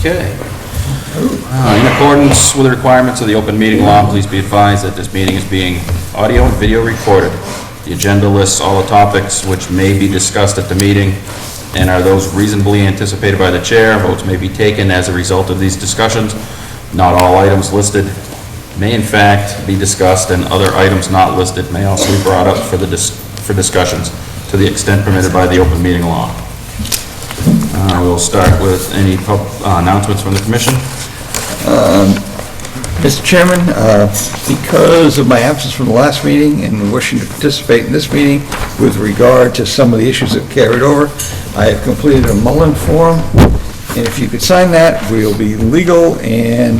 Okay. In accordance with the requirements of the open meeting law, please be advised that this meeting is being audio and video recorded. The agenda lists all the topics which may be discussed at the meeting and are those reasonably anticipated by the chair. Votes may be taken as a result of these discussions. Not all items listed may in fact be discussed, and other items not listed may also be brought up for discussions to the extent permitted by the open meeting law. We'll start with any announcements from the commission. Mr. Chairman, because of my absence from the last meeting and wishing to participate in this meeting with regard to some of the issues that carried over, I have completed a Mullen form, and if you could sign that, we'll be legal, and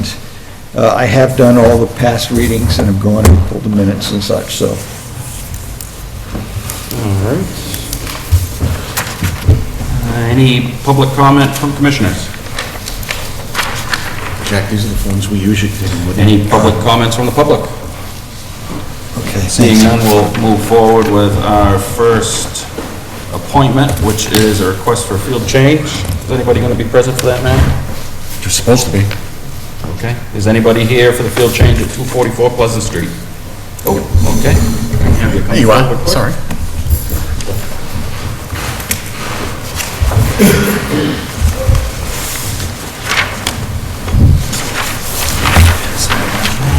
I have done all the past readings and have gone and pulled the minutes and such, so. All right. Any public comment from commissioners? Jack, these are the forms we usually take. Any public comments from the public? Okay. Seeing none, we'll move forward with our first appointment, which is a request for field change. Is anybody going to be present for that, man? You're supposed to be. Okay. Is anybody here for the field change at 244 Pleasant Street? Oh, okay. Have come There you are, forward, please. sorry.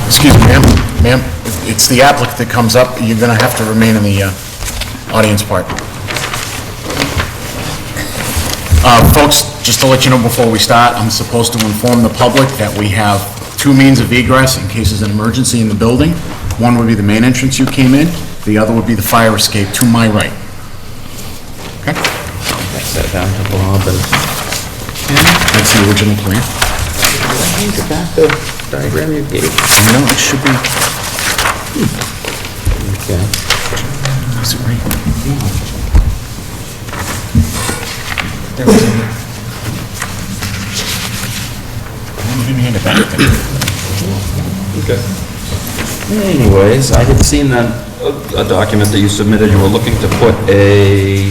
Excuse me, ma'am, it's the applicant that comes up, you're gonna have to remain in the audience part. Folks, just to let you know before we start, I'm supposed to inform the public that we have two means of egress in case there's an emergency in the building. One would be the main entrance you came in, the other would be the fire escape to my right. Okay? Pass that down to Bob and... That's the original plan. Get back the diagram you gave. No, it should be, Okay. is it right? You didn't hand it back then. Okay. Anyways, I had seen a document that you submitted. You were looking to put a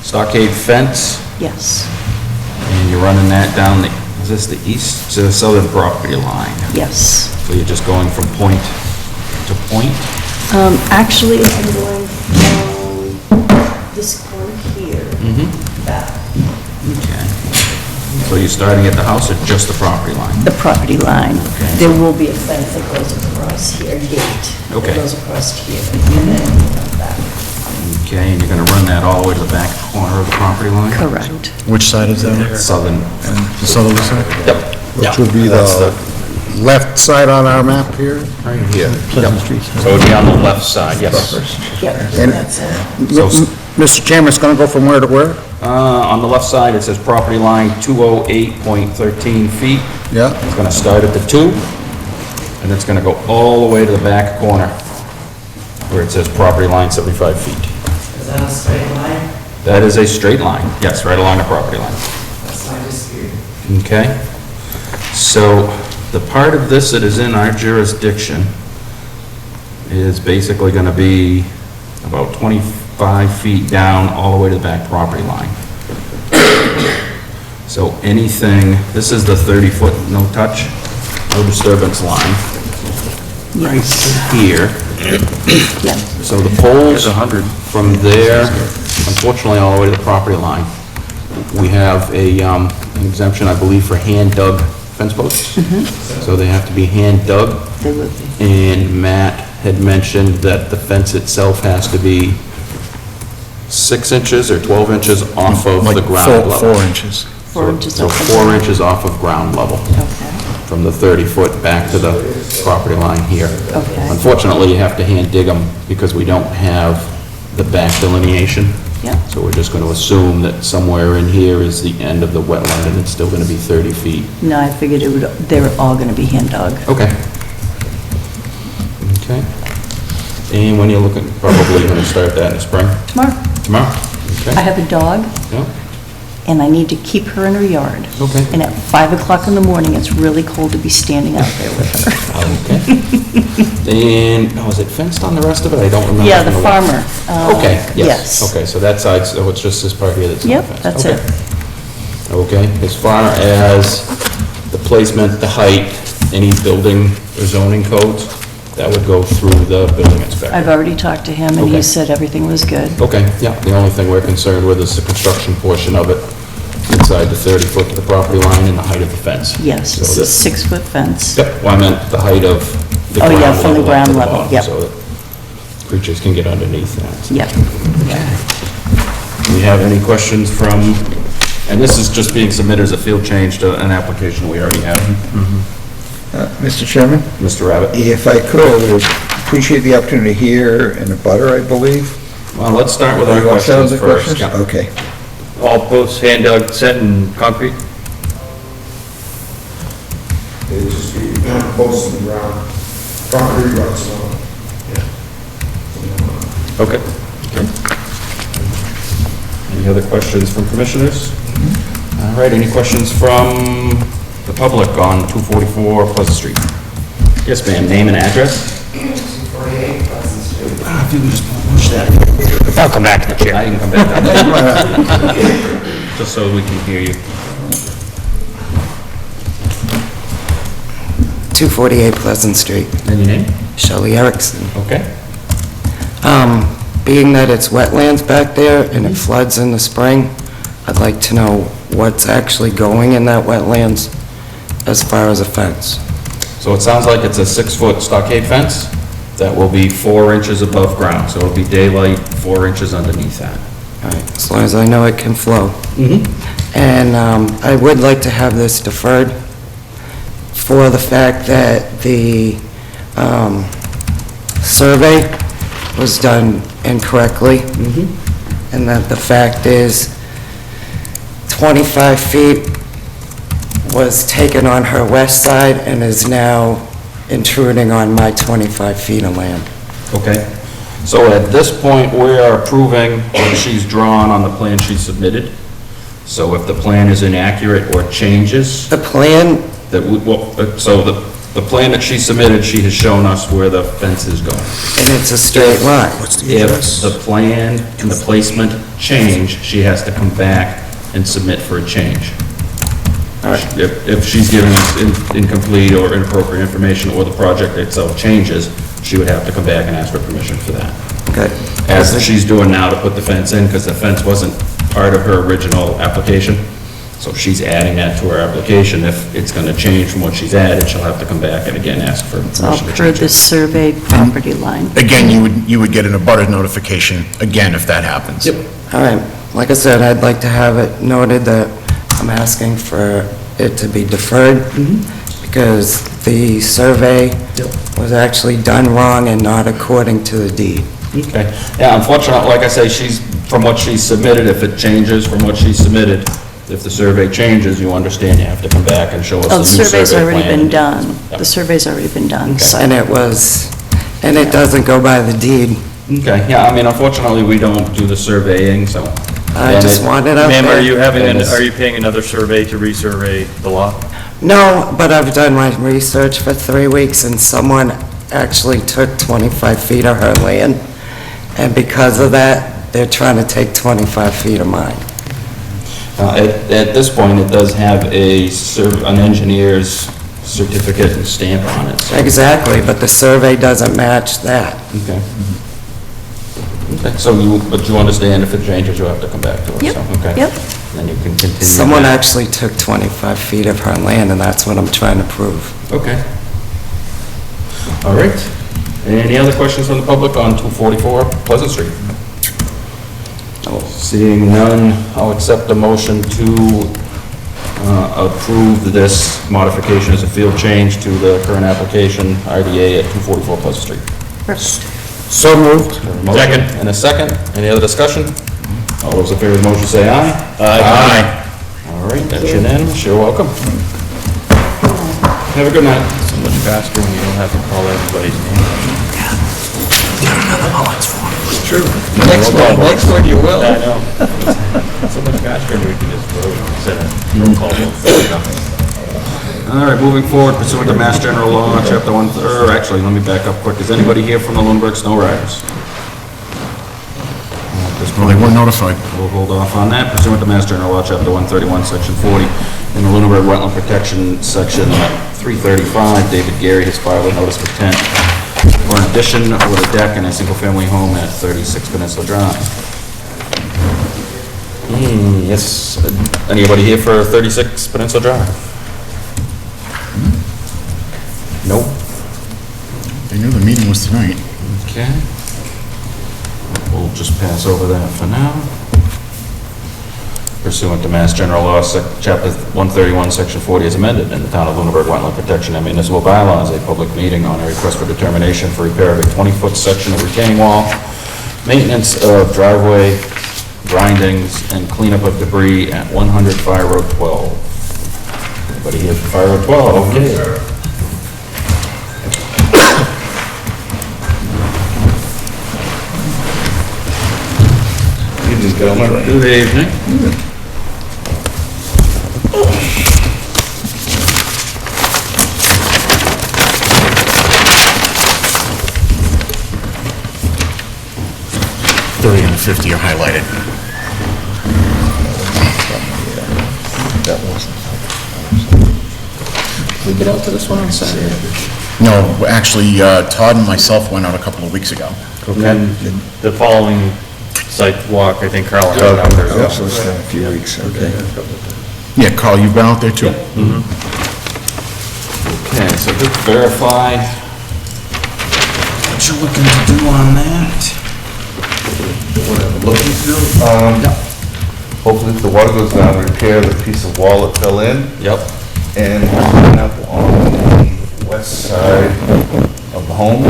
stockade fence, Yes, and you're running that down the, is this the east to the southern property line? yes. So you're just going from point to point? Actually, I'm going from this corner here back. Okay. So you're starting at the house or just the property line? The property line. There will be a fence that goes across here, a gate. Okay. That goes across here, and then comes back. Okay, and you're gonna run that all the way to the back corner of the property line? Correct. Which side is that? Southern. The southerly side? Yep. Which would be That's the left side on our map here? Right here. Pleasant Street. So it would be on the left side, yes. Yep, And- that's it. So, Mr. Chairman, it's going to go from where to where? on the left side, it says property line 208.13 feet. Yeah, It's gonna start at the 2, and it's gonna go all the way to the back corner, where it says property line 75 feet. Is that a straight line? That is a straight line, yes, right along the property line. That's my dispute. Okay? So, the part of this that is in our jurisdiction is basically gonna be about 25 feet down, all the way to the back property line. So anything, this is the 30-foot no-touch, no disturbance line, right here. Yeah, So the poles from there, unfortunately, all the way to the property line. We have an exemption, I believe, for hand-dug fence posts. So they have to be hand-dug. they will be. And Matt had mentioned that the fence itself has to be 6 inches or 12 inches off of the ground level. 4 inches. 4 inches So off the 4 inches off of ground level, Okay, from the 30-foot back to the property line here. okay. Unfortunately, you have to hand dig them because we don't have the back delineation. Yeah. So we're just going to assume that somewhere in here is the end of the wetland and it's still going to be 30 feet. No, I figured it would, they were all gonna be hand dug. Okay. Okay. And when you're looking, probably going to start that in the spring? Tomorrow. Tomorrow? Okay. I have a dog, Yeah. and I need to keep her in her yard. Okay. And at 5 o'clock in the morning, it's really cold to be standing out there with her. Okay. And, oh, is it fenced on the rest of it? I don't remember. Yeah, the from farmer. Okay, yes. Yes. Okay, so that side, so it's just this part here that's not Yep, fenced. that's Okay. it. Okay, as far as the placement, the height, any building or zoning codes, that would go through the building inspector. I've already talked to him, and Okay. he said everything was good. Okay, yeah, the only thing we're concerned with is the construction portion of it, inside the 30 foot to the property line and the height of the fence. Yes, So it's a that- 6-foot fence. Yep, well, I meant the height of the Oh, ground yeah, level. from the up to ground level, bottom, yep. So that creatures can get underneath that. Yep. Do we have any questions from, and this is just being submitted as a field change to an application we already have. Mr. Chairman, Mr. Rabbit? if I could, I would appreciate the opportunity here in a butter, I believe. Well, let's start with our You want to start questions with the first. questions? Yeah. Okay. All posts hand dug, set in concrete? They just be posts in the ground, concrete ruts, Okay. Any other questions from commissioners? All right, any questions from the public on 244 Pleasant Street? Yes, ma'am, name and address? 248 Pleasant Street. If you could just push that. I'll come back to the chair. I can come back down. Just so we can hear you. 248 Pleasant Street, And your name? Shelley Erickson. Okay. Being that it's wetlands back there and it floods in the spring, I'd like to know what's actually going in that wetlands as far as a fence. So it sounds like it's a 6-foot stockade fence that will be 4 inches above ground, so it'll be daylight 4 inches underneath that. All right, as long as I know it can flow. And I would like to have this deferred for the fact that the survey was done incorrectly. And that the fact is 25 feet was taken on her west side and is now intruding on my 25 feet of land. Okay. So at this point, we are approving what she's drawn on the plan she submitted. So if the plan is inaccurate or changes, The plan, that we, well, so the plan that she submitted, she has shown us where the fence is going. and it's a straight line. If the plan and the placement change, she has to come back and submit for a change. If she's giving us incomplete or inappropriate information, or the project itself changes, she would have to come back and ask for permission for that. Okay. As she's doing now to put the fence in, because the fence wasn't part of her original application. So she's adding that to her application. If it's gonna change from what she's added, she'll have to come back and again ask for It's all permission to per change the it. surveyed property line. Again, you would get an abutter notification again if that happens. Yep. All right, like I said, I'd like to have it noted that I'm asking for it to be deferred because the survey was actually done wrong and not according to the deed. Okay. Yeah, unfortunately, like I say, from what she submitted, if it changes from what she submitted, if the survey changes, you understand you have to come back and show us the Oh, new the survey survey's already plan. been done. Yep. The survey's already been done, so. And it doesn't go by the deed. Okay, yeah, I mean, unfortunately, we don't do the surveying, so. I and just it- want it out there. Ma'am, are you paying another survey to resurvey the lot? No, but I've done my research for 3 weeks and someone actually took 25 feet of her land. And because of that, they're trying to take 25 feet of mine. At this point, it does have an engineer's certificate and stamp on it, so. Exactly, but the survey doesn't match that. Okay. Okay, so but you understand if it changes, you'll have to come back to us, Yep, so, okay. yep. Then you can continue. Someone that. actually took 25 feet of her land, and that's what I'm trying to prove. Okay. All right. Any other questions from the public on 244 Pleasant Street? Seeing none, I'll accept a motion to approve this modification as a field change to the current application, RDA at 244 Pleasant Street. First. So moved. Second. And a second. Any other discussion? All those in favor of the motion say aye. Aye. All right, that's unanimous. You're welcome. Have a good night. So much faster when you don't have to call everybody's name. Next one you will. I know. So much faster we can just vote instead of roll call vote. All right, moving forward pursuant to Mass General Law, Chapter 1, or actually, let me back up quick. Is anybody here from the Lunenburg Snow Riders? At this Well, they point, weren't notified. we'll hold off on that. Pursuant to Mass General Law, Chapter 131, Section 40, In the Lunenburg Wetland Protection Section 335, David Gary has filed a notice of intent for an addition with a deck in a single-family home at 36 Peninsula Drive. Yes, anybody here for 36 Peninsula Drive? Nope. They knew the meeting was tonight. Okay. We'll just pass over that for now. Pursuant to Mass General Law, Chapter 131, Section 40 is amended in the Town of Lunenburg Wetland Protection and Municipal Bylaws. A public meeting on a request for determination for repair of a 20-foot section of retaining wall, maintenance of driveway, grindings, and cleanup of debris at 100 Fire Road 12. Anybody here for Fire Road 12? Okay. Good evening. $30 and $50 are highlighted. We get out to this one on Saturday? No, actually, Todd and myself went out a couple of weeks ago. And then the following site walk, I think Carl had out there as well. Also, it's been a few weeks, okay. Yeah, Carl, you've been out there too? Okay, so just verify what you're looking to do on that. Looking to, hopefully if the water goes down, repair the piece of wall that fell in, Yep. and clean up on the west side of the home.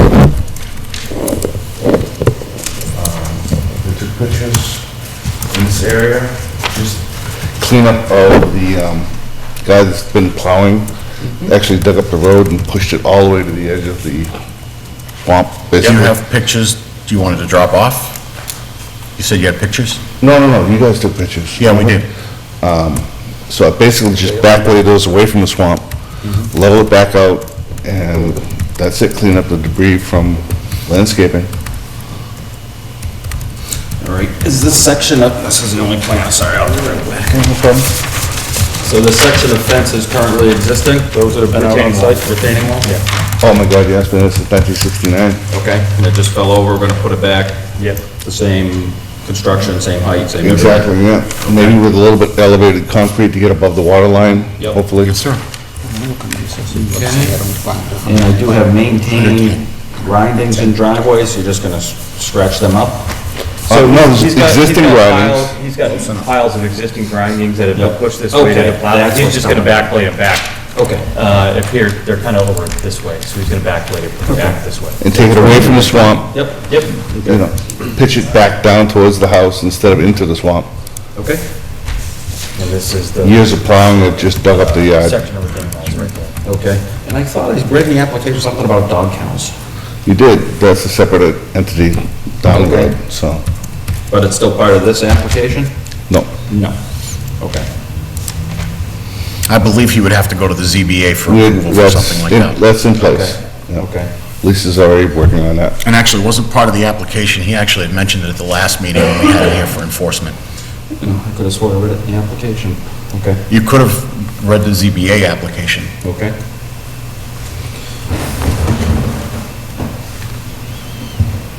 We took pictures in this area, just clean up of the guy that's been plowing, actually dug up the road and pushed it all the way to the edge of the swamp, Do you basically. have pictures you wanted to drop off? You said you had pictures? No, you guys took pictures. Yeah, we did. So I basically just backlayed those away from the swamp, level it back out, and that's it, clean up the debris from landscaping. All right, is this section of, this is the only plan, sorry, I'll be right back. No problem. So this section of fence is currently existing, those that have been out on site, retaining wall? Yeah. Oh my God, yeah, it's been there since 1969. Okay, and it just fell over, we're gonna put it back, Yep. the same construction, same height, same everything? Exactly, yeah. Maybe with a little bit elevated concrete to get above the water line, Yep. hopefully. Yes, sir. And I do have maintained grindings and driveways, you're just gonna scratch them up? So, no, there's He's got existing grindings. He's got piles of existing grindings that have been Yep. pushed this way to Okay, the plow. that's He's what's just gonna coming. backplate it back. Okay. If here, they're kind of over this way, so he's gonna backplate it back this way. And take it away from the swamp, Yep. you know, pitch it back down towards the house instead of into the swamp. Okay. And this is the Years of plowing that just dug up the yard. section of retaining walls right there. Okay. And I thought he's read in the application something about dog kennels, You did, that's a separate entity down the Okay. road, so, but it's still part of this application? no. No. Okay. I believe he would have to go to the ZBA for approval for That's something like in- that. That's in place. Okay. Yeah. Okay. Lisa's already working on that. And actually, it wasn't part of the application. He actually had mentioned it at the last meeting when we had him here for enforcement. I could have sworn I read it in the application. Okay. You could have read the ZBA application. Okay.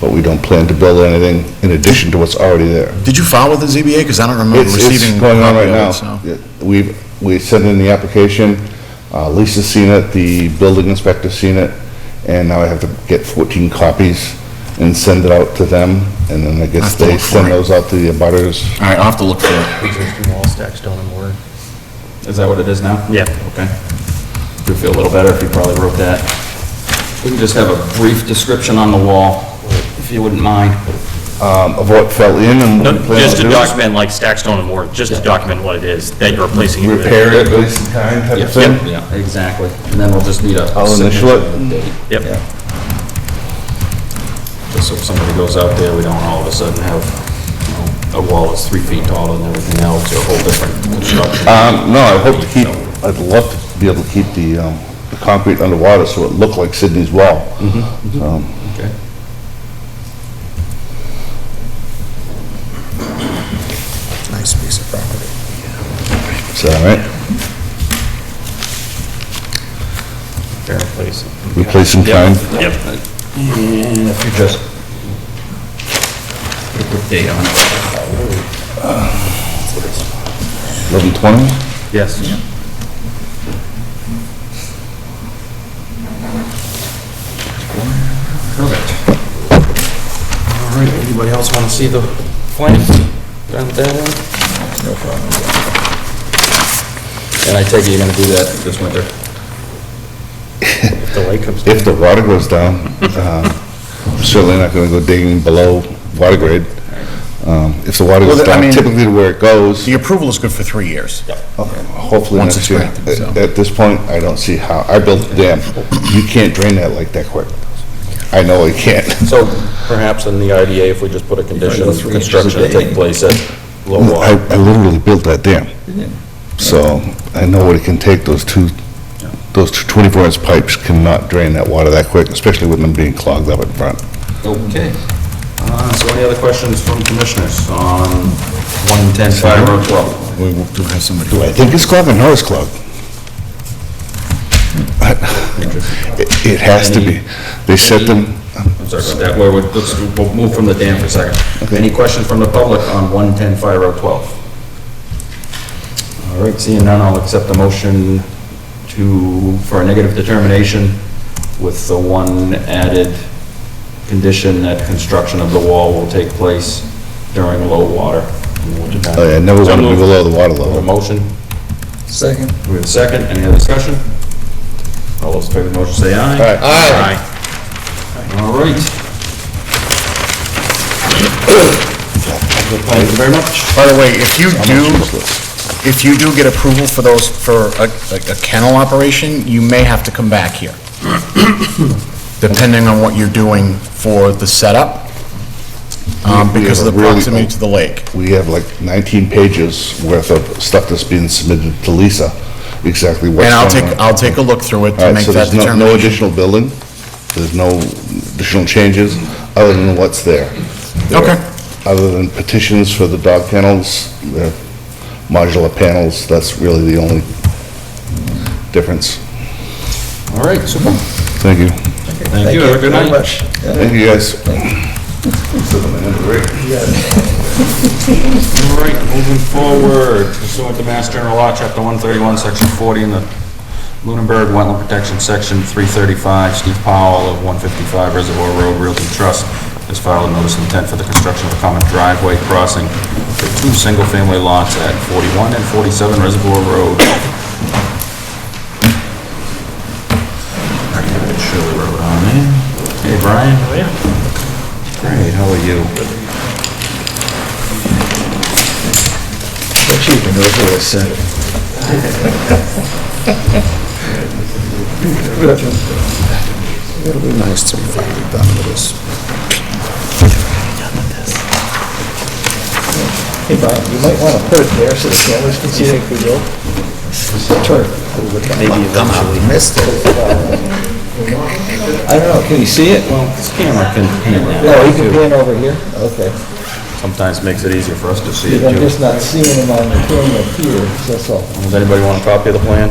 But we don't plan to build anything in addition to what's already there. Did you file with the ZBA? Because I don't remember It's receiving. a going on copy right of now. it, so. We sent in the application, Lisa's seen it, the building inspector's seen it, and now I have to get 14 copies and send it out to them, and then I Have guess to they look for send it. those out to the abutters. All right, I'll have to look for it. Existing wall stack stone and mortar. Is that what it is now? Yeah. Okay. Would feel a little better if you probably wrote that. We can just have a brief description on the wall, if you wouldn't mind. Of what fell in and what we plan Just on to doing. document like stack stone and mortar, just to document what it is that you're replacing it with. Repair it, waste of time type of thing. Yeah, exactly. And then we'll just need a. I'll initial it. signature and a date. Yep. Just so if somebody goes out there, we don't all of a sudden have, you know, a wall that's 3 feet taller than everything else, or a whole different construction. No, I hope to keep, I'd love to be able to keep the concrete underwater so it looked like Sydney's wall. Okay. Nice piece of property. Is that all right? Repair and replace. replace in kind. Yep. And if you just put a quick date on it. 11/20? Yes. Perfect. All right, anybody else want to see the plan? Done with that one? No problem. And I take it you're going to do that this winter? If the light comes down. If the water goes down, I'm certainly not gonna go digging below water grade. If the water goes Well, I down mean- typically to where it goes, The approval is good for 3 years. hopefully Once next it's year. granted, so. At this point, I don't see how, I built the dam, you can't drain that like that quick. I know I can't. So perhaps in the RDA, if we just put a condition, Go 3 inches a construction to day. take place at low I water. literally built that dam. So I know what it can take, those two 24-inch pipes cannot drain that water that quick, especially with them being clogged up in front. Okay. So any other questions from commissioners on 110 Fire Road 12? We do have somebody. I think it's clogged or it's clogged. It has to be. They set them, I'm sorry about that, we'll move from the dam for a second. Any questions from the public on 110 Fire Road 12? All right, seeing none, I'll accept the motion for a negative determination with the one added condition that construction of the wall will take place during low water in the wintertime. oh yeah, never So want to be moved. below the water We have a level. motion, Second. we have a second, any other discussion? All those in favor of the motion say aye. Aye. All right. Thank you very much. By the way, if you do get approval for those, for a kennel operation, you may have to come back here. Depending on what you're doing for the setup, because of the proximity to the lake. We have like 19 pages worth of stuff that's being submitted to Lisa, exactly what's And going on. I'll take a look through it All to right, make so that there's no determination. additional building, there's no additional changes, other than what's there. Okay. Other than petitions for the dog kennels, the modular panels, that's really the only difference. All right, super. Thank you. Thank you, have a good very night. much. Yeah. Thank you, guys. All right, moving forward, pursuant to Mass General Law, Chapter 131, Section 40, in the Lunenburg Wetland Protection, Section 335, Steve Powell of 155 Reservoir Road Realty Trust has filed a notice of intent for the construction of a common driveway crossing for 2 single-family lots at 41 and 47 Reservoir Road. Shirley Road on in. Hey, Brian. Oh, yeah. Great, how are you? The chief knows what I said. It'll be nice to be finally done with this. Hey, Bob, you might want to put it there so the cameras can see it. Sure. Maybe eventually. Missed it. I don't know, can you see it? Well, this camera can pan that. No, you can pan over here? Okay. Sometimes makes it easier for us to see it I'm too. just not seeing them on the camera here, that's all. Does anybody want a copy of the plan?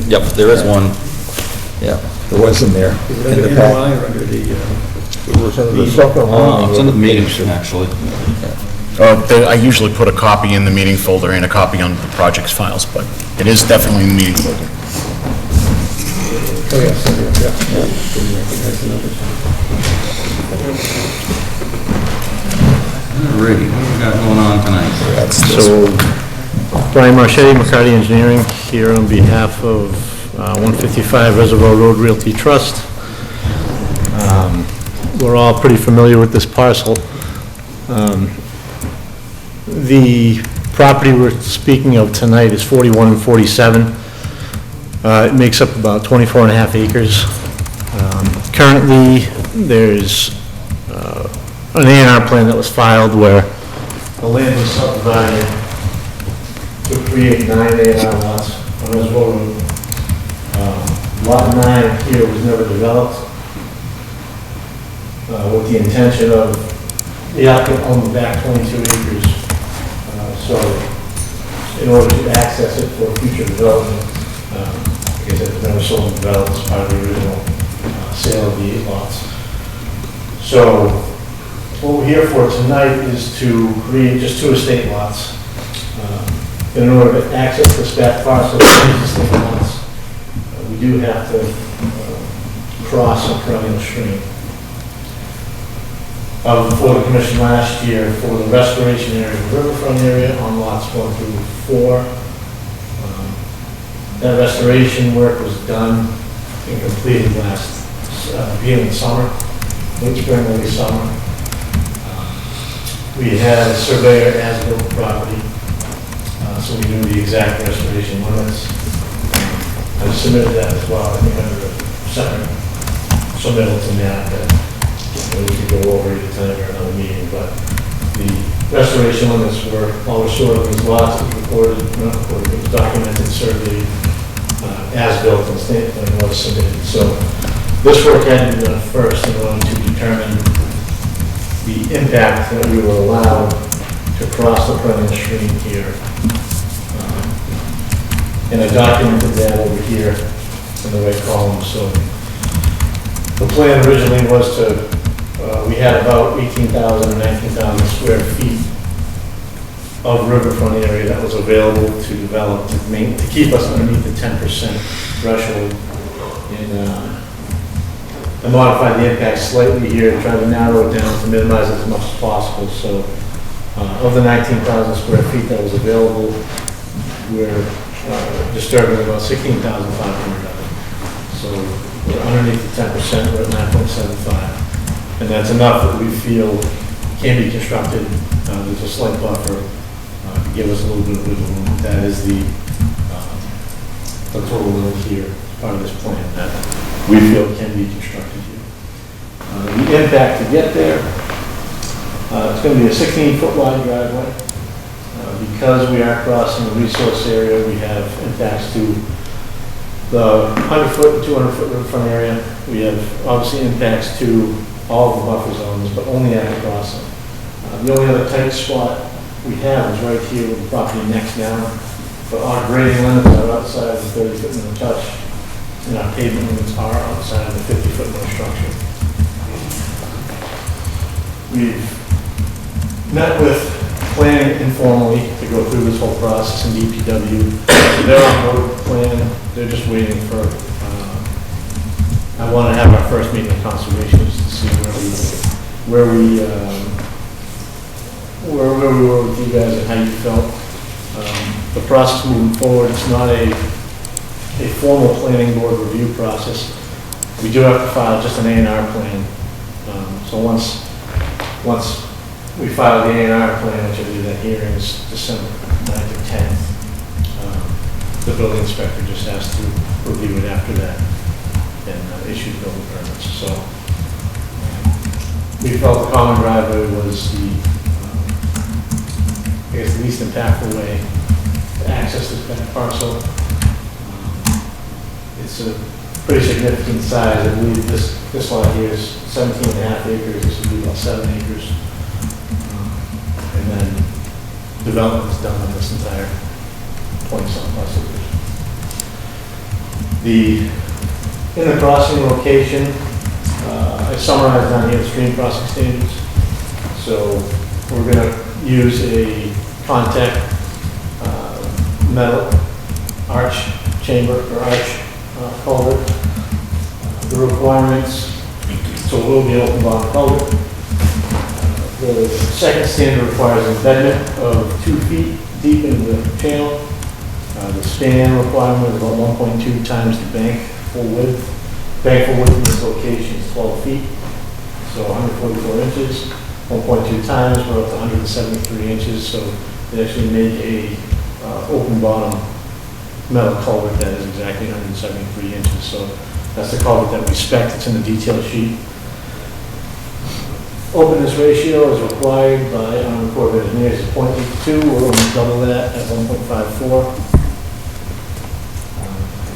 Yep, there is one. Yeah, there was in there, in the pack. It's in the meeting, actually. I usually put a copy in the meeting folder and a copy on the project's files, but it is definitely in the meeting folder. Alrighty, what do we got going on tonight? So, Brian Marchetti, McCarty Engineering, here on behalf of 155 Reservoir Road Realty Trust. We're all pretty familiar with this parcel. The property we're speaking of tonight is 41 and 47. It makes up about 24 and a half acres. Currently, there's an A&R plan that was filed where the land was subdivided to create 9 A&R lots on Reservoir Road. Lot 9 here was never developed with the intention of the applicant owned the back 22 acres. So in order to access it for future development. Because it was never sold and developed as part of the original sale of the 8 lots. So what we're here for tonight is to create just 2 estate lots. In order to access this back parcel of these estate lots, we do have to cross a perennial stream. Before the commission last year for the restoration area, the riverfront area on lots 1 through 4. That restoration work was done and completed last beginning of summer, late spring, early summer. We had a surveyor as built the property, so we knew the exact restoration limits. I submitted that as well, I think under a separate submittal to Matt that we could go over it tonight or another meeting, but the restoration limits were all restored in these lots, it was recorded, not recorded, it was documented, surveyed, as built and state plan was submitted. So this work had to be done first in order to determine the impact that we were allowed to cross the perennial stream here. And I documented that over here in the right column. So the plan originally was to, we had about 18,000 or 19,000 square feet of riverfront area that was available to develop to keep us underneath the 10% threshold. And I modified the impact slightly here to try to narrow it down to minimize it as much as possible. So of the 19,000 square feet that was available, we're disturbing about 16,500 of it. So we're underneath the 10%, we're at 9.75. And that's enough that we feel can be constructed. There's a slight buffer to give us a little bit of wiggle room. That is the total limit here, part of this plan that we feel can be constructed here. The impact to get there, it's going to be a 16-foot wide driveway. Because we are crossing the resource area, we have impacts to the 100-foot and 200-foot riverfront area. We have obviously impacts to all of the buffer zones, but only at the crossing. The only other tight spot we have is right here with the property next down. But our grading limits are outside of the 30-foot no touch, and our pavement limits are outside of the 50-foot no structure. We've met with planning informally to go through this whole process in DPW. They're on board with the plan. They're just waiting for, I want to have our first meeting with conservation just to see where we were with you guys and how you felt. The process moving forward, it's not a formal planning board review process. We do have to file just an A&R plan. So once we file the A&R plan, which I believe that hearing is December 9th or 10th, the building inspector just has to review it after that and issue the building permits. So we felt the common driveway was the least impactful way to access this back parcel. It's a pretty significant size. I believe this lot here is 17.5 acres. This would be about 7 acres. And then development is done on this entire 20-some plus acres. In the crossing location, I summarized down here the stream crossing standards. So we're going to use a contact metal arch chamber or arch culvert. The requirements, so it will be open bottom culvert. The second standard requires embedment of 2 feet deep into the channel. The span requirement is about 1.2 times the bank full width. Bank full width in this location is 12 feet, so 144 inches. 1.2 times, we're up to 173 inches, so they actually make a open bottom metal culvert that is exactly 173 inches. So that's the culvert that we spec. It's in the detail sheet. Openness ratio is required by Army Corps of Engineers is 0.82. We're going to double that at 1.54.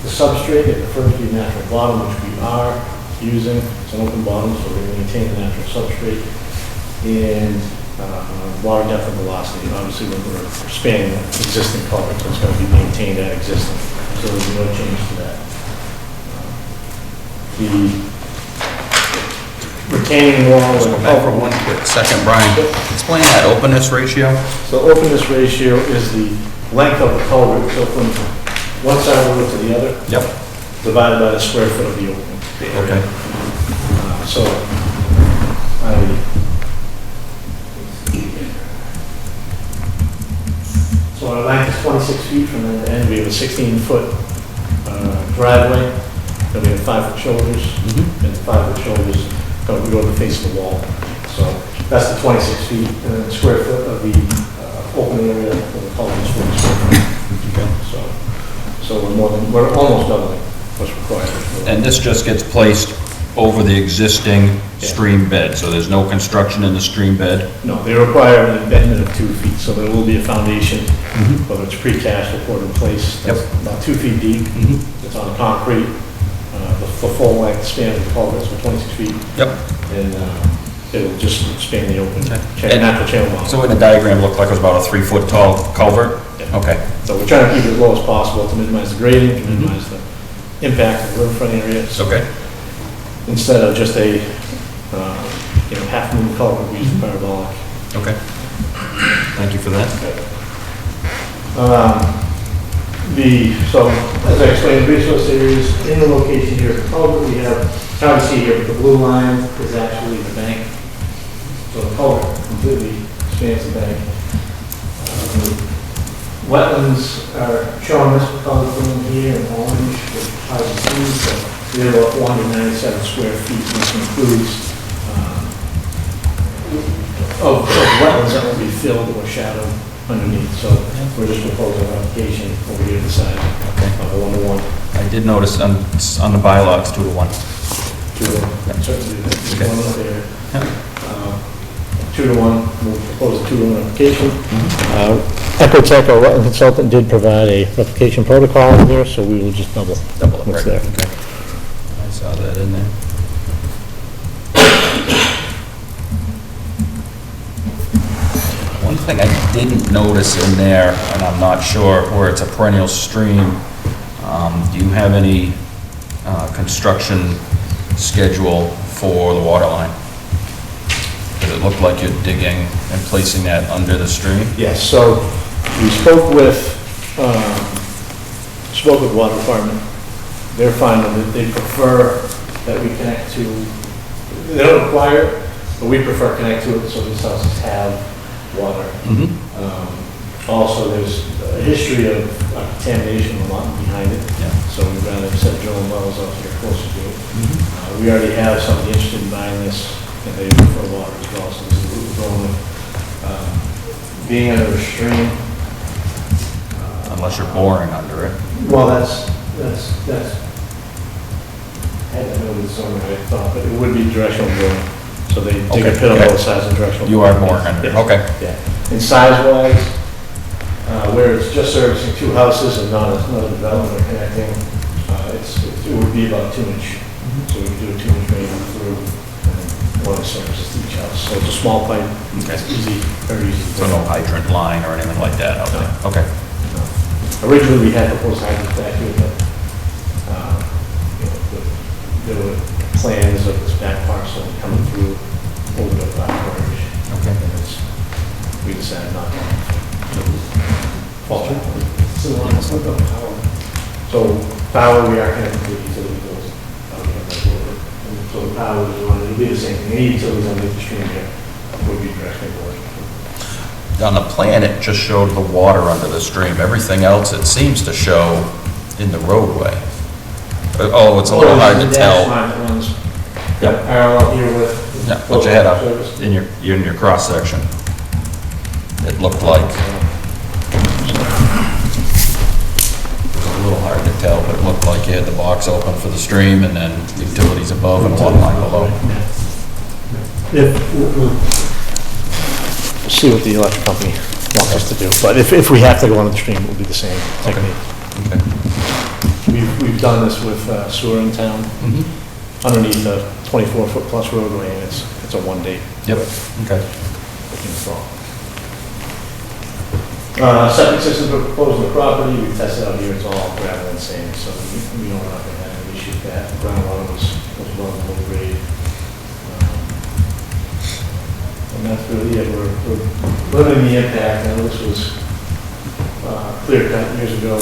The substrate, it prefers to be natural bottom, which we are using. It's an open bottom, so we're going to maintain the natural substrate. And water depth and velocity. Obviously, when we're spanning the existing culvert, it's going to be maintained at existing, so there'll be no change to that. The retaining wall Just and go back for culvert. one quick second, Brian. Explain that openness ratio. So openness ratio is the length of the culvert, so from one side of the road to the other, Yep. divided by the square foot of the opening. the area. Okay. So, so our length is 26 feet from end to end. We have a 16-foot driveway, then we have 5-foot shoulders, and 5-foot shoulders we go to the face of the wall. So that's the 26 feet, and then the square foot of the open area of the culvert is 40 square feet. So we're almost doubling what's required. And this just gets placed over the existing stream bed, so there's no construction in the stream bed? No, they require an embedment of 2 feet, so there will be a foundation, whether it's precast or poured in place. That's about 2 feet deep. It's on concrete. The full length span of the culvert is 26 feet. Yep. And it'll just span the open, And- natural channel wall. So in the diagram, it looked like it was about a 3-foot tall culvert? Yeah. Okay. So we're trying to keep it as low as possible to minimize the grading, to minimize the impact of the riverfront area. So Okay. instead of just a, half moon culvert, we use the parabolic. Okay. Thank you for that. So, as I explained, the resource areas in the location here at the culvert, we have, it's hard to see here, but the blue line is actually the bank. So the culvert completely spans the bank. Wetlands are shown this color green here in orange, which is hard to see, so we have about 497 square feet, which includes of wetlands that will be filled or shadowed underneath. So we're just proposing an application over here to the side of a 1-to-1. I did notice on the bylaw, it's 2-to-1. Certainly, there's Okay. one over there. 2-to-1, we'll propose a 2-to-1 application. Ecotech, our wetland consultant, did provide a replication protocol in there, so we will just double Right, what's there. okay. I saw that in there. One thing I didn't notice in there, and I'm not sure where it's a perennial stream, do you have any construction schedule for the water line? Does it look like you're digging and placing that under the stream? Yes, so we spoke with the water department. They're fine with it. They prefer that we connect to, they don't require it, but we prefer connect to it so these houses have water. Also, there's a history of contamination a lot behind it. Yeah. So we'd rather set drilling wells out here closer to it. We already have somebody interested in buying this, and they prefer water as well, so this is what we're going with. Being under a stream. Unless you're boring under it. Well, that's, I had that noted somewhere, I thought, but it would be directional drilling. So they dig a Okay, pit on okay. both sides and directional. You are boring under it, Yeah. okay. Yeah. And size-wise, where it's just servicing 2 houses and not a development or connecting, it would be about 2-inch. So we could do a 2-inch main through and one services to each house. So it's a small pipe, it's easy, very easy. to So no do. hydrant line or anything like that out there? Okay. Originally, we had proposed hydrants back here, but, there were plans of this back parcel coming through over the back portage. Okay. And we decided not to. So power, we are connected to the utility bills. So the power is running, it'll be the same thing. Any utilities on the stream here would be directly board. On the plan, it just showed the water under the stream. Everything else, it seems to show in the roadway. Oh, it's a little hard to tell. Yep. Parallel here with. Yeah, put your head up in your cross section. It looked like. It was a little hard to tell, but it looked like you had the box open for the stream and then utilities above and water line below. We'll see what the electric company wants us to do, but if we have to go under the stream, it will be the same technique. Okay. We've done this with sewer in town, underneath a 24-foot plus roadway, and it's a 1-day. Yep, okay. install. Septic systems are proposed on the property, we tested out here, it's all gravel and sand, so we know we're not gonna have any issue with that. Groundwater was well below grade. And that's really it, we're limiting the impact. Now, this was clear cut years ago,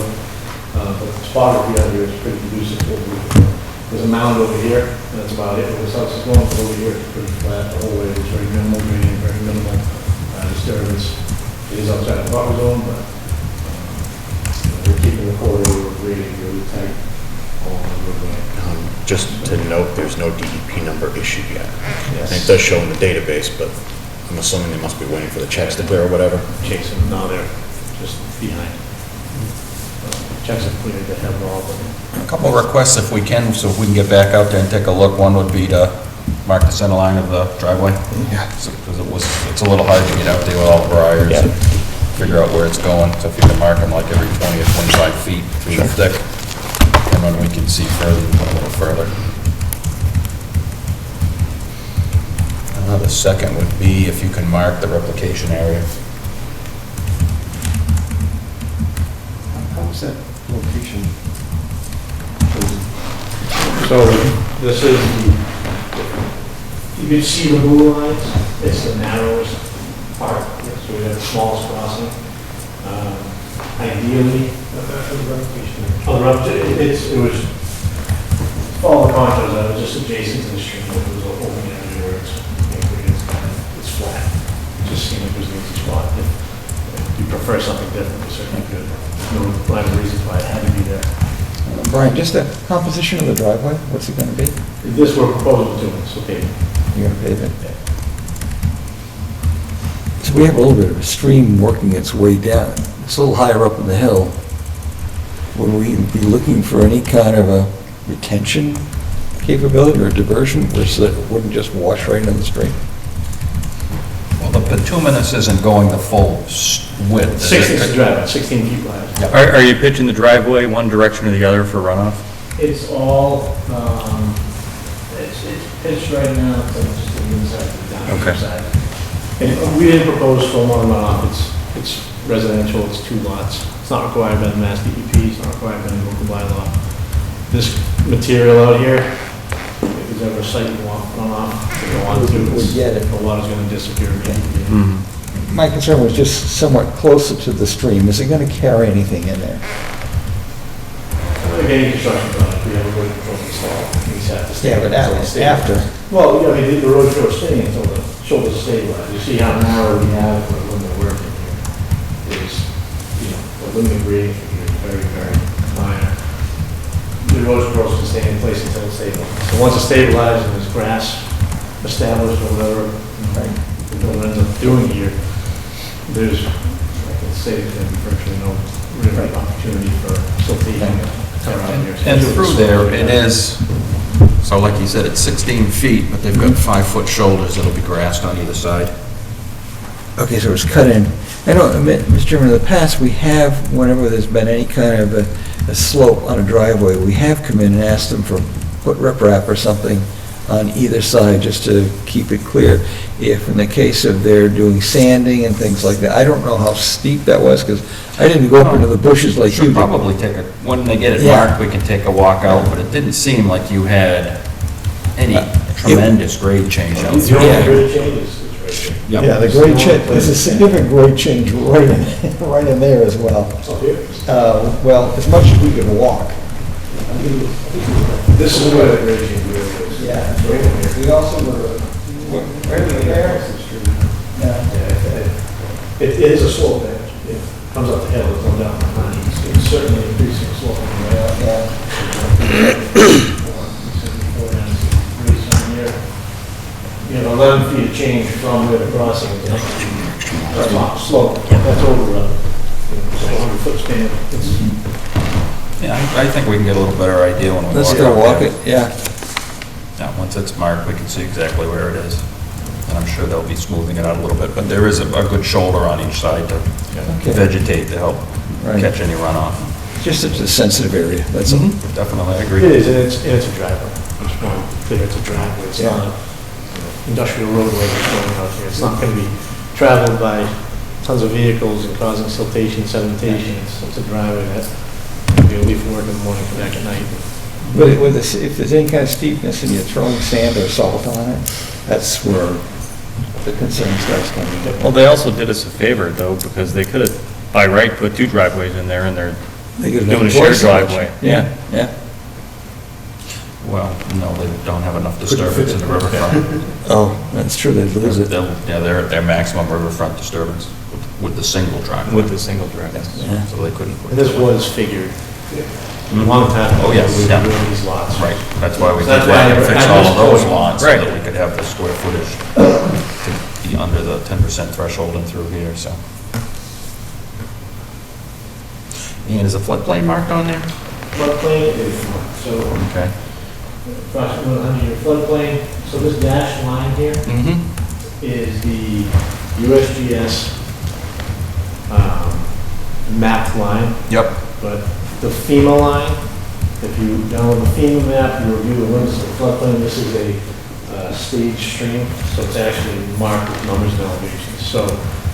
but the topography out here is pretty conducive to what we do. There's a mound over here, and that's about it. Where this house is going, but over here, it's pretty flat. The whole way is very minimal grading, very minimal disturbance. It is outside the buffer zone, but we're keeping the corridor, we're grading really tight along the roadway. Just to note, there's no DEP number issued yet. Yes. And it does show in the database, but I'm assuming they must be waiting for the checks to clear or whatever. Chasing, no, they're just behind. Checks are cleared, they have it all, but A couple of requests if we can, so if we can get back out there and take a look. One would be to mark the center line of the driveway. Yeah. Because it's a little hard to get out there with all the briars and figure out where it's going. So if you can mark them like every 20 or 25 feet through the thick, and then we can see further, a little further. The second would be if you can mark the replication area. How was that location? so this is you can see the blue lines, it's the narrowest part, so we have the smallest crossing. Ideally, it was, all the contours that was just adjacent to the stream, it was open area where it's flat. It just seemed like it was an easy spot. If you prefer something different, we certainly could. No rhyme or reasons why it had to be there. Brian, just the composition of the driveway, what's it gonna be? If this were proposal to us, okay. You're gonna pave it? So we have a little bit of a stream working its way down. It's a little higher up in the hill. Would we be looking for any kind of a retention capability or diversion, so that it wouldn't just wash right into the stream? Well, the bituminous isn't going the full width. is 16 it? is the driveway, 16 feet wide. Yeah. Are you pitching the driveway one direction or the other for runoff? It's all, it's pitched right now, so it's just the inside, the down Okay. side. And we didn't propose stormwater runoff, it's residential, it's 2 lots. It's not required by the Mass DEP, it's not required by the local bylaw. This material out here, if there's ever a site you want runoff, you don't want to, We get it. the water's gonna disappear immediately. Mm-hmm. My concern was just somewhat closer to the stream. Is it gonna carry anything in there? Like any construction project, we have a road control installed, we just have to stay. Yeah, but after. Well, yeah, I mean, the road shows staying until the shoulders stabilize. You see how narrow we have when we're working here. Is, the limit grading here is very, very minor. The road controls can stay in place until it's stabilized. So once it's stabilized and there's grass established or whatever, what ends up doing here, there's, I can say there's going to be virtually no really opportunity for siltation around here. And through there, it is, so like you said, it's 16 feet, but they've got 5-foot shoulders that'll be grassed on either side. Okay, so it's cut in. I know, Mr. Chairman, in the past, we have, whenever there's been any kind of a slope on a driveway, we have come in and asked them for, put riprap or something on either side, just to keep it clear. If in the case of they're doing sanding and things like that, I don't know how steep that was, because I didn't go up into the bushes like you Should did. probably take a, when they get it Yeah. marked, we can take a walk out, but it didn't seem like you had any tremendous grade change out The there. only grade change is right here. Yep. Yeah, the grade change, there's a significant grade change right in there as well. Up here. Well, as much as we can walk. This is where the grade change really is. Yeah. Right in here. We also were, right in there. It is a slope edge. It comes up the hill, it's going down the line. It's certainly increasing the slope. You know, 11 feet of change from where the crossing is. That's not slope, that's over a 100-foot span. Yeah, I think we can get a little better idea when we walk out. Let's go walk it, yeah. Now, once it's marked, we can see exactly where it is. And I'm sure they'll be smoothing it out a little bit, but there is a good shoulder on each side to Okay. vegetate to help Right. catch any runoff. Just it's a sensitive area, that's all. Definitely, I It agree. is, and it's a driveway. I just want to clear it's a driveway. It's Yeah. not an industrial roadway that's going out here. It's not going to be traveled by tons of vehicles and causing siltation, sedimentation. It's a driveway that you'll leave from work in the morning, come back at night. But with this, if there's any kind of steepness and you're throwing sand or salt on it, that's where the concern starts coming in. Well, they also did us a favor, though, because they could have, by right, put 2 driveways in there, and they're They could have doing a made shared voice knowledge. driveway. Yeah, yeah. Well, no, they don't have enough disturbance in the riverfront. Oh, that's true, they'd lose it. Yeah, their maximum riverfront disturbance with the single driveway. With the single driveway. Yeah. So they couldn't put. And this was figured a long time ago. Oh, yes, We were yeah. doing these lots. Right, that's why we So that's did that, why and fix at all this of those point- lots, so Right. that we could have the square footage to be under the 10% threshold and through here, so. And is a floodplain marked on there? Floodplain is, so Okay. approximately 100-year floodplain. So this dashed line here Mm-hmm. is the USGS mapped line, Yep. but the FEMA line, if you download the FEMA map, you review the limits of the floodplain, this is a stage stream, so it's actually marked with numbers and elevations. So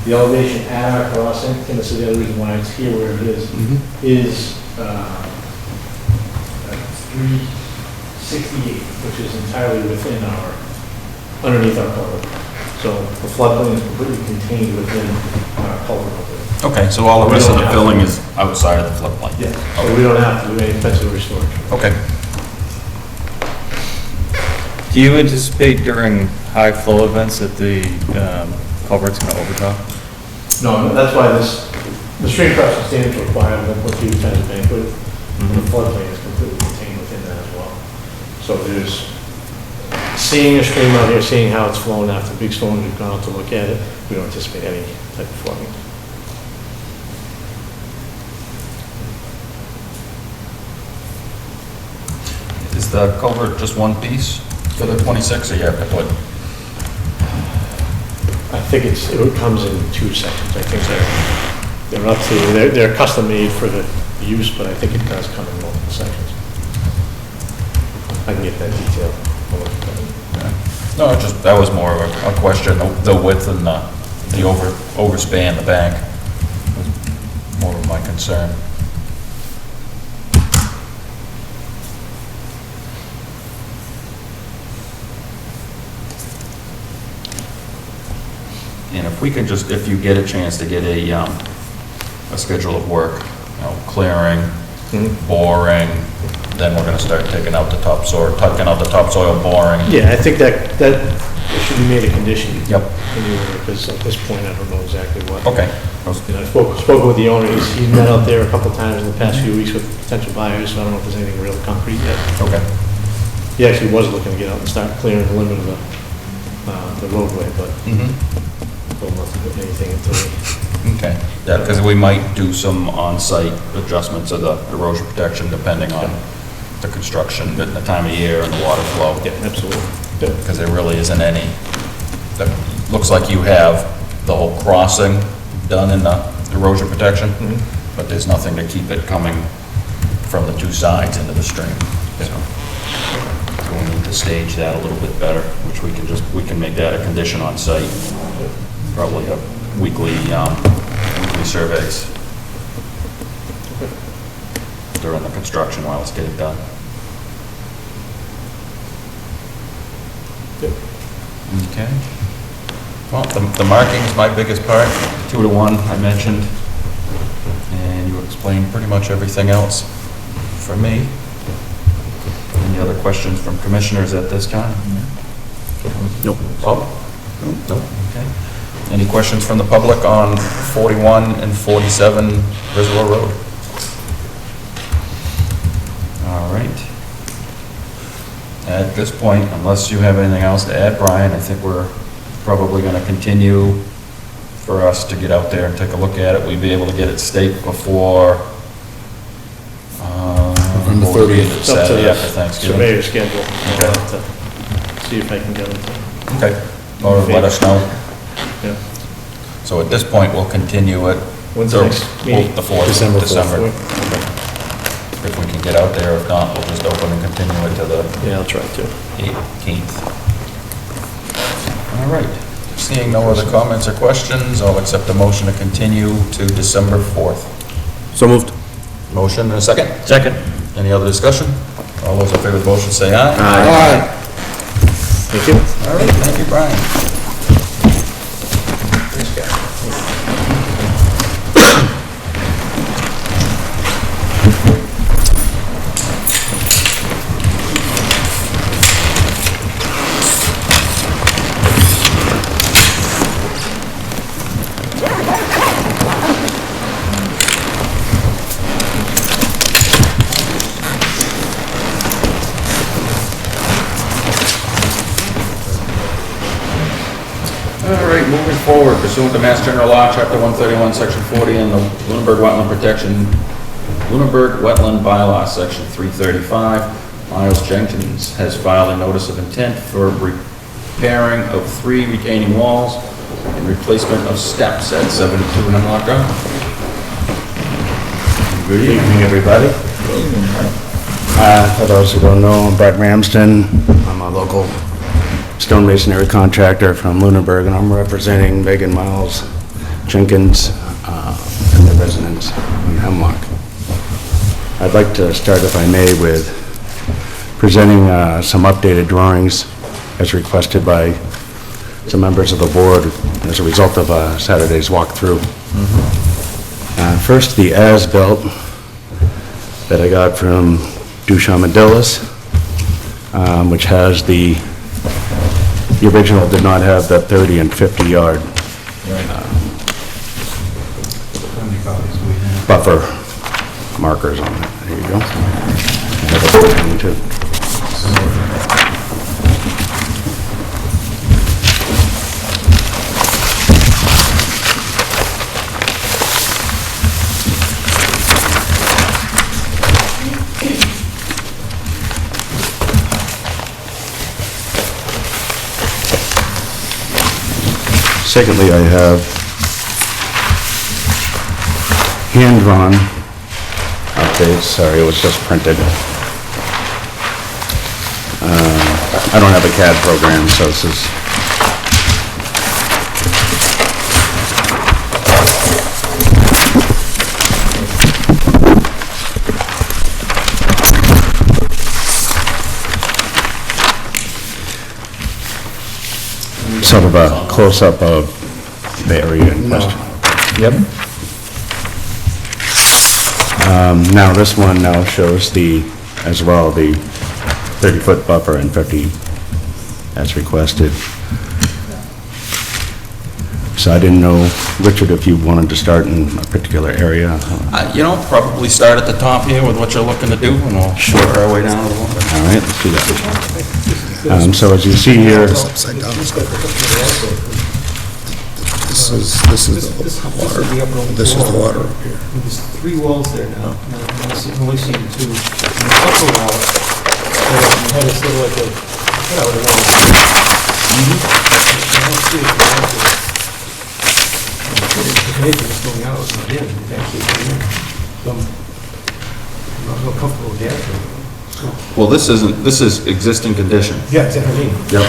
the elevation at our crossing, and this is the other reason why it's here where it is 368, which is entirely within underneath our culvert. So the floodplain is completely contained within our culvert over there. Okay, so all the rest of the filling is outside of the floodplain? Yeah, so we don't have to do any expensive storage. Okay. Do you anticipate during high flow events that the culvert's going to overtop? No, that's why the stream crossing standards require 1.2 times bank width, and the floodplain is completely contained within that as well. So there's, seeing a stream out here, seeing how it's flowing after big storms, we've gone out to look at it, we don't anticipate any type of flooding. Is the culvert just one piece for the 26, or you have to put? I think it comes in 2 sections. I think they're up to, they're custom made for the use, but I think it does come in multiple sections. I can get that detail. I'll look at that. No, it just, that was more of a question, the width and the overspan, the bank, was more of my concern. And if we could just, if you get a chance to get a schedule of work, you know, clearing, boring, then we're gonna start taking out the topsoil, tucking out the topsoil, boring. Yeah, I think that should be made a condition. Yep. Anyway, because at this point, I don't know exactly what. Okay. You know, I've spoken with the owner, he's met out there a couple times in the past few weeks with potential buyers, so I don't know if there's anything real concrete yet. Okay. He actually was looking to get out and start clearing the limit of the roadway, but told him not to put anything until Okay. Yeah, because we might do some on-site adjustments of the erosion protection depending on the construction, and the time of year and the water flow. yeah, absolutely. Yeah. Because there really isn't any, that looks like you have the whole crossing done in the erosion protection, but there's nothing to keep it coming from the 2 sides into the stream. So we need to stage that a little bit better, which we can make that a condition on site. Probably a weekly surveys during the construction while it's getting done. Okay. Well, the marking is my biggest part, 2 to 1, I mentioned, and you explained pretty much everything else for me. Any other questions from commissioners at this time? Nope. Bob? Nope. Okay. Any questions from the public on 41 and 47 Reservoir Road? All right. At this point, unless you have anything else to add, Brian, I think we're probably going to continue for us to get out there and take a look at it. We'd be able to get it staked before November 30th. It's up to Saturday the after Thanksgiving. surveyor schedule. Okay. I'll have to see if I can get it. Okay, or let us know. Yeah. So at this point, we'll continue it. When's the next meeting? The 4th. December 4th. December. If we can get out there, if not, we'll just open and continue it to the Yeah, I'll try to. 18th. All right. Seeing no other comments or questions, I'll accept a motion to continue to December 4th. So moved. Motion and a second? Second. Any other discussion? All those in favor of the motion say aye. Aye. Thank you. All right, thank you, Brian. All right, moving forward, pursuant to Mass General Law, Chapter 131, Section 40, and the Lunenburg Wetland Bylaw, Section 335, Miles Jenkins has filed a notice of intent for repairing of 3 retaining walls and replacement of steps at 72 Hemlock Drive. Good evening, everybody. For those who don't know, I'm Brett Ramsden. I'm a local stonemasonry contractor from Lunenburg, and I'm representing Megan Miles Jenkins and the residents in Hemlock. I'd like to start, if I may, with presenting some updated drawings as requested by some members of the board as a result of Saturday's walkthrough. First, the as-built that I got from Duchamp and Dillis, which has the original did not have the 30 and 50 yard buffer markers on it. There you go. Have a plan too. Secondly, I have hand-drawn updates. Sorry, it was just printed. I don't have a CAD program, so this is... sort of a close-up of the area in question. Yep. Now, this one now shows as well, the 30-foot buffer and 50 as requested. So I didn't know, Richard, if you wanted to start in a particular area. Probably start at the top here with what you're looking to do, and we'll work our way down a little bit. All right, let's do that. So as you see here, Upside down. This is the water. This is the water up here. There's 3 walls there now. I'm only seeing 2. And the upper wall, had a sort of like a, I don't know. I don't see it. If anything's going out, it's not in. It's actually going in. So I'm not real comfortable with that. Well, this is existing condition. Yeah, that's what I mean. Yep.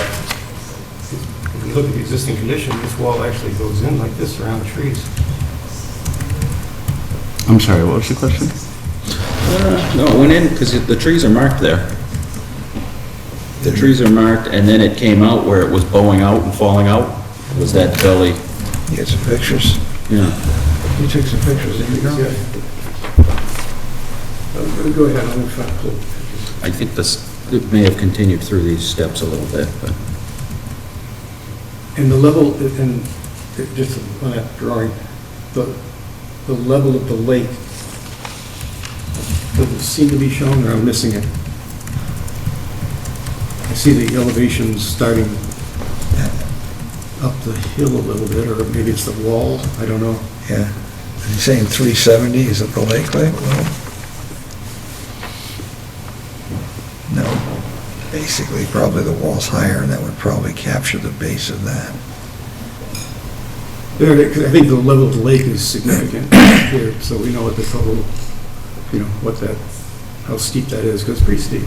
If you look at the existing condition, this wall actually goes in like this around the trees. I'm sorry, what was the question? No, it went in, because the trees are marked there. The trees are marked, and then it came out where it was bowing out and falling out. Was that belly? You get some pictures? Yeah. You took some pictures, there you go. Go ahead, I'm going to try to pull. I think it may have continued through these steps a little bit, but... And the level, and just on that drawing, the level of the lake, does it seem to be shown, or I'm missing it? I see the elevations starting up the hill a little bit, or maybe it's the wall, I don't know. Yeah. Are you saying 370 is at the lake? No. Basically, probably the wall's higher, and that would probably capture the base of that. There, 'cause I think the level of the lake is significant here, so we know what the total, how steep that is, because it's pretty steep.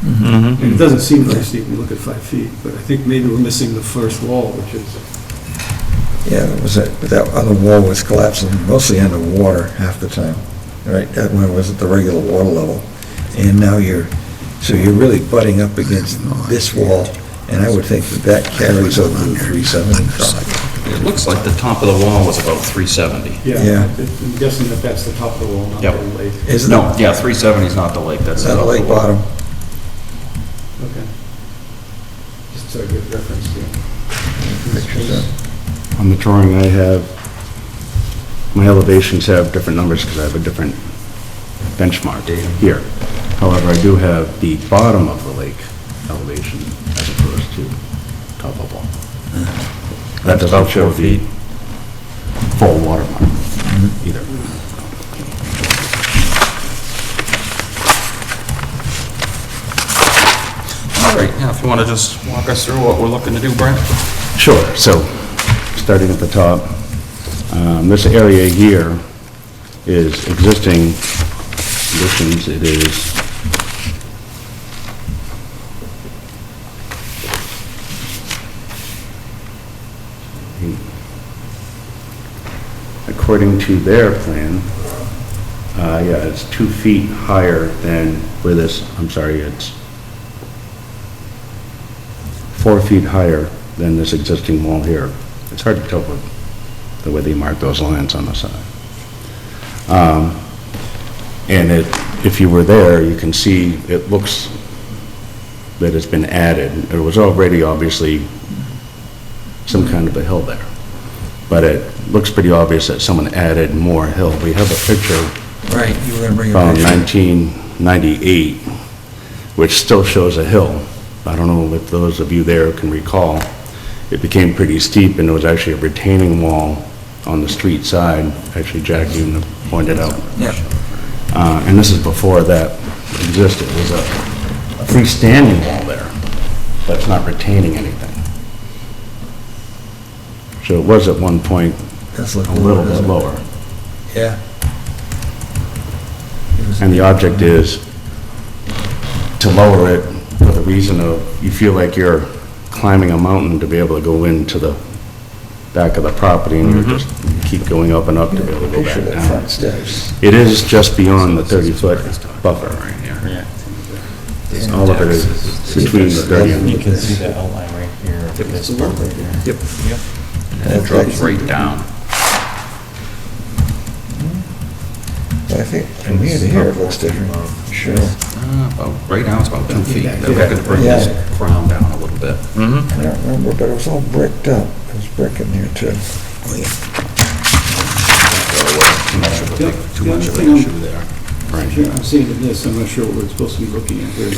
And it doesn't seem very steep when you look at 5 feet, but I think maybe we're missing the first wall, which is Yeah, that other wall was collapsing, mostly underwater half the time, right? That one was at the regular water level. And now you're really butting up against this wall, and I would think that carries over to 370. It looks like the top of the wall was about 370. Yeah. I'm guessing that that's the top of the wall, not Yep. the lake. Isn't No, it? yeah, 370 is not the lake, that's It's the not top a of the lake wall. bottom. Okay. Just so I get reference to. Pictures of- On the drawing I have, my elevations have different numbers because I have a different benchmark here. However, I do have the bottom of the lake elevation as opposed to top of wall. That doesn't show the full water mark either. All right, now if you want to just walk us through what we're looking to do, Brent? Sure, so, starting at the top, this area here is existing conditions. It is according to their plan, yeah, it's 2 feet higher than where this, I'm sorry, it's 4 feet higher than this existing wall here. It's hard to tell with the way they mark those lines on the side. And if you were there, you can see it looks that it's been added. There was already obviously some kind of a hill there, but it looks pretty obvious that someone added more hill. We have a picture Right, you were gonna bring a from picture. 1998, which still shows a hill. I don't know if those of you there can recall. It became pretty steep, and there was actually a retaining wall on the street side. Actually, Jack even pointed out. Yeah. And this is before that existed. There's a freestanding wall there that's not retaining anything. So it was at one point That's like a little bit doesn't it? lower. Yeah. And the object is to lower it for the reason of, you feel like you're climbing a mountain to be able to go into the back of the property, and you just keep going up and up to be able to go Picture back that front down. steps. It is just beyond the 30-foot buffer. Right here. All of it is between the 30 and You can see the outline right here of this part right here. Yep. And it drops right down. I think from here to here it looks different, sure. Right now it's about 2 feet. They're looking to bring Yeah. this crown down a little bit. I don't remember, but it was all bricked up. There was brick in there too. Too much of an issue there. Here, I'm seeing in this, I'm not sure what we're supposed to be looking at here,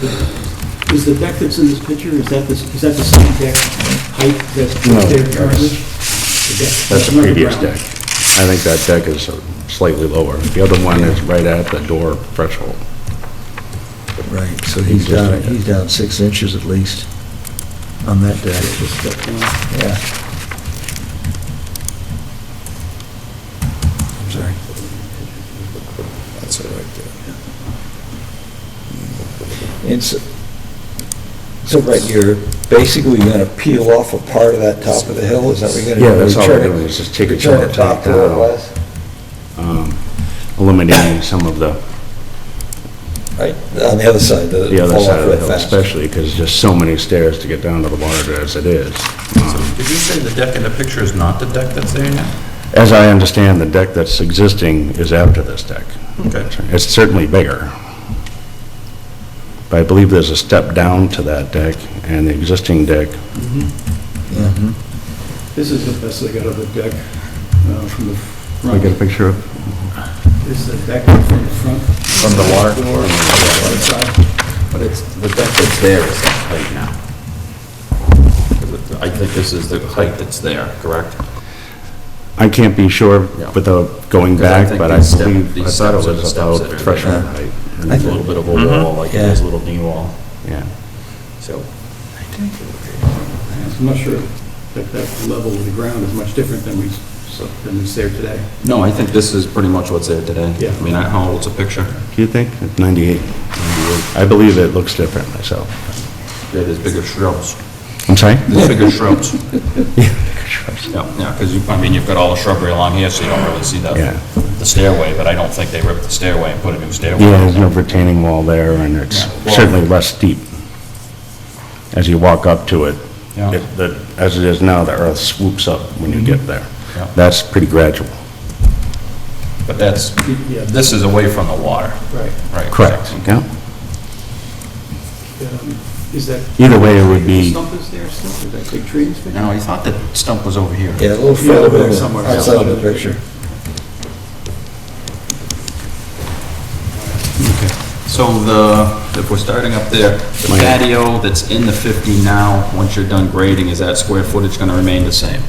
but is the deck that's in this picture, is that the same deck height that's No, there currently? That's the previous deck. I think that deck is slightly lower. The other one is right at the door threshold. Right, so he's down 6 inches at least on that deck. Yeah. I'm sorry. That's it right there. And so right, you're basically gonna peel off a part of that top of the hill, is that what you're gonna do? Yeah, that's all we're Return it- doing, is just take a Return chunk it top to what it was? eliminating some of the Right, on the other side, the. other fall side off of the real hill, fast. especially because there's just so many stairs to get down to the water as it is. Did you say the deck in the picture is not the deck that's there now? As I understand, the deck that's existing is after this deck. Okay. It's certainly bigger. But I believe there's a step down to that deck, and the existing deck, This is the best I got of the deck from the can I front. get a picture of? This is the deck from the front. From the water? Door, on the side. But it's, the deck that's there is that height now. I think this is the height that's there, correct? I can't be sure Yeah. without going 'Cause I back, think but I these step- believe, I these thought it steps are the was steps that about are threshold there. height. And there's a little bit of a wall, like Yeah. there's a little knee wall, Yeah. so. I'm not sure that level of the ground is much different than is there today. No, I think this is pretty much what's there today. Yeah. I mean, how old's a picture? Do you think? It's 98. I believe it looks different myself. Yeah, there's bigger shrubs. I'm sorry? There's bigger shrubs. shrubs. Yeah, because you've got all the shrubbery along here, so you don't really see Yeah. the stairway, but I don't think they ripped the stairway and put a new stairway. Yeah, there's no retaining wall there, and it's Yeah, well- certainly less steep. As you walk up to it, Yeah. as it is now, the earth swoops up when you get there. Yeah. That's pretty gradual. But this is away from the water. Right. Right. Correct, yeah. Is that? Either way, it would The be, stump is there still, is that big tree is there? No, I thought the stump was over here. Yeah, a little further there somewhere. outside of the picture. So if we're starting up there, the patio that's in the 50 now, once you're done grading, is that square footage going to remain the same?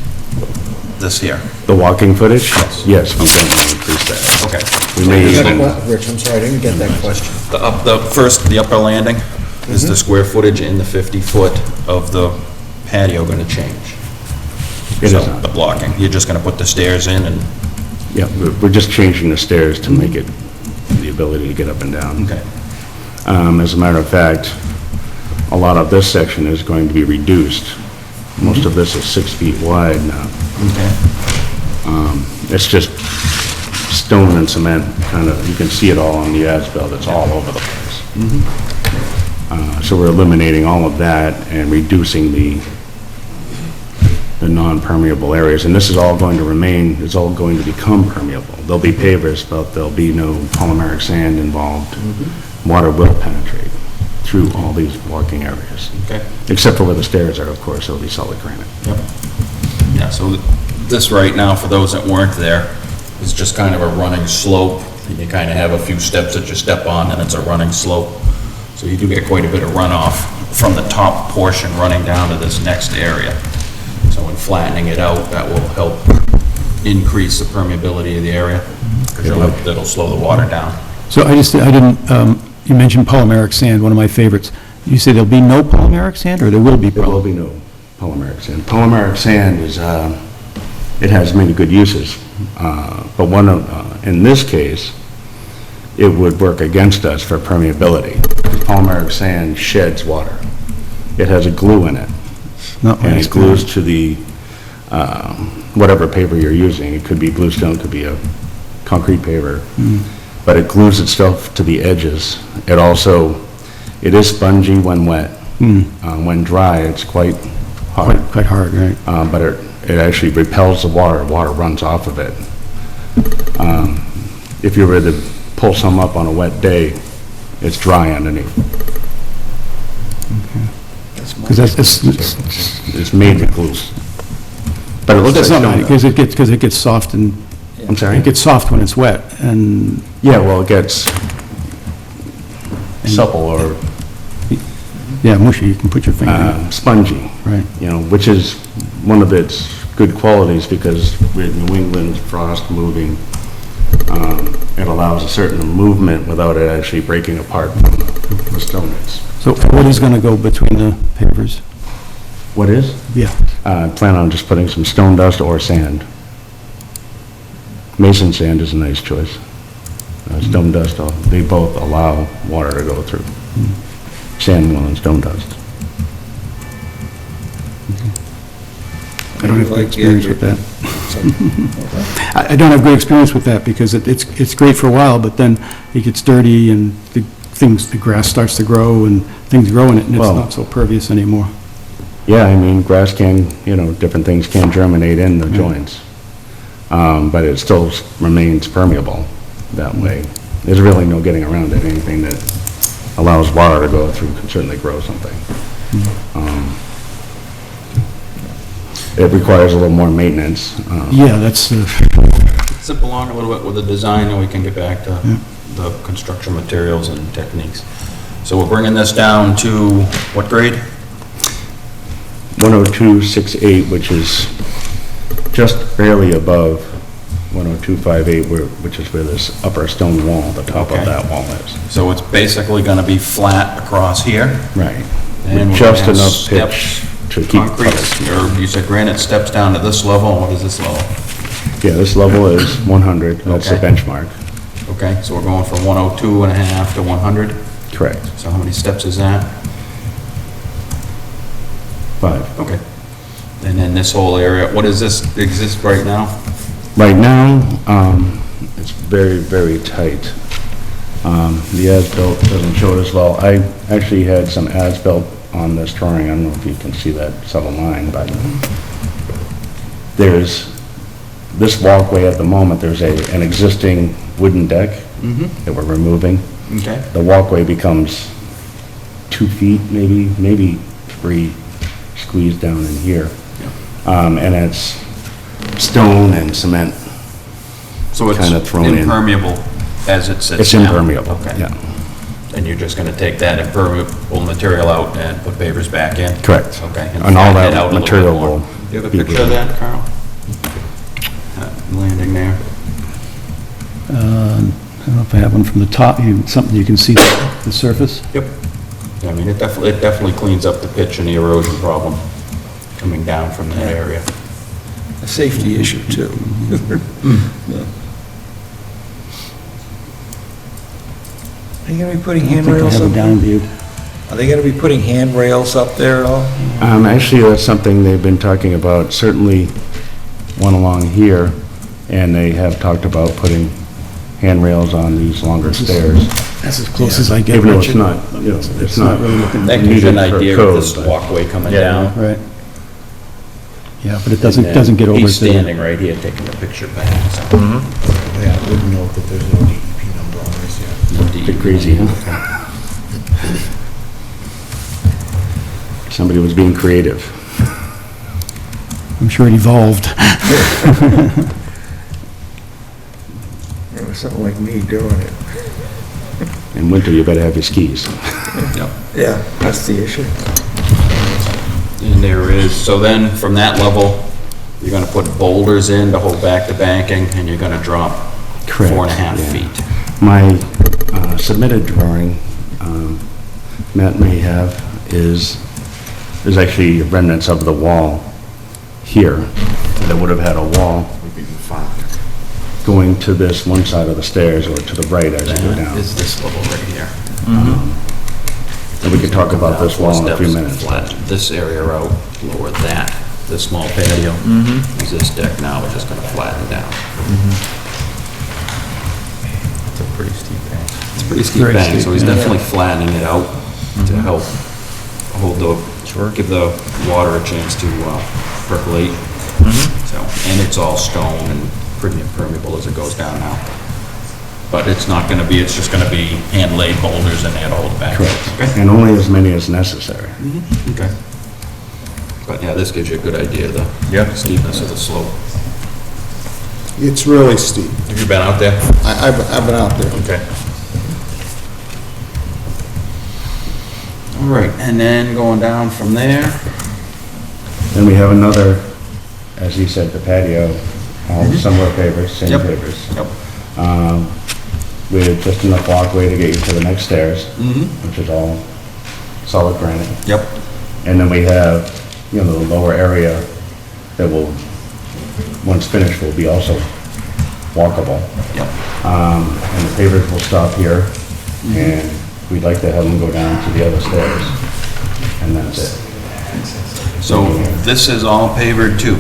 This here? the walking footage? Yes, we can increase that. Okay. We may So even, Rich, I'm sorry, I didn't get that question. the upper landing, is the square footage in the 50-foot of the patio going to change? It So, is not. the blocking, you're just going to put the stairs in and, yeah, we're just changing the stairs to make it the ability to get up and down. okay. As a matter of fact, a lot of this section is going to be reduced. Most of this is 6 feet wide now. Okay. It's just stone and cement, kind of, you can see it all on the as-built, it's all over the place. So we're eliminating all of that and reducing the non-permeable areas, and this is all going to remain, it's all going to become permeable. There'll be pavers, but there'll be no polymeric sand involved. Water will penetrate through all these walking areas, Okay. except for where the stairs are, of course, it'll be solid granite. Yep. Yeah, so this right now, for those that weren't there, is just kind of a running slope. And you kind of have a few steps that you step on, and it's a running slope. So you do get quite a bit of runoff from the top portion running down to this next area. So in flattening it out, that will help increase the permeability of the area, because that'll slow the water down. So I didn't, you mentioned polymeric sand, one of my favorites. You say there'll be no polymeric sand, or there will be? There will be no polymeric sand. Polymeric sand is, it has many good uses, but in this case, it would work against us for permeability. Polymeric sand sheds water. It has a glue in it, Not my and it experience. glues to the, whatever paver you're using. It could be bluestone, it could be a concrete paver, but it glues itself to the edges. It is spongy when wet. When dry, it's quite hard. Quite hard, right? But it actually repels the water runs off of it. If you were to pull some up on a wet day, it's dry underneath. Because It's made to glue. But it looks like stone. because it gets soft and, I'm sorry? it gets soft when it's wet, and, Yeah, well, it gets supple or yeah, mushy, you can put your finger in it. spongy. Right. Which is one of its good qualities, because with New England's frost moving, it allows a certain movement without it actually breaking apart from the stone. So what is going to go between the pavers? What is? Yeah. I plan on just putting some stone dust or sand. Mason sand is a nice choice. Stone dust, they both allow water to go through. Sand will and stone dust. I don't have great experience with that. I don't have great experience with that, because it's great for a while, but then it gets dirty and the grass starts to grow and things grow in it, and it's Well- not so pervious anymore. Yeah, I mean, grass can, different things can germinate in the joints. But it still remains permeable that way. There's really no getting around it. Anything that allows water to go through can certainly grow something. It requires a little more maintenance. Yeah, that's, Zip along a little bit with the design, and we can get back to the construction materials and techniques. So we're bringing this down to what grade? 10268, which is just barely above 10258, which is where this upper stone wall, the top Okay. of that wall is. So it's basically gonna be flat across here? Right. And With we're just gonna have enough pitch steps, to keep concrete, cover. or you said granite steps down to this level, and what is this level? Yeah, this level is 100, that's the Okay. benchmark. Okay, so we're going from 102 and a half to 100? Correct. So how many steps is that? 5. Okay. And then this whole area, what does this exist right now? Right now, it's very, very tight. The as-built doesn't show it as well. I actually had some as-built on this drawing. I don't know if you can see that subtle line, but there's this walkway at the moment. There's an existing wooden deck that we're removing. Okay. The walkway becomes 2 feet, maybe 3, squeezed down in here. And it's stone and cement. So it's Kinda thrown in. impermeable as it sits It's now? impermeable, Okay. yeah. And you're just gonna take that impermeable material out and put pavers back in? Correct. Okay. And all flatten it that out a little material bit more. will Do you have a be picture of that, Carl? That landing there? I don't know if I have one from the top, something you can see the surface. Yep. I mean, it definitely cleans up the pitch and the erosion problem coming down from that area. A safety issue, too. Are you gonna be putting I think I handrails have up it down there? view. Are they gonna be putting handrails up there at all? Actually, that's something they've been talking about, certainly one along here, and they have talked about putting handrails on these longer stairs. That's as close as I get, Even though it's Richard. not, you know, it's not really looking. That gives you an needed for idea code, of this but- walkway coming down. Right. Yeah, but it And then doesn't get over He's to the... standing right here taking the picture back, so. Yeah, I would note that there's no DEP number on this yet. No DEP. Bit crazy, huh? Somebody was being creative. I'm sure it evolved. It was something like me doing it. In winter, you better have your skis. Yep. Yeah, that's the issue. And there is, so then from that level, you're gonna put boulders in to hold back the banking, and you're gonna drop Correct, 4.5 yeah. feet. My submitted drawing, Matt may have, is actually remnants of the wall here, that would have had a wall going to this one side of the stairs or to the right as you go That down. is this level right here. And we could talk about this wall in a few minutes. Flatten this area out, lower that, this small patio. Is this deck now, we're just gonna flatten down. It's a pretty steep bank. It's a pretty steep Very bank, steep, so he's yeah. definitely flattening it out to help hold give the water a chance to percolate. So, and it's all stone and pretty impermeable as it goes down now. But it's not gonna be, it's just gonna be hand-laid boulders in there to hold it back. Okay. And only as many as necessary. Okay. But yeah, this gives you a good idea of the steepness of the slope. It's really steep. Have you been out there? I've been out there. Okay. All right, and then going down from there, Then we have another, as he said, the patio, all similar pavers, same Yep. pavers. Yep. With just enough walkway to get you to the next stairs, which is all solid granite. Yep. And then we have, you know, the lower area that will, once finished, will be also walkable. Yep. And the pavers will stop here, and we'd like to have them go down to the other stairs, and that's it. So this is all pavered too?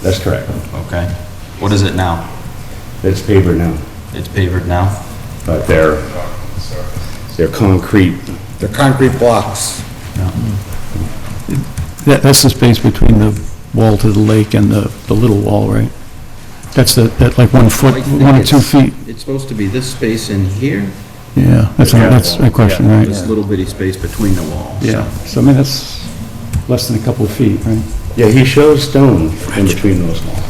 That's correct. Okay. What is it now? It's pavered now, It's pavered now? but they're concrete. They're concrete blocks. That's the space between the wall to the lake and the little wall, right? That's that like 1 foot, 1 or 2 feet? It's supposed to be this space in here? Yeah, that's my question, right? This little bitty space between the walls. Yeah, so I mean, that's less than a couple of feet, right? Yeah, he shows stone in between those walls.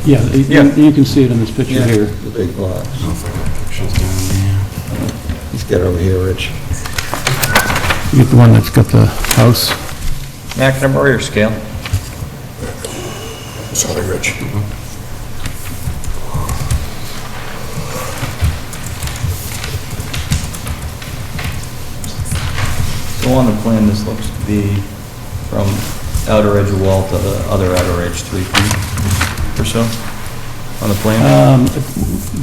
Yeah, you can see it in this picture here. The big blocks. Pictures down there. Let's get over here, Rich. You get the one that's got the house. Mac number or scale? Sorry, Rich. So on the plan, this looks to be from outer edge of wall to the other outer edge, 3 feet or so on the plan?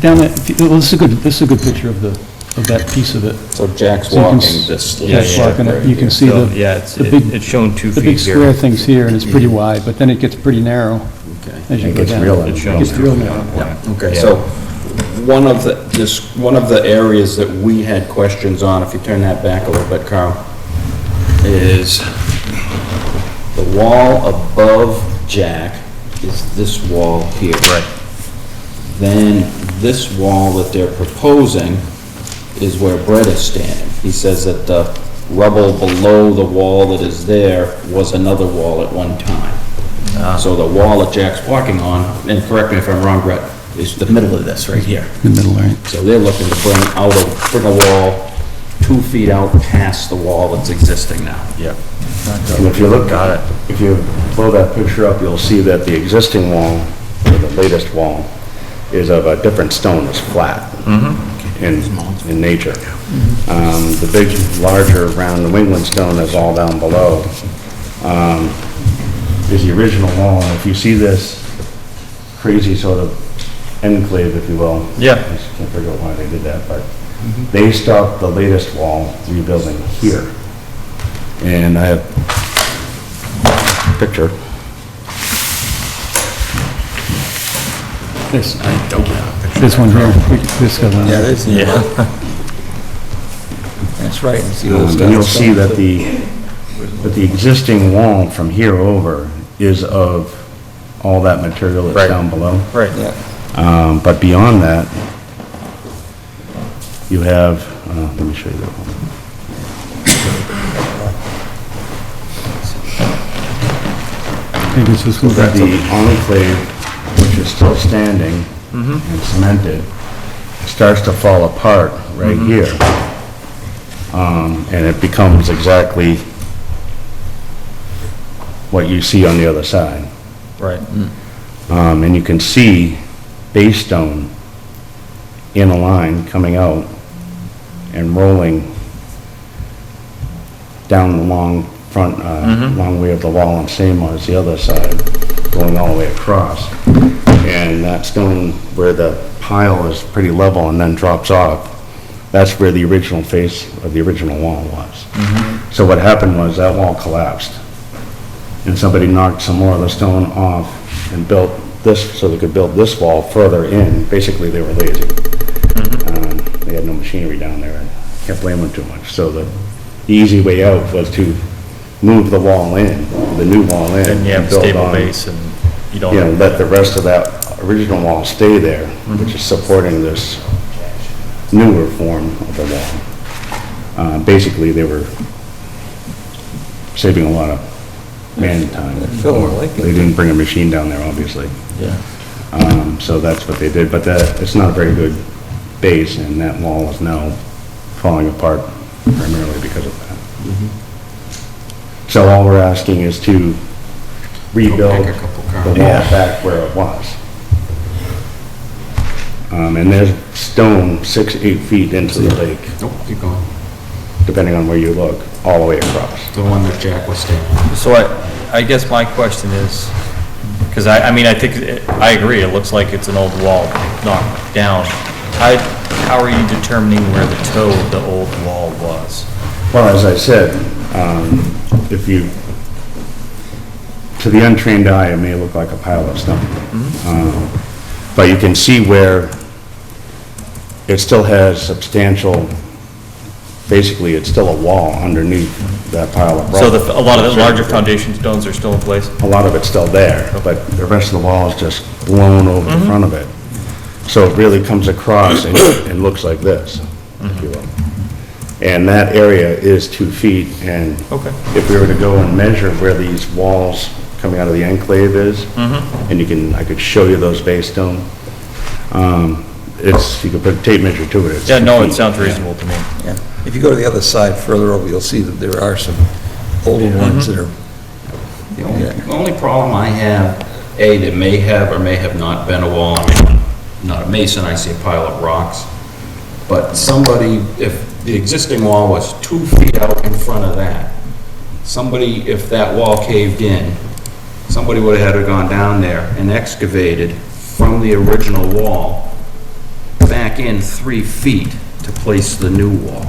Down there, well, this is a good picture of the of that piece of it. So Jack's So you can walking s- this. Jack's walking it, you can see So, the, yeah, the big, it's shown 2 the feet big here. square thing's here, and it's pretty wide, but then it gets pretty narrow Okay. as you It go gets down. real. It's It shown gets 2 real feet narrow. on the plan. Okay, Yeah. so one of the areas that we had questions on, if you turn that back a little bit, Carl, is the wall above Jack is this wall here. Right. Then this wall that they're proposing is where Brett is standing. He says that the rubble below the wall that is there was another wall at one time. So the wall that Jack's walking on, and correct me if I'm wrong, Brett, is the middle of this right here. In the middle, right? So they're looking to bring a wall 2 feet out past the wall that's existing now. Yeah. And if you look, if you blow that picture up, you'll see that the existing wall, or the latest wall, is of a different stone, it's flat in nature. The big, larger, round New England stone is all down below, is the original wall. And if you see this crazy sort of enclave, if you will. Yeah. I just can't figure out why they did that, but they stopped the latest wall rebuilding here. And I have a picture. This, I don't have a this one here, this goes on. Yeah, that's, Yeah. that's right. And you'll see that the existing wall from here over is of all that material that's Right. down below. Right. Yeah. But beyond that, you have, let me show you that one. Maybe it's this one. That the enclave, which is still standing and cemented, starts to fall apart right here. And it becomes exactly what you see on the other side. Right. And you can see base stone in a line coming out and rolling down the long front, long way of the wall, and same as the other side, going all the way across. And that stone where the pile is pretty level and then drops off, that's where the original face of the original wall was. So what happened was that wall collapsed, and somebody knocked some more of the stone off and built this, so they could build this wall further in. Basically, they were lazy. They had no machinery down there. I can't blame them too much. So the easy way out was to move the wall in, the new wall in. Then you have and a build stable on, base and you don't. You know, let the rest of that original wall stay there, which is supporting this newer form of the wall. Basically, they were saving a lot of man time. They didn't bring a machine down there, obviously. Yeah. So that's what they did, but it's not a very good base, and that wall is now falling apart primarily because of that. So all we're asking is to rebuild Pick a couple the cars. wall back where it was. And there's stone 6-8 feet into the lake, Nope, keep going. depending on where you look, all the way across. The one that Jack was standing. So I guess my question is, because I mean, I think, I agree, it looks like it's an old wall knocked down. How are you determining where the toe of the old wall was? Well, as I said, if you, to the untrained eye, it may look like a pile of stone. But you can see where it still has substantial, basically, it's still a wall underneath that pile of rock. So a lot of the larger foundation stones are still in place? A lot of it's still there, but the rest of the wall is just blown over the front of it. So it really comes across and looks like this, if you will. And that area is 2 feet, and Okay. if we were to go and measure where these walls coming out of the enclave is, and I could show you those base stone, you could put a tape measure to it. It's Yeah, 2 no, it feet. sounds reasonable to me. Yeah. If you go to the other side further over, you'll see that there are some older ones that are, The only problem I have, there may have or may have not been a wall. I mean, I'm not a mason, I see a pile of rocks. But somebody, if the existing wall was 2 feet out in front of that, if that wall caved in, somebody would have had to gone down there and excavated from the original wall back in 3 feet to place the new wall.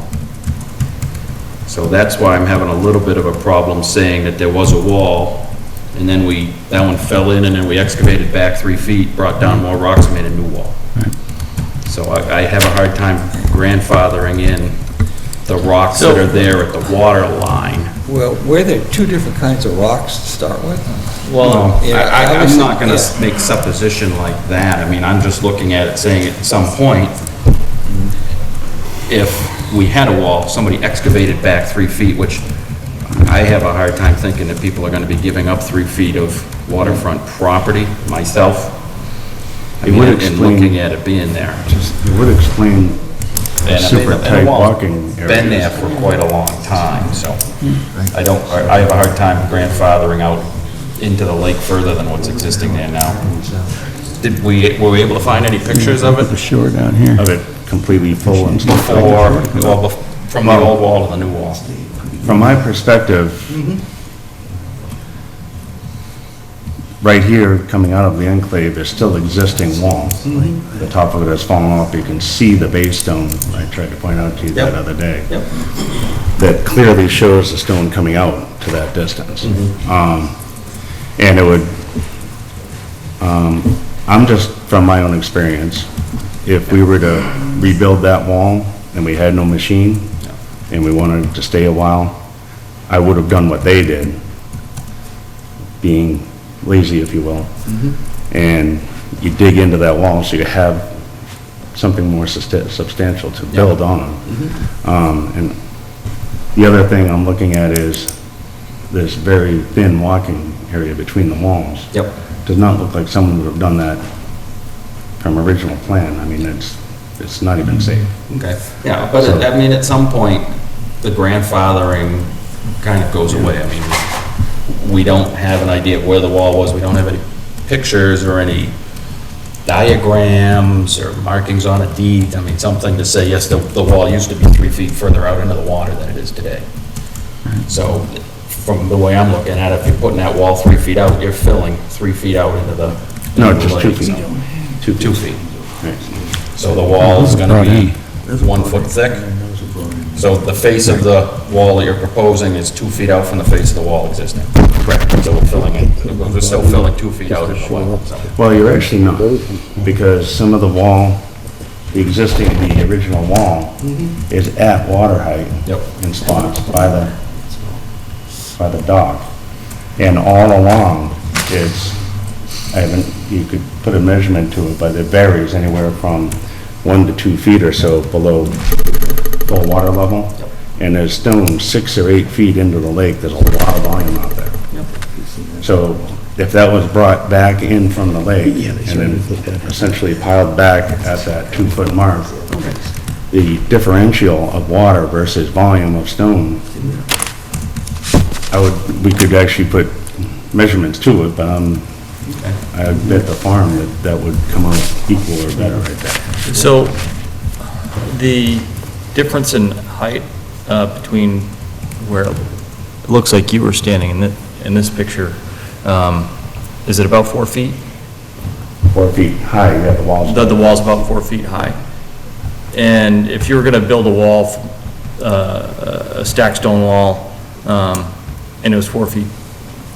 So that's why I'm having a little bit of a problem saying that there was a wall, and then that one fell in, and then we excavated back 3 feet, brought down more rocks, and made a new wall. So I have a hard time grandfathering in the rocks that are there at the water line. Well, were there two different kinds of rocks to start with? Well, Yeah, I'm not gonna yeah. make supposition like that. I mean, I'm just looking at it, saying at some point, if we had a wall, somebody excavated back 3 feet, which I have a hard time thinking that people are gonna be giving up 3 feet of waterfront property, myself. I It mean, would and explain- looking at it being there. It would explain And I mean, super and the tight wall's walking been there areas. for quite a long time, so I have a hard time grandfathering out into the lake further than what's existing there now. Were we able to find any pictures of The it shore down here. Of it completely full and stuff. from the old wall to the new wall? From my perspective, right here, coming out of the enclave, there's still existing wall. The top of it has fallen off. You can see the base stone, I tried to point out to you that Yep. other day. Yep. That clearly shows the stone coming out to that distance. And it would, I'm just, from my own experience, if we were to rebuild that wall and we had no machine and we wanted to stay a while, I would have done what they did, being lazy, if you will. And you dig into that wall so you have something more substantial to build on. And the other thing I'm looking at is this very thin walking area between the walls. Yep. Does not look like someone would have done that from original plan. I mean, it's not even safe. Okay, yeah, but I mean, at some point, the grandfathering kind of goes away. I mean, we don't have an idea of where the wall was, we don't have any pictures or any diagrams or markings on a deed. I mean, something to say, yes, the wall used to be 3 feet further out into the water than it is today. So, from the way I'm looking at it, if you're putting that wall 3 feet out, you're filling 3 feet out into the... No, into the just 2 lake, feet. so- 2 feet. Right. So the wall is gonna be 1 foot thick. So the face of the wall that you're proposing is 2 feet out from the face of the wall existing. Correct. So we're filling it, we're still filling 2 feet out in the wall. so. Well, you're actually not, because some of the wall, the original wall is at water height Yep. in spots by the dock. And all along, you could put a measurement to it, but it varies anywhere from 1 to 2 feet or so below full water level. And there's stone 6 or 8 feet into the lake, there's a lot of volume out there. So if that was brought back in from the lake and then essentially piled back at that 2 foot mark, the differential of water versus volume of stone, we could actually put measurements to it, but I bet the farm that would come out equal or better right there. So, the difference in height between where it looks like you were standing in this picture, is it about 4 feet? 4 feet high, you have the walls. The wall's about 4 feet high. And if you were gonna build a wall, a stacked stone wall, and it was 4 feet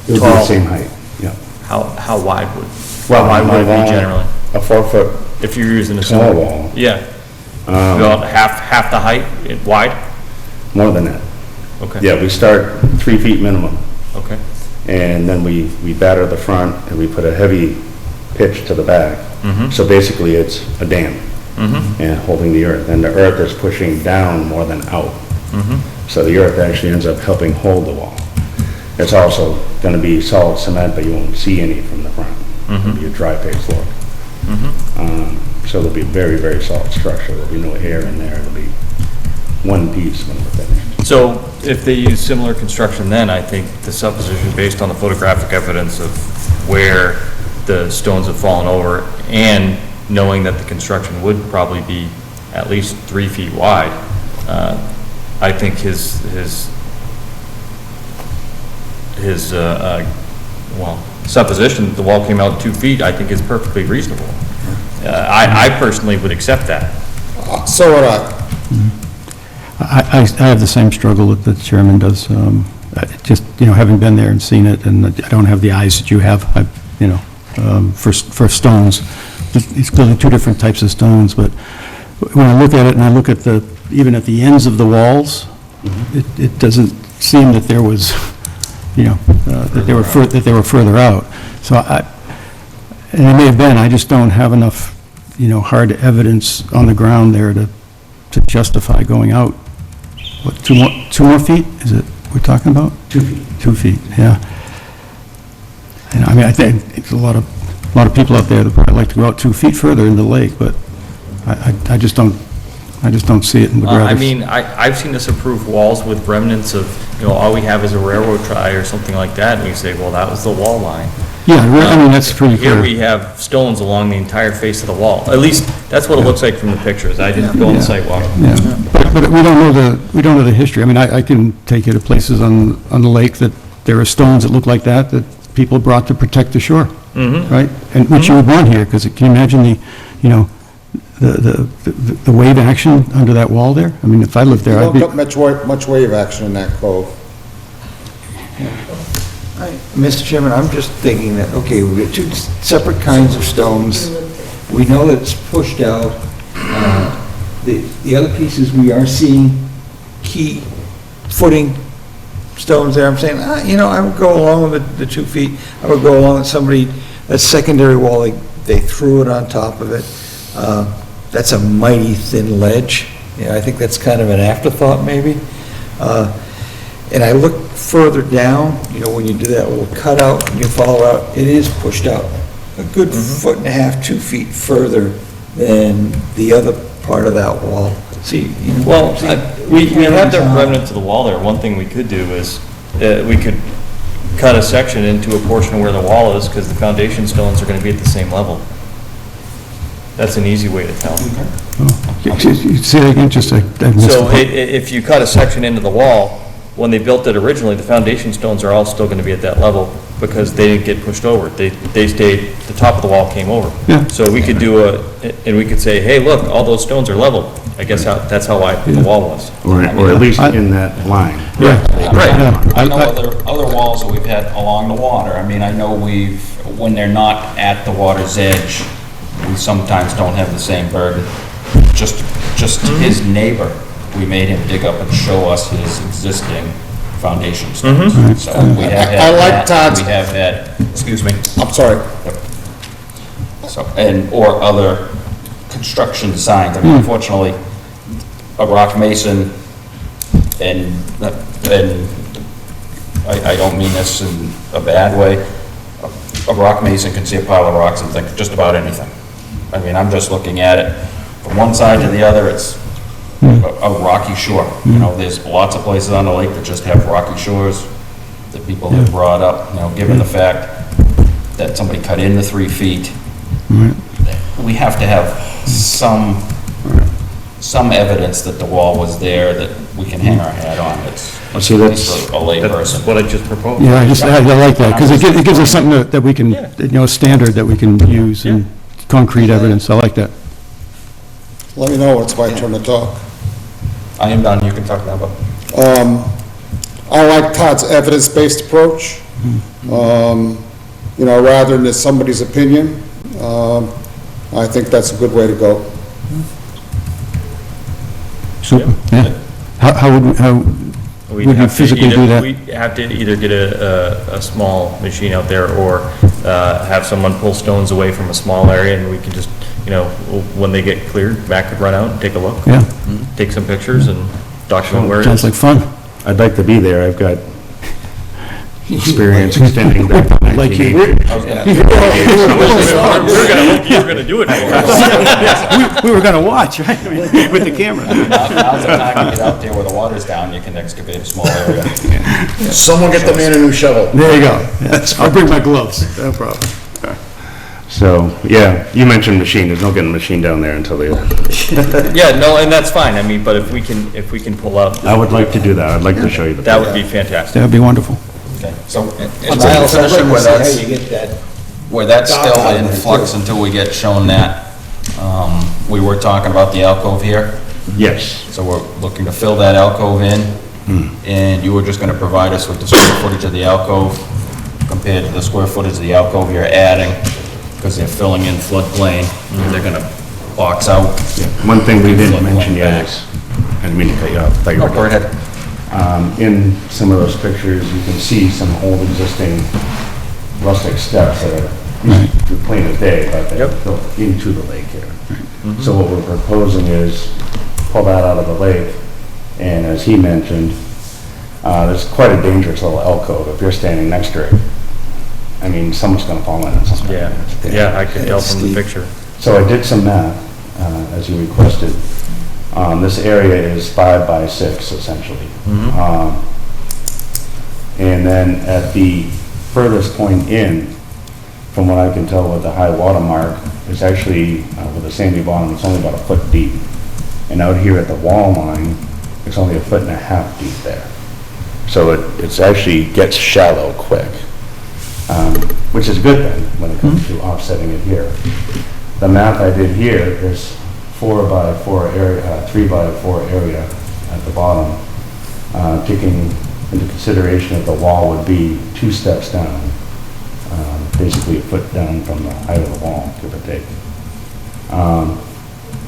It would be tall, the same height, yeah. how wide would My it be wall, generally? A 4 foot If you're using a tall similar wall, Yeah. About half the height, wide? more than that. Okay. Yeah, we start 3 feet minimum, Okay. and then we batter the front, and we put a heavy pitch to the back. So basically, it's a dam, and holding the earth, and the earth is pushing down more than out. So the earth actually ends up helping hold the wall. It's also gonna be solid cement, but you won't see any from the front. It'll be a dry paste look. So it'll be a very, very solid structure. There'll be no air in there. It'll be one piece when we're finished. So if they use similar construction then, I think the supposition based on the photographic evidence of where the stones have fallen over and knowing that the construction would probably be at least 3 feet wide, I think his supposition that the wall came out 2 feet, I think is perfectly reasonable. I personally would accept that. So would I. I have the same struggle that the chairman does. Just, having been there and seen it, and I don't have the eyes that you have, for stones. It's clearly two different types of stones, but when I look at it and I look at even at the ends of the walls, it doesn't seem that there was, that they were further out. So and it may have been, I just don't have enough, hard evidence on the ground there to justify going out. What, two more feet, is it we're talking about? 2 feet. 2 feet, yeah. And I think it's a lot of people out there that probably like to go out 2 feet further in the lake, but I just don't see it and would rather. I've seen us approve walls with remnants of, all we have is a railroad tie or something like that, and we say, well, that was the wall line. Yeah, that's pretty clear. Here we have stones along the entire face of the wall. At least, that's what it looks like from the pictures. I didn't go on the sidewalk. Yeah, but we don't know the history. I can take you to places on the lake that there are stones that look like that people brought to protect the shore, right? And which you would want here, because can you imagine the wave action under that wall there? If I lived there, I'd be... You don't get much wave action in that cove. Mr. Chairman, I'm just thinking that, okay, we've got two separate kinds of stones. We know that it's pushed out. The other pieces, we are seeing key footing stones there. I'm saying, I would go along with the 2 feet. I would go along with that secondary wall, they threw it on top of it. That's a mighty thin ledge. I think that's kind of an afterthought, maybe. And I look further down, when you do that little cutout and you follow out, it is pushed out a good 1.5 feet, 2 feet further than the other part of that wall. See? We have the remnants of the wall there. One thing we could do is, we could cut a section into a portion where the wall is, because the foundation stones are going to be at the same level. That's an easy way to tell. Say that again, just I missed So it. if you cut a section into the wall, when they built it originally, the foundation stones are all still going to be at that level because they didn't get pushed over. They stayed, the top of the wall came over. Yeah. So we could and we could say, hey, look, all those stones are level. I guess that's how wide the wall was. Or at least in that line. Yeah. Right. Yeah. I know other walls that we've had along the water. I know when they're not at the water's edge, we sometimes don't have the same burden. Just his neighbor, we made him dig up and show us his existing foundation stones. So we have had I like that. Todd's- We have had, excuse me. I'm sorry. So, or other construction designs. Unfortunately, a rock mason, and I don't mean this in a bad way, a rock mason can see a pile of rocks and think just about anything. I'm just looking at it from one side to the other, it's a rocky shore. There's lots of places on the lake that just have rocky shores that people have brought up, given the fact that somebody cut in the 3 feet. We have to have some evidence that the wall was there that we can hang our hat on. It's See, that's a layperson. That's what I just proposed. Yeah, I like that, because it gives us something that we can, a standard that we can use, and concrete evidence. I like that. Let me know when it's my turn to talk. I am done, you can talk now, but. I like Todd's evidence-based approach. Rather than somebody's opinion. I think that's a good way to go. Super, yeah. How would you physically do that? We have to either get a small machine out there or have someone pull stones away from a small area, and we can just, when they get cleared, Matt could run out and take a look. Yeah. Take some pictures and document where it Sounds is. like fun. I'd like to be there. I've got experience extending back to Like you. 1980. We were gonna hope you were gonna do it. We were going to watch, right? With the camera. Now's the time to get out there where the water's down, you can excavate a small area. Someone get the man a new shovel. There you go. I'll bring my gloves. No problem. So, yeah, you mentioned machine. There's no getting a machine down there until they... Yeah, no, and that's fine. But if we can pull out, I would like to do that. I'd like to show you the... that would be fantastic. That would be wonderful. Okay, so in my session where that's still in flux until we get shown that, we were talking about the alcove here. Yes. So we're looking to fill that alcove in, and you were just gonna provide us with the square footage of the alcove compared to the square footage of the alcove you're adding, because they're filling in floodplain, they're gonna box out. One thing we didn't mention yet is, I didn't mean to cut you off. No, go ahead. In some of those pictures, you can see some old existing rustic steps that are plain as day, but they're built into the lake here. So what we're proposing is pull that out of the lake, and as he mentioned, it's quite a dangerous little alcove if you're standing next to it. I mean, someone's gonna fall in it. Yeah, I could tell from the picture. So I did some math, as you requested. This area is 5 by 6 essentially. And then at the furthest point in, from what I can tell with the high water mark, is actually, with a sandy bottom, it's only about a foot deep. And out here at the wall line, it's only 1.5 feet deep there. So it's actually gets shallow quick, which is good then when it comes to offsetting it here. The math I did here is 4 by 4 area, 3 by 4 area at the bottom, taking into consideration that the wall would be 2 steps down, basically a foot down from the height of the wall, give or take.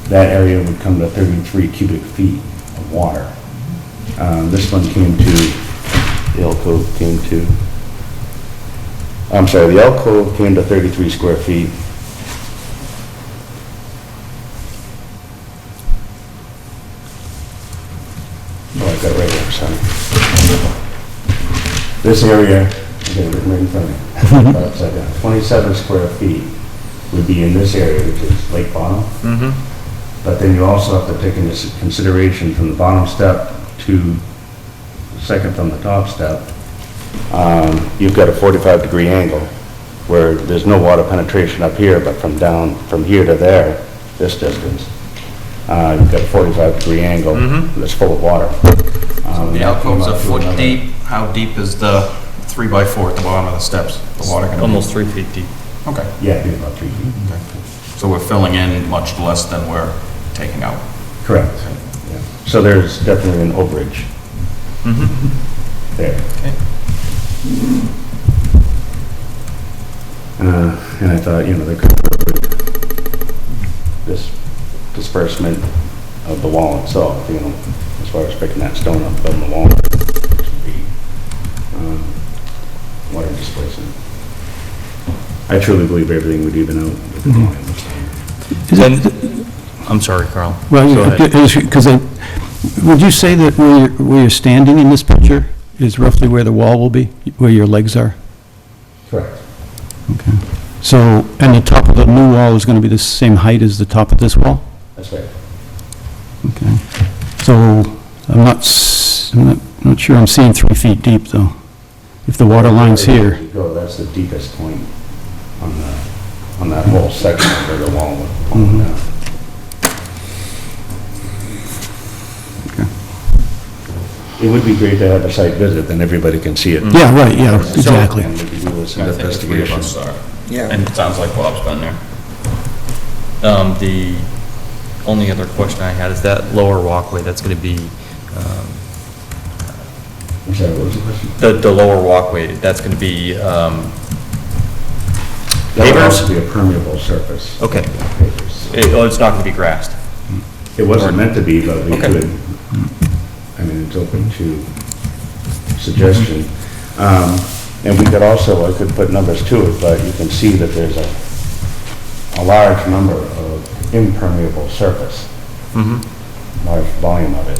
That area would come to 33 cubic feet of water. This one came to, the alcove came to, I'm sorry, the alcove came to 33 square feet. Oh, I got it right there, sorry. This area, I got it written right in front of me. Upside down. 27 square feet would be in this area, which is lake bottom. But then you also have to take into consideration from the bottom step to the second from the top step, you've got a 45-degree angle where there's no water penetration up here, but from here to there, this distance, you've got a 45-degree angle that's full of water. The alcove's a foot deep. How deep is the 3 by 4 at the bottom of the steps? The water gonna be? Almost 3 feet deep. Okay. Yeah, it'd be about 3 feet. Okay. So we're filling in much less than we're taking out. Correct. Yeah. So there's definitely an overage there. Okay. And I thought, there could be this disbursement of the wall itself, as far as picking that stone up, building the wall, which would be water displacement. I truly believe everything would even out with the volume. I'm sorry, Carl. Well, Go ahead. because would you say that where you're standing in this picture is roughly where the wall will be, where your legs are? Correct. Okay. So, and the top of the new wall is going to be the same height as the top of this wall? That's right. Okay. So, I'm not sure I'm seeing 3 feet deep, though. If the water line's here. That's the deepest point on that whole section where the wall would fall down. It would be great to have a site visit, then everybody can see it. Yeah, right, yeah, exactly. And we can do this I think the 3 of investigation. us are. Yeah. And it sounds like Bob's been there. The only other question I had is that lower walkway, that's gonna be, I'm sorry, what was the question? the lower walkway, that's gonna be, That would pavers? also be a permeable surface. Okay. Pavers. It's not gonna be grassed. It wasn't meant to be, but we Okay. could, I mean, it's open to suggestion. And we could also, I could put numbers to it, but you can see that there's a large number of impermeable surface, large volume of it.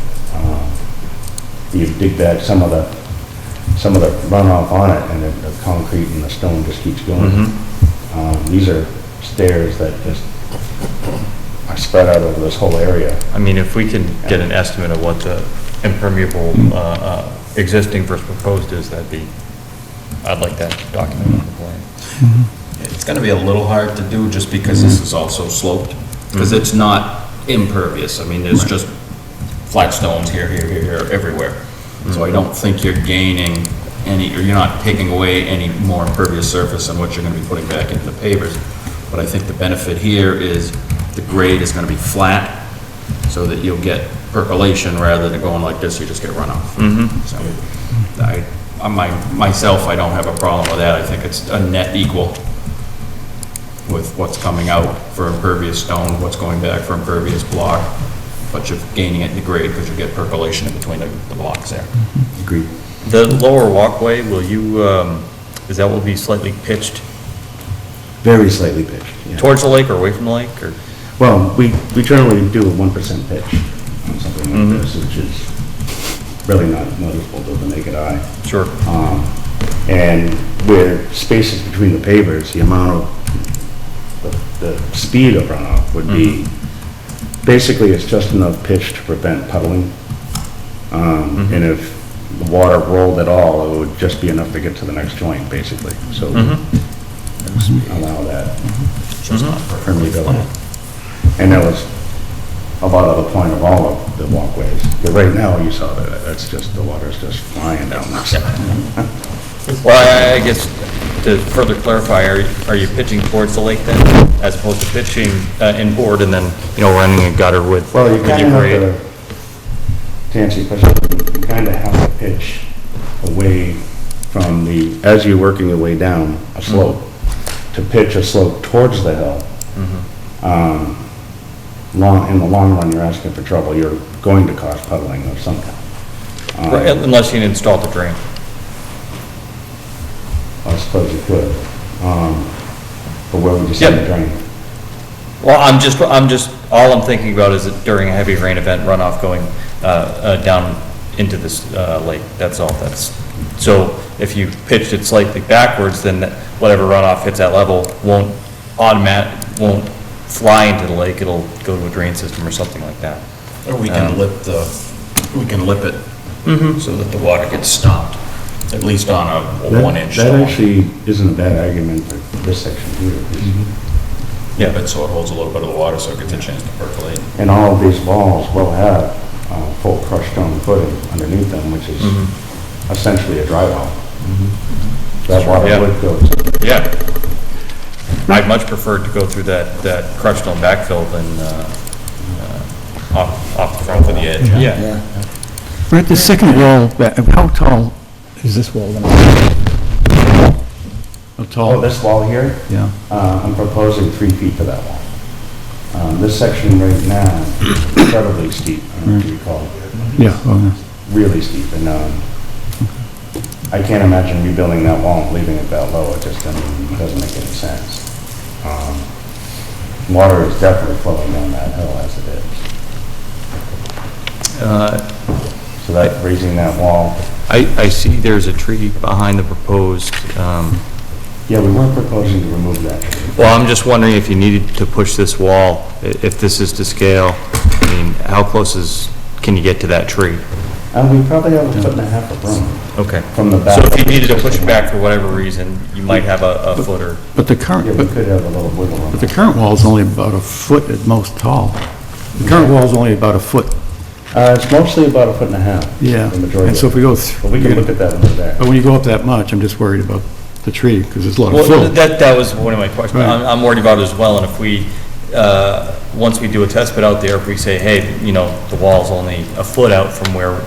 You dig back some of the runoff on it, and the concrete and the stone just keeps going. These are stairs that just are spread out over this whole area. I mean, if we can get an estimate of what the impermeable, existing versus proposed is, I'd like that documented on the plan. It's gonna be a little hard to do just because this is also sloped, because it's not impervious. I mean, there's just flat stones here, everywhere. So I don't think you're gaining any, or you're not taking away any more impervious surface than what you're gonna be putting back into the pavers. But I think the benefit here is the grade is gonna be flat, so that you'll get percolation rather than going like this, you just get runoff. So, myself, I don't have a problem with that. I think it's a net equal with what's coming out for impervious stone, what's going back for impervious block, but you're gaining it in the grade because you get percolation in between the blocks there. Agreed. The lower walkway, will you, is that will be slightly pitched Very slightly pitched, yeah. towards the lake or away from the lake, or? Well, we generally do a 1% pitch on something like this, which is really not noticeable to the naked eye. Sure. And where spaces between the pavers, the amount of, the speed of runoff would be, basically it's just enough pitch to prevent puddling. And if the water rolled at all, it would just be enough to get to the next joint, basically. So allow that permeability. And that was a lot of the point of all of the walkways. But right now, you saw that, that's just, the water's just flying down that side. Well, I guess to further clarify, are you pitching towards the lake then, as opposed to pitching inboard and then, running a gutter with Well, you your kind of grade? have to answer your question, you kind of have to pitch away from the, as you're working your way down a slope, to pitch a slope towards the hill. In the long run, you're asking for trouble. You're going to cause puddling of some kind. Right, unless you install the drain. I suppose you could. But where would you send the drain? Well, I'm just, all I'm thinking about is that during a heavy rain event, runoff going down into this lake, that's all. So if you pitched it slightly backwards, then whatever runoff hits that level won't fly into the lake, it'll go to a drain system or something like that. Or we can lip it so that the water gets stopped, at least on a 1-inch That stone. actually isn't a bad argument for this section here. Yeah, but so it holds a little bit of the water so it gets a chance to percolate. And all of these walls will have full crushed stone footing underneath them, which is essentially a dry well. That water would go to... Yeah. I'd much prefer to go through that crushed stone backfill than off the front of the edge. Yeah. Right, the second wall, how tall is this wall gonna be? How tall? Oh, this wall here? Yeah. I'm proposing 3 feet for that wall. This section right now is incredibly steep, I don't know if you recall. Yeah, oh, yeah. Really steep, and I can't imagine rebuilding that wall and leaving it that low. It just doesn't make any sense. Water is definitely flowing down that hill as it is. So that, raising that wall, I see there's a tree behind the proposed, yeah, we weren't proposing to remove that tree. well, I'm just wondering if you needed to push this wall, if this is to scale, I mean, how close can you get to that tree? We probably have 1.5 foot of room Okay. from the back. So if you needed to push it back for whatever reason, you might have a foot or... But the current, Yeah, we could have a little wiggle room. but the current wall is only about a foot at most tall. The current wall is only about a foot. It's mostly about 1.5 foot. Yeah. The majority And so of if we go, But we can look at that in the back. but when you go up that much, I'm just worried about the tree, because there's a lot of Well, fill. that was one of my questions. Right. I'm worried about it as well, and if we, once we do a test pit out there, if we say, hey, the wall's only a foot out from where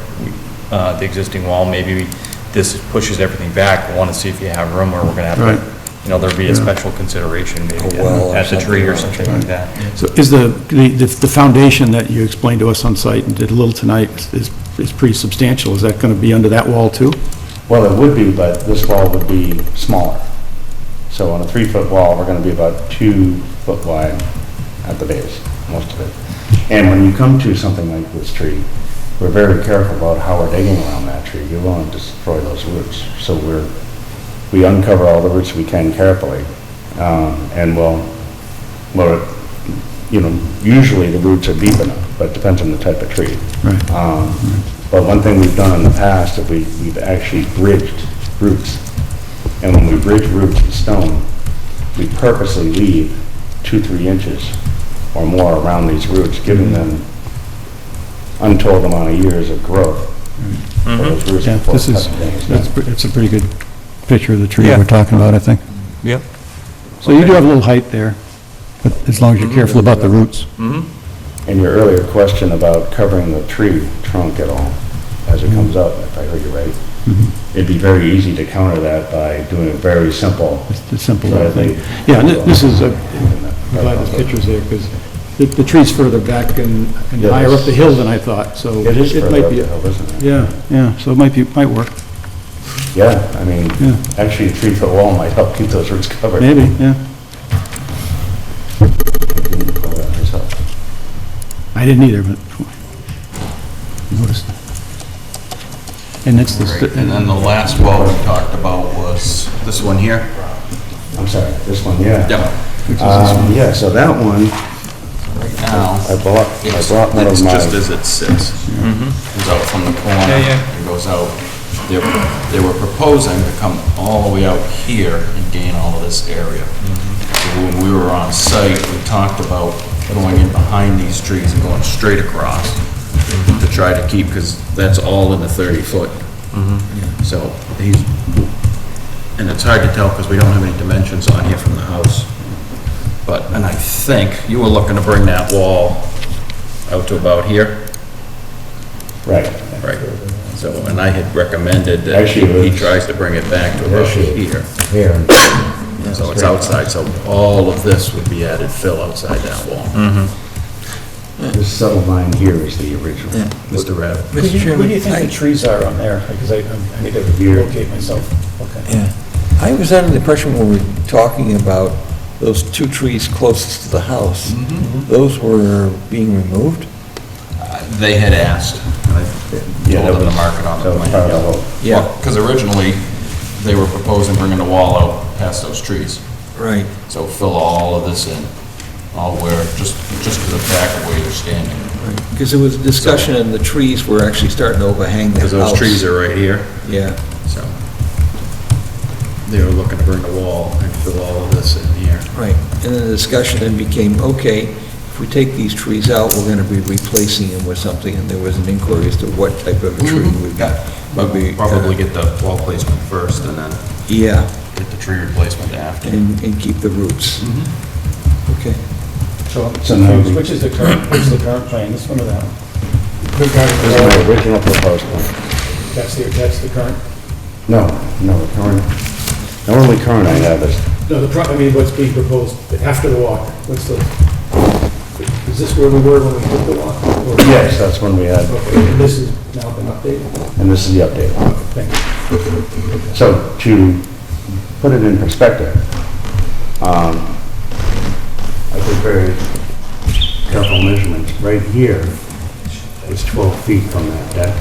the existing wall, maybe this pushes everything back, we want to see if you have room, or we're going to have Right. to, there'd be a special consideration maybe at the tree or something like that. So is the foundation that you explained to us on site and did a little tonight is pretty substantial? Is that going to be under that wall too? Well, it would be, but this wall would be smaller. So on a 3-foot wall, we're going to be about 2 foot wide at the base, most of it. And when you come to something like this tree, we're very careful about how we're digging around that tree. You want to destroy those roots. So we uncover all the roots we can carefully. And usually the roots are deep enough, but it depends on the type of tree. Right. But one thing we've done in the past is we've actually bridged roots. And when we bridge roots in stone, we purposely leave 2-3 inches or more around these roots, giving them untold amount of years of growth for those roots Yeah, before this is, cutting things down. that's a pretty good picture of the tree Yeah. we're talking about, I think. Yep. So you do have a little height there, but as long as you're careful about the roots. And your earlier question about covering the tree trunk at all as it comes up, if I heard you right, it'd be very easy to counter that by doing a very simple. It's a simple Right, thing. they- Yeah, and this is, I'm glad this picture's there, because the tree's further back and Yeah, higher up it's- the hill than I thought, so. It is further might up be the hill, isn't it? Yeah, so it might work, Yeah, I mean, Yeah. actually, a 3-foot wall might help keep those roots covered. maybe, yeah. Didn't pull that myself. I didn't either, but noticed. And that's the, And then the last wall we talked about was this one here? I'm sorry, this one, yeah. Yep. Yeah, so that one, Now, I brought one it's of my, just as it sits. Goes out from the corner. It goes out. They were proposing to come all the way out here and gain all of this area. So when we were on site, we talked about going in behind these trees and going straight across to try to keep, because that's all in the 30-foot. So and it's hard to tell because we don't have any dimensions on here from the house. And I think you were looking to bring that wall out to about here. right. Right. So, and I had recommended that Actually, he tries to bring it back to about Actually, here. Here. So it's outside, so all of this would be added fill outside that wall. This subtle line here is the original. Mr. Rabbit. Mr. Chairman, Where do you think the trees are on there? Because I need to Here. locate myself. Okay. Yeah, I was under the impression when we were talking about those 2 trees closest to the house, those were being removed? They had asked, and I Yeah, told that them to was- mark it on the that was plan. part of the whole- Yeah. Because originally, they were proposing bringing the wall out past those trees. Right. So fill all of this in, all where, just to the back of where you're standing. Because there was a discussion and the trees were actually starting to overhang the house. Because those trees are right here. Yeah, So they were looking to bring the wall and fill all of this in here. right. And then the discussion then became, okay, if we take these trees out, we're gonna be replacing them with something, and there was an inquiry as to what type of a tree would be. But we probably get the wall placement first and then Yeah, get the tree replacement after. and keep the roots. Okay. So now, Which is the current plan, this one or that one? this is my original proposed one. That's the current? No, the current, the only current I have is, No, what's being proposed after the walk, what's the, is this where we were when we did the walk? yes, that's one we had, Okay, and this has now been updated? and this is the update. Thank you. So to put it in perspective, I did very careful measurements. Right here is 12 feet from that deck.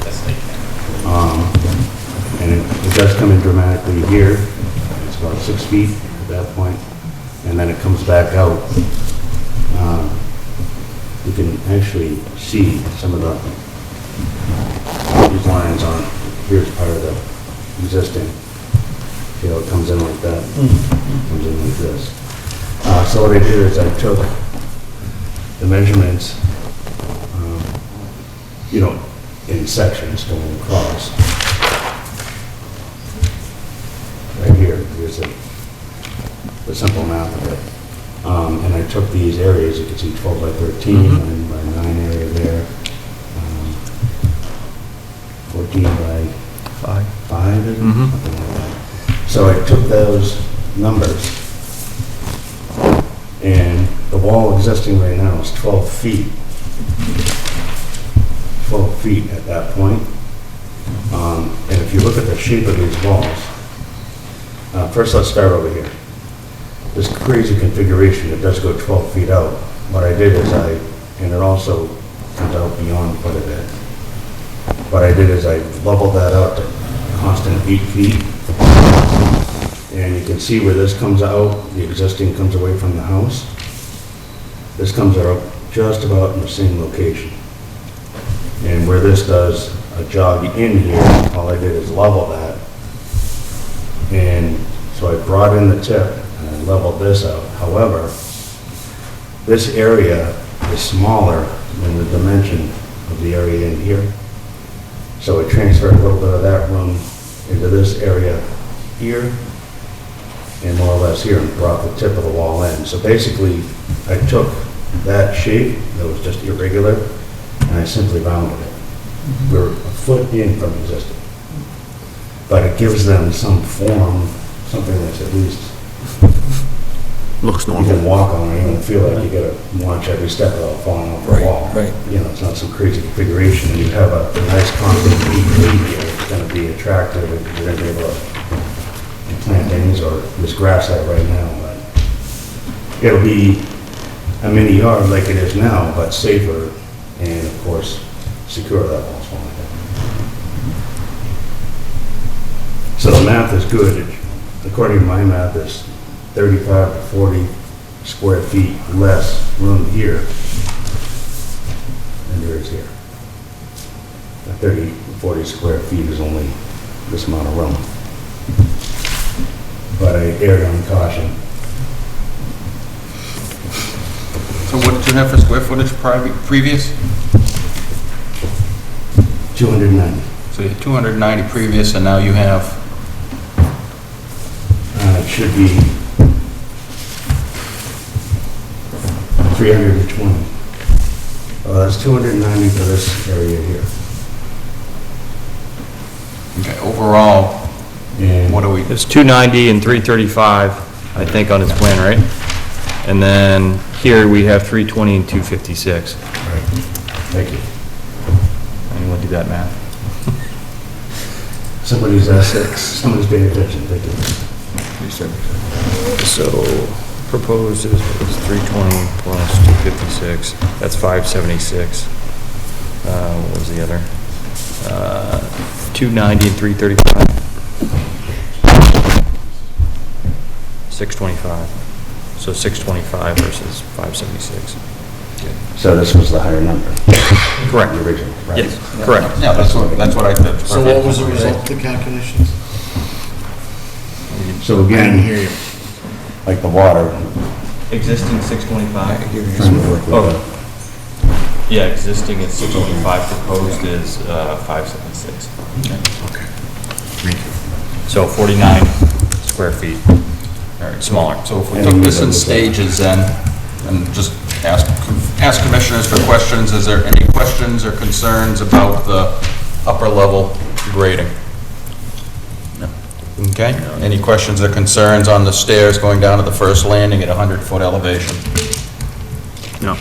And it does come in dramatically here. It's about 6 feet at that point, and then it comes back out. You can actually see some of these lines on, here's part of the existing. See how it comes in like that? Comes in like this. So what I did is I took the measurements, in sections going across. Right here, here's the simple map of it. And I took these areas, you can see 12 by 13, 9 by 9 area there, 14 by 5, is it? Something like that. So I took those numbers, and the wall existing right now is 12 feet. 12 feet at that point. And if you look at the shape of these walls, first let's start over here. This crazy configuration, it does go 12 feet out. What I did is and it also comes out beyond quite a bit. What I did is I leveled that out to constant 8 feet. And you can see where this comes out, the existing comes away from the house. This comes out just about in the same location. And where this does a jog in here, all I did is level that. And so I brought in the tip and I leveled this out. However, this area is smaller than the dimension of the area in here. So I transferred a little bit of that room into this area here and more or less here and brought the tip of the wall in. So basically, I took that shape that was just irregular, and I simply rounded it. We're a foot in from existing. But it gives them some form, something that's at least, Looks you can walk on, it, you don't feel like you gotta watch every step without falling off the Right, wall. right. You know, it's not some crazy configuration, and you have a nice concrete lead here, it's gonna be attractive, if you're gonna be able to plant things, or this grass out right now, but it'll be a mini yard like it is now, but safer, and of course, secure that wall's falling down. So the math is good. According to my math, it's 35 to 40 square feet less room here than there is here. That 30 to 40 square feet is only this amount of room. But I erred on caution. So what did you have for square footage previous? 290. So you had 290 previous, and now you have, It should be 320. That's 290 for this area here. okay, overall, And what do we, It's 290 and 335, I think, on his plan, right? And then here we have 320 and 256. Thank you. Anyone do that math? Somebody's paying attention, thank you. So proposed is 320 plus 256, that's 576. What was the other? 290 and 335. 625. So 625 versus 576. So this was the higher number, Correct. the original, right? Yes, correct. yeah, that's what I did. So what was the result of the calculations? So again, like the water, Existing 625. trying to work with Oh, yeah, existing is 625, proposed is 576. Okay. Thank you. So 49 square feet, smaller. So if we took this in stages then, and just ask commissioners for questions, is there any questions or concerns about the upper level grading? No. Okay, any questions or concerns on the stairs going down to the first landing at 100-foot elevation? No.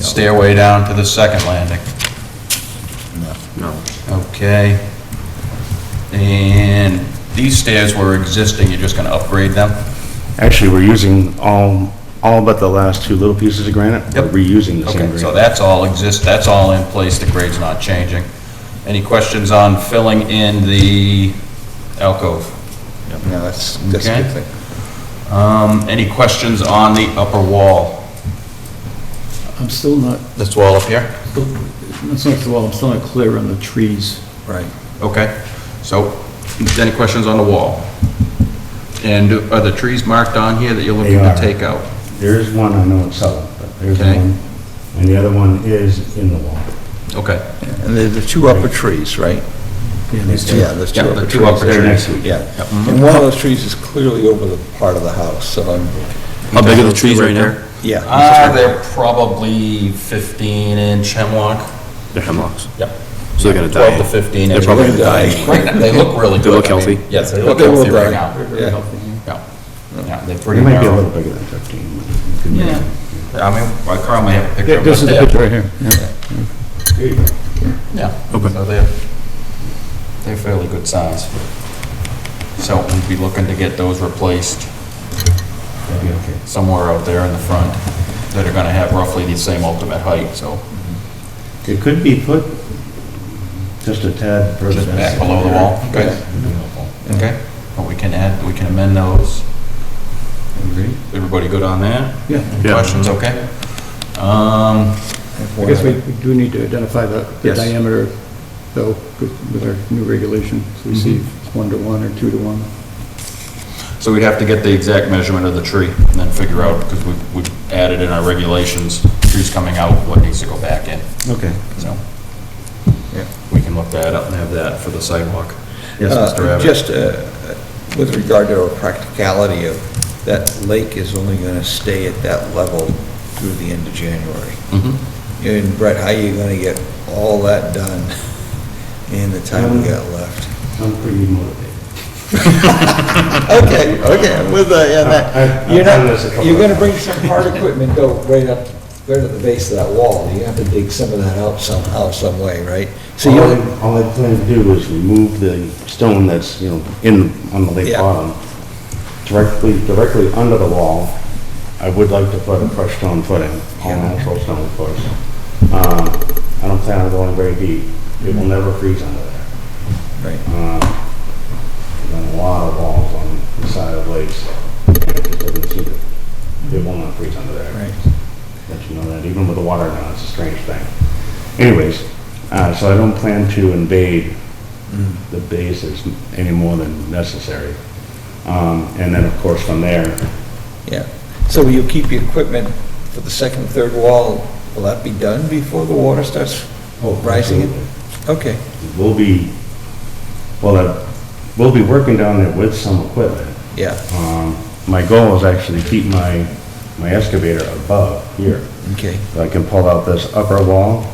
Stairway down to the second landing? No. Okay. And these stairs were existing, you're just gonna upgrade them? actually, we're using all but the last two little pieces of granite. We're Yep. reusing the same Okay, granite. so that's all in place, the grade's not changing. Any questions on filling in the alcove? No, that's a Okay. good thing. Any questions on the upper wall? I'm still not, This wall up here? it's not the wall, I'm still not clear on the trees. Right. Okay, so, any questions on the wall? And are the trees marked on here that you're looking They to are. take out? There is one, I know it's south, but there's Okay. one, and the other one is in the wall. Okay. And there's the two upper trees, right? Yeah, these two. Yeah, there's two Yeah, upper the trees. two upper there trees. next to it, yeah. And one of those trees is clearly over the part of the house, so I'm, How big are the trees right now? yeah. They're probably 15-inch hemlock. They're hemlocks. Yep. So they're gonna 12 to die. 15 They're inch. probably gonna die. Right now, they look really good. They look I mean, healthy? Yes, they look They will healthy right die. now. Yeah. Yeah. Yeah, they're They pretty might be a narrow. little bigger than 15. Yeah. I mean, Carl may have a picture of This is the it picture there. right here, yeah. Yeah. Okay. So they're fairly good size. So we'd be looking to get those replaced That'd be okay. somewhere out there in the front that are gonna have roughly the same ultimate height, so It could be put just a tad further just down. back below the wall. Okay. Okay. But we can amend those. Everybody good on that? Yeah. Any Yeah. questions? Okay. I guess we do need to identify the Yes. diameter, though, with our new regulation, so we see if it's 1-to-1 or 2-to-1. So we'd have to get the exact measurement of the tree and then figure out, because we've added in our regulations, trees coming out, what needs to go back in. Okay. So Yeah. we can look that up and have that for the sidewalk. Yes, Mr. Abbott? Just with regard to our practicality of that lake is only going to stay at that level through the end of January. Mm-hmm. And Brett, how are you gonna get all that done in the time we got left? I'm pretty motivated. Okay, I'm with that. I've done this a couple You're of gonna times. bring some hard equipment, go right up to the base of that wall. You have to dig some of that out somehow, some way, right? So All I plan to do is remove the stone that's, you know, on the lake Yeah. bottom, directly under the wall. I would like to put a crushed stone footing, all natural stone, of course. I don't plan on going very deep. It will never freeze under there. Right. There's been a lot of walls on the side of lakes. It doesn't seem to, it will not freeze under there. Right. Let you know that, even with the water now, it's a strange thing. Anyways, so I don't plan to invade the bases any more than necessary. And then, of course, from there, Yeah. So will you keep your equipment for the second and third wall? Will that be done before the water starts rising? Okay. we'll be working down there with some equipment. Yeah. My goal is actually to keep my excavator above here. Okay. So I can pull out this upper wall.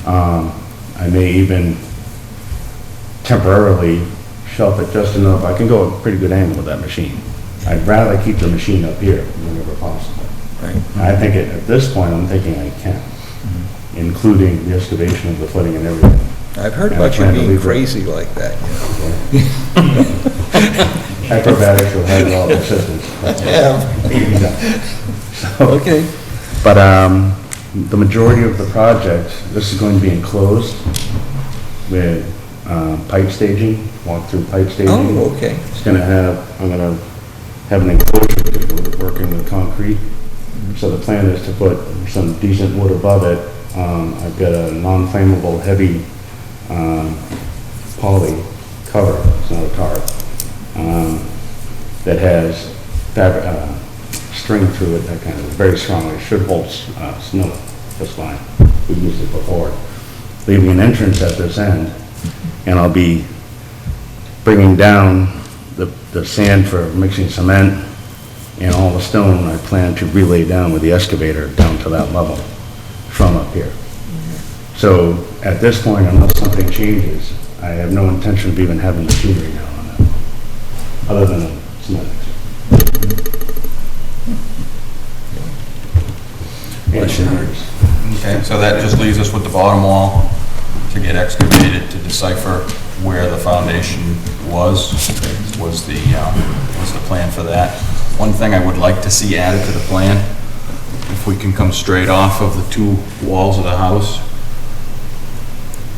I may even temporarily shelf it just enough. I can go a pretty good angle with that machine. I'd rather keep the machine up here whenever possible. Right. I think at this point, I'm thinking I can, including the excavation of the footing and everything. I've heard And I about you plan to being leave it. crazy like that, you know. Acrobatics will have all the assistance. So, Okay. but the majority of the project, this is going to be enclosed with pipe staging, walk-through pipe staging. Oh, okay. I'm gonna have an enclosure because we're working with concrete. So the plan is to put some decent wood above it. I've got a non-flammable heavy poly cover, it's not a tarp, that has string through it that kind of very strongly, should hold snow just fine. We've used it before. Leaving an entrance at this end, and I'll be bringing down the sand for mixing cement and all the stone I plan to relay down with the excavator down to that level from up here. So at this point, unless something changes, I have no intention of even having machinery down on that, other than a cement mixer. Okay, so that just leaves us with the bottom wall to get excavated to decipher where the foundation was the plan for that. One thing I would like to see added to the plan, if we can come straight off of the two walls of the house,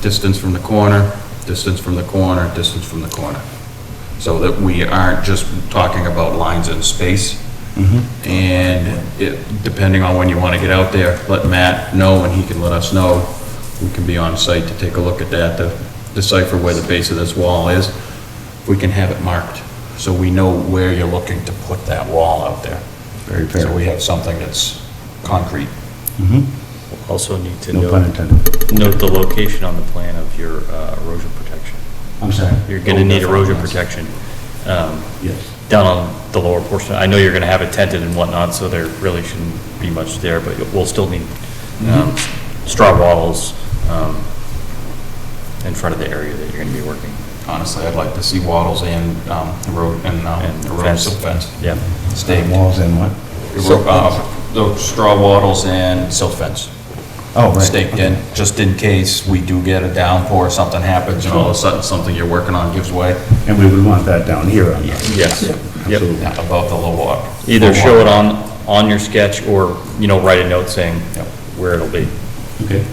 distance from the corner, distance from the corner, distance from the corner, so that we aren't just talking about lines in space. And depending on when you want to get out there, let Matt know and he can let us know. We can be on site to take a look at that, to decipher where the base of this wall is. We can have it marked, so we know where you're looking to put that wall out there. Very fair. So we have something that's concrete. Also need to No pun note intended. the location on the plan of your erosion protection. I'm sorry. You're gonna need erosion protection. Yes. Down on the lower portion. I know you're gonna have it tented and whatnot, so there really shouldn't be much there, but we'll still need straw wattles in front of the area that you're gonna be working. Honestly, I'd like to see wattles and erosion fence. Yeah. Staked. Walls and what? The straw wattles and silt fence. Oh, right. Staked in, just in case we do get a downpour, something happens, and all of a sudden, something you're working on gives way. And we would want that down here on that. Yes. Absolutely. Yeah, above the low water. Either show it on your sketch or, write a note saying where it'll be. Okay.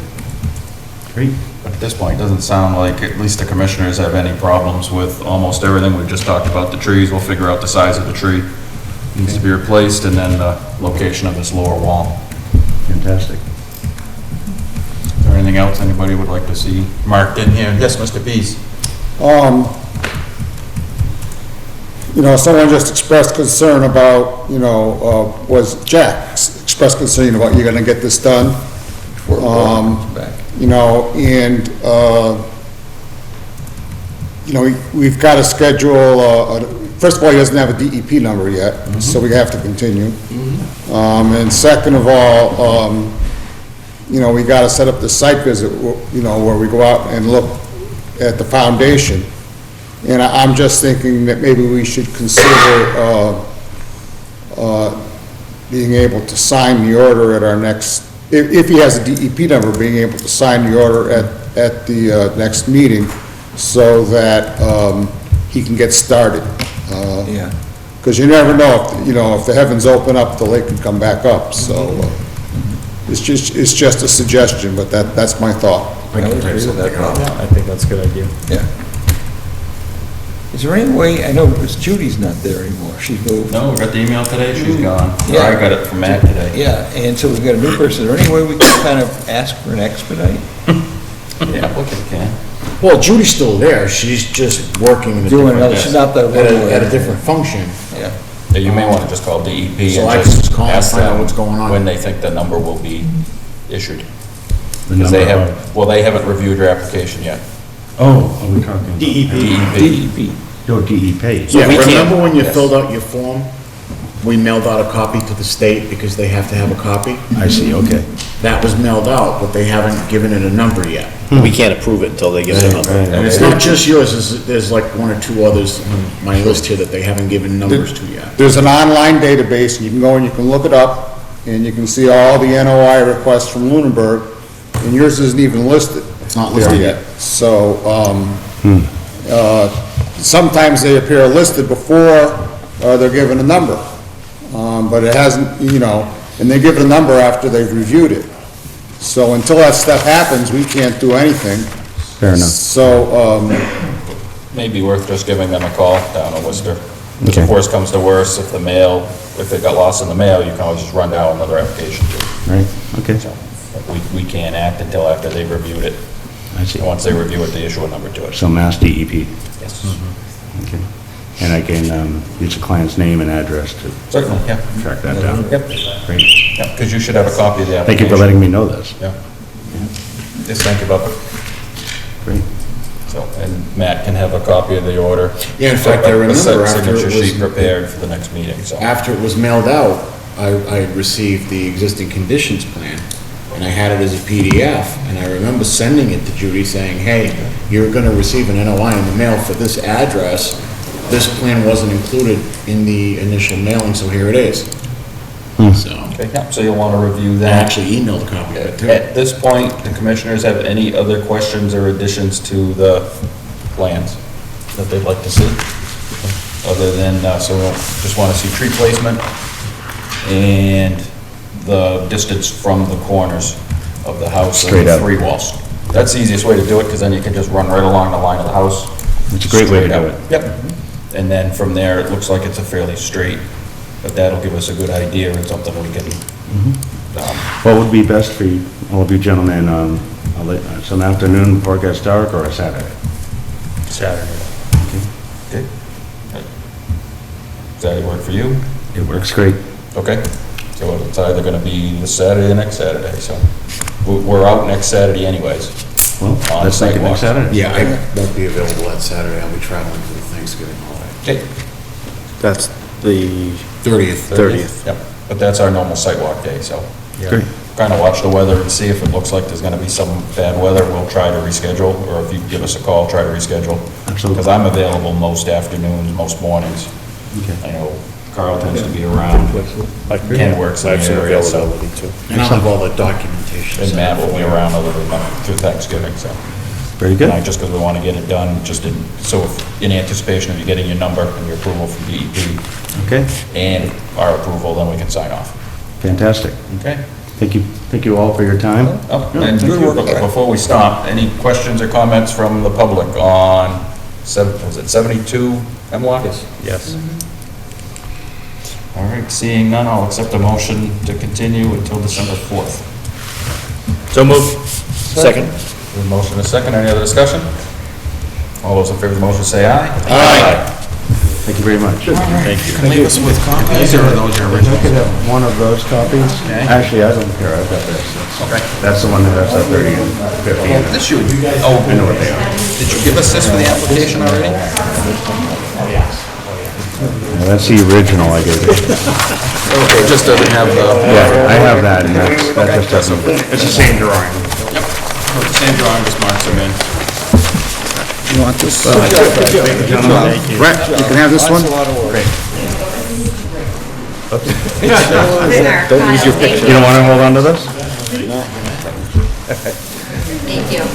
Great. But at this point, it doesn't sound like at least the commissioners have any problems with almost everything. We've just talked about the trees. We'll figure out the size of the tree needs to be replaced, and then the location of this lower wall. Fantastic. Is there anything else anybody would like to see marked in here? Yes, Mr. Pease. Someone just expressed concern about, was Jack expressed concern about you're gonna get this done. We've got to schedule first of all, he doesn't have a DEP number yet, so we have to continue. And second of all, you know, we gotta set up the site visit, you know, where we go out and look at the foundation. And I'm just thinking that maybe we should consider, being able to sign the order at our next, if he has a DEP number, being able to sign the order at the next meeting so that he can get started. Yeah. Because you never know, if, you know, if the heavens open up, the lake can come back up, so it's just a suggestion, but that's my thought. I would agree with that, Bob. Yeah, I think that's a good idea. Yeah. Is there any way, I know because Judy's not there anymore, she's moved. No, we got the email today, she's gone. Yeah. I got it from Matt today. Yeah, and so we've got a new person. Is there any way we can kind of ask for an expedite? The applicant can. Well, Judy's still there, she's just working in a Doing different, another, she's not the. at a different function. Yeah. Yeah, you may want to just call DEP So I and can just just call and ask find out them what's going on. when they think the number will be issued. The Because they number haven't, well, they haven't reviewed your application yet. Oh, are we talking? DEP. DEP. No, DEP. Yeah, we can't- remember when you yes. filled out your form? We mailed out a copy to the state because they have to have a copy? I see, okay. That was mailed out, but they haven't given it a number yet. We can't approve it until they give us a number. And it's not just yours, there's like one or two others on my list here that they haven't given numbers to yet. There's an online database, and you can go and you can look it up, and you can see all the NOI requests from Lunenburg, and yours isn't even listed. It's not there listed yet. So, sometimes they appear listed before, they're given a number. But it hasn't, you know, and they give it a number after they've reviewed it. So until that stuff happens, we can't do anything. Fair enough. So, Maybe worth just giving them a call down in Worcester. Okay. If worse comes to worse, if it got lost in the mail, you can always just run down another application too. Right, okay. So, but we can't act until after they've reviewed it. I see. And once they review it, they issue a number to it. So Mass DEP, Yes. okay. And I can use the client's name and address to Certainly, yeah. track that down. Yep. Great. Yeah, because you should have a copy of the Thank application. you for letting me know this. Yeah. Just think about it. Great. So, and Matt can have a copy of the order. Yeah, in fact, I A remember after signature it sheet was, prepared for the next meeting, so. after it was mailed out, I received the existing conditions plan, and I had it as a PDF, and I remember sending it to Judy saying, hey, you're gonna receive an NOI in the mail for this address. This plan wasn't included in the initial mailing, so here it is. So, Okay, yeah, so you'll want to review I that. actually emailed a copy of it too. At this point, the commissioners have any other questions or additions to the plans that they'd like to see? Other than, so we'll just want to see tree placement and the distance from the corners of the house and Straight the up. three walls. That's the easiest way to do it, because then you can just run right along the line of the house. It's a great way to straight do out. it. Yep. And then from there, it looks like it's a fairly straight, but that'll give us a good idea and something we can, What would be best for you, all of you gentlemen, some afternoon before it gets dark or a Saturday? Saturday. okay? Does that work for you? It works great. Okay, so it's either gonna be this Saturday or next Saturday, so we're out next Saturday anyways. Well, On let's make it sidewalks. next Saturday. Yeah, I won't be available that Saturday, I'll be traveling for the Thanksgiving holiday. Okay. That's the 30th. 30th. Yep, but that's our normal sidewalk day, so Great. kinda watch the weather and see if it looks like there's gonna be some bad weather, we'll try to reschedule, or if you give us a call, try to reschedule. Absolutely. Because I'm available most afternoons, most mornings. Okay. I know Carl tends to be around. Ken works in I have the some area, so. availability too. And I'll have all the documentation. And Matt will be around other than through Thanksgiving, so. Very good. Just because we want to get it done, so in anticipation of you getting your number and your approval from DEP Okay, and our approval, then we can sign off. fantastic. Okay? Thank you all for your time. Oh, and before we stop, any questions or comments from the public on, was it 72 Hemlock? Yes. All right, seeing none, I'll accept a motion to continue until December 4th. So moved. Second. A motion and a second, any other discussion? All those in favor of the motion say aye. Aye. Thank you very much. Thank you. Can leave us with copies, or are those your I originals? could have one of those copies. Okay. Actually, I don't care, I've got this. Okay. That's the one that has that 30 and 50 in it. This you, oh, I know what they are. did you give us this for the application already? Yeah, that's the original I gave you. Okay, it just doesn't have the... Yeah, I have that, and that just doesn't... It's the same drawing. Same drawing, just marks them in. You want this? Brett, you can have this one? Don't use your picture. You don't want to hold on to this? Thank you.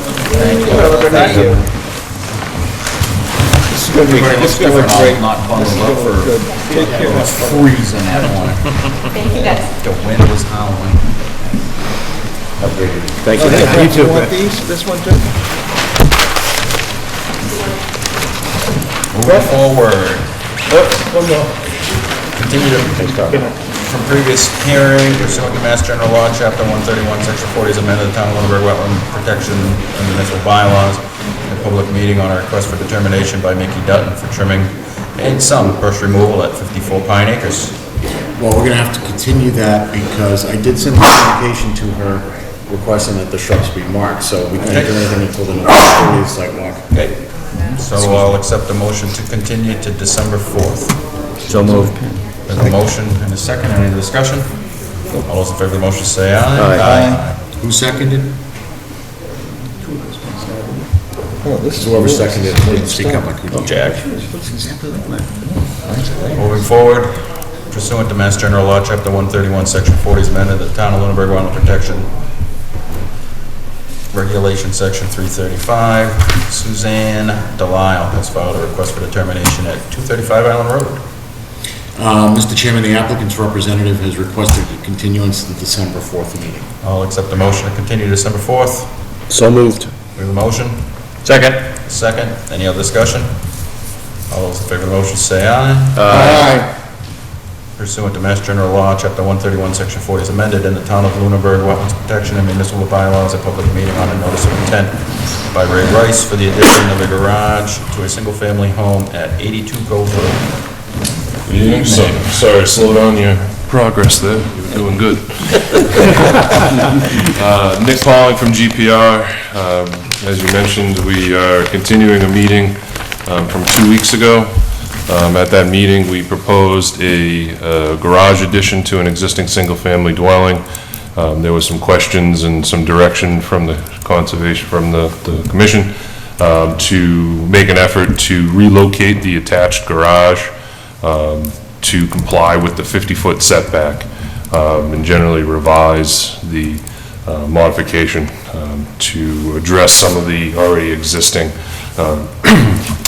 This is gonna be, this is gonna be great. Not bundled up for Take care. freezing that morning. Thank you, guys. The wind was howling. Thank you. You too. You want these, this one too? Moving forward. Continue to, from previous hearing, pursuant to Mass General Law, Chapter 131, Section 40, as amended, the Town of Lunenburg Wetland Protection and Municipal Bylaws, a public meeting on a request for determination by Mickey Dutton for trimming and some brush removal at 54 Pine Acres. Well, we're gonna have to continue that because I did send a communication to her requesting that the shrubs be marked, so we can't do anything until the November 30th sidewalk. Okay. So I'll accept a motion to continue to December 4th. So moved. There's a motion and a second. Any discussion? All those in favor of the motion say aye. Aye. Who seconded? Oh, this is Whoever seconded, please speak up, I couldn't hear. Jack. Moving forward, pursuant to Mass General Law, Chapter 131, Section 40, as amended, the Town of Lunenburg Wetland Protection Regulation, Section 335, Suzanne Delisle has filed a request for determination at 235 Island Road. Mr. Chairman, the applicant's representative has requested a continuance to the December 4th meeting. I'll accept the motion to continue December 4th. So moved. We have a motion. Second. Second. Any other discussion? All those in favor of the motion say aye. Aye. Pursuant to Mass General Law, Chapter 131, Section 40, as amended, in the Town of Lunenburg Wetlands Protection and Municipal Bylaws, a public meeting on a notice of intent by Ray Rice for the addition of a garage to a single-family home at 82 Cove Road. Sorry, slow down your progress there. You were doing good. Nick Pauling from GPR. As you mentioned, we are continuing a meeting from 2 weeks ago. At that meeting, we proposed a garage addition to an existing single-family dwelling. There was some questions and some direction from the conservation, from the commission, to make an effort to relocate the attached garage to comply with the 50-foot setback, and generally revise the modification to address some of the already existing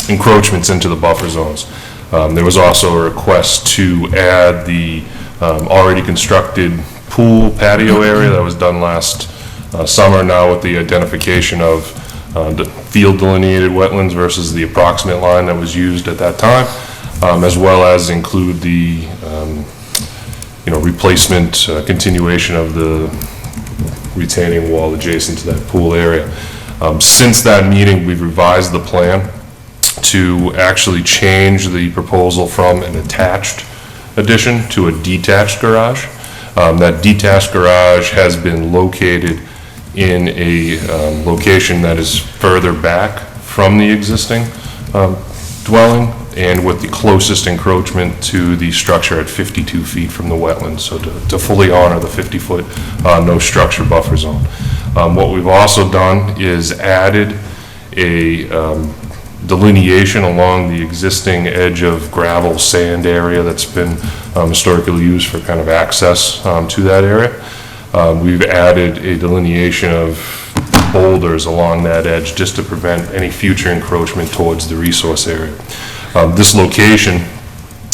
encroachments into the buffer zones. There was also a request to add the already constructed pool patio area that was done last summer, now with the identification of the field delineated wetlands versus the approximate line that was used at that time, as well as include the replacement, continuation of the retaining wall adjacent to that pool area. Since that meeting, we've revised the plan to actually change the proposal from an attached addition to a detached garage. That detached garage has been located in a location that is further back from the existing dwelling and with the closest encroachment to the structure at 52 feet from the wetlands, so to fully honor the 50-foot no structure buffer zone. What we've also done is added a delineation along the existing edge of gravel sand area that's been historically used for kind of access to that area. We've added a delineation of boulders along that edge just to prevent any future encroachment towards the resource area. This location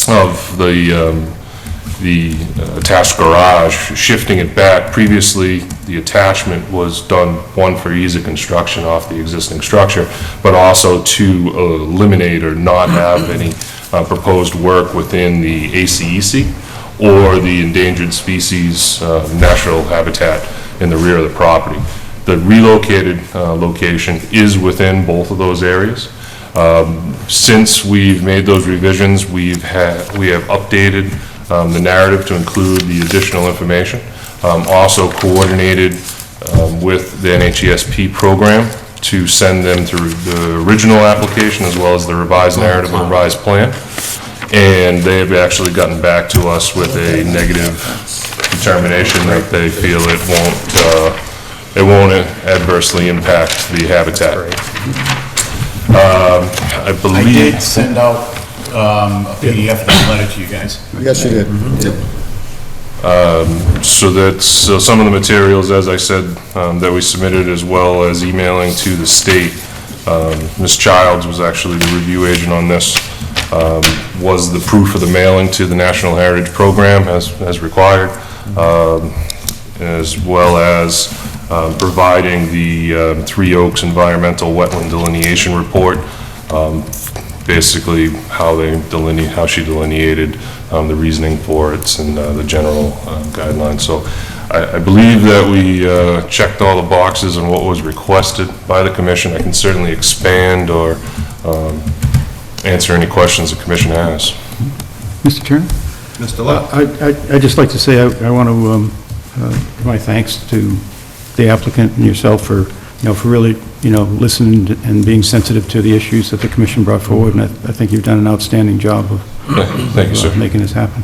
of the attached garage, shifting it back, previously the attachment was done, one, for ease of construction off the existing structure, but also to eliminate or not have any proposed work within the ACEC or the endangered species natural habitat in the rear of the property. The relocated location is within both of those areas. Since we've made those revisions, we have updated the narrative to include the additional information. Also coordinated with the NHESP program to send them through the original application as well as the revised narrative and revised plan. And they have actually gotten back to us with a negative determination that they feel it won't adversely impact the habitat. I I believe. did send out a PDF of that letter to you guys. Yes, you did. So some of the materials, as I said, that we submitted, as well as emailing to the state. Ms. Childs was actually the review agent on this, was the proof of the mailing to the National Heritage Program as required, as well as providing the Three Oaks Environmental Wetland Delineation Report, basically how she delineated the reasoning for it and the general guidelines. So I believe that we checked all the boxes on what was requested by the commission. I can certainly expand or answer any questions the commission has. Mr. Chairman? Mr. Love? I'd just like to say I want to give my thanks to the applicant and yourself for, for really, listening and being sensitive to the issues that the commission brought forward, and I think you've done an outstanding job of Thank you, sir. making this happen.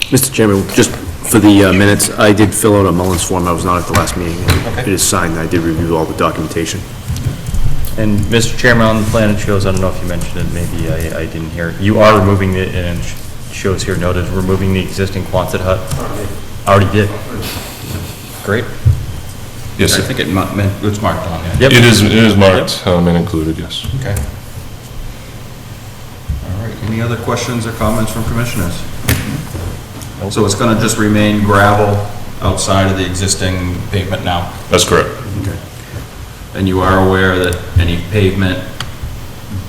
Mr. Chairman, just for the minutes, I did fill out a Mullins form. I was not at the last meeting. It is signed. I did review all the documentation. And Mr. Chairman, on the plan it shows, I don't know if you mentioned it, maybe I didn't hear it. You are removing it, and it shows here noted, removing the existing Quonset hut. Already did. Great. Yes, I sir. think it's marked on here. Yep. It is marked and included, yes. Okay. All right, any other questions or comments from commissioners? So it's gonna just remain gravel outside of the existing pavement now? That's correct. Okay. And you are aware that any pavement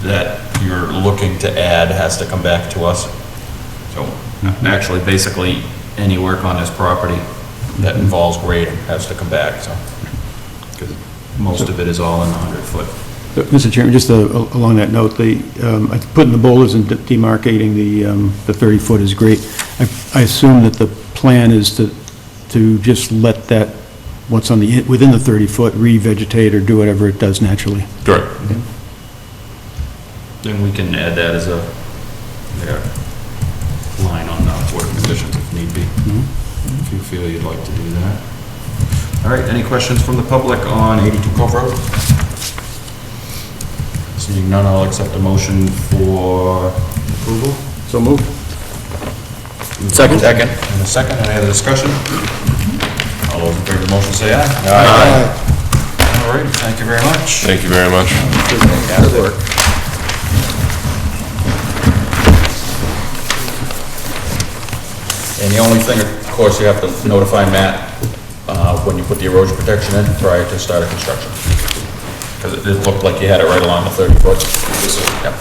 that you're looking to add has to come back to us? So actually, basically, any work on this property that involves grade has to come back, so. Because most of it is all in the 100-foot. Mr. Chairman, just along that note, putting the boulders and demarcating the 30-foot is great. I assume that the plan is to just let that, what's on within the 30-foot, revegetate or do whatever it does naturally. Correct. Okay. Then we can add that as a line on the order of conditions if need be, if you feel you'd like to do that. All right, any questions from the public on 82 Cove Road? Seeing none, I'll accept a motion for approval. So moved. Second. Second. And a second, any other discussion? All those in favor of the motion say aye. Aye. All right, thank you very much. Thank you very much. Good work. And the only thing, of course, you have to notify Matt when you put the erosion protection in prior to start of construction. Because it looked like you had it right along the 30-foot. Yep.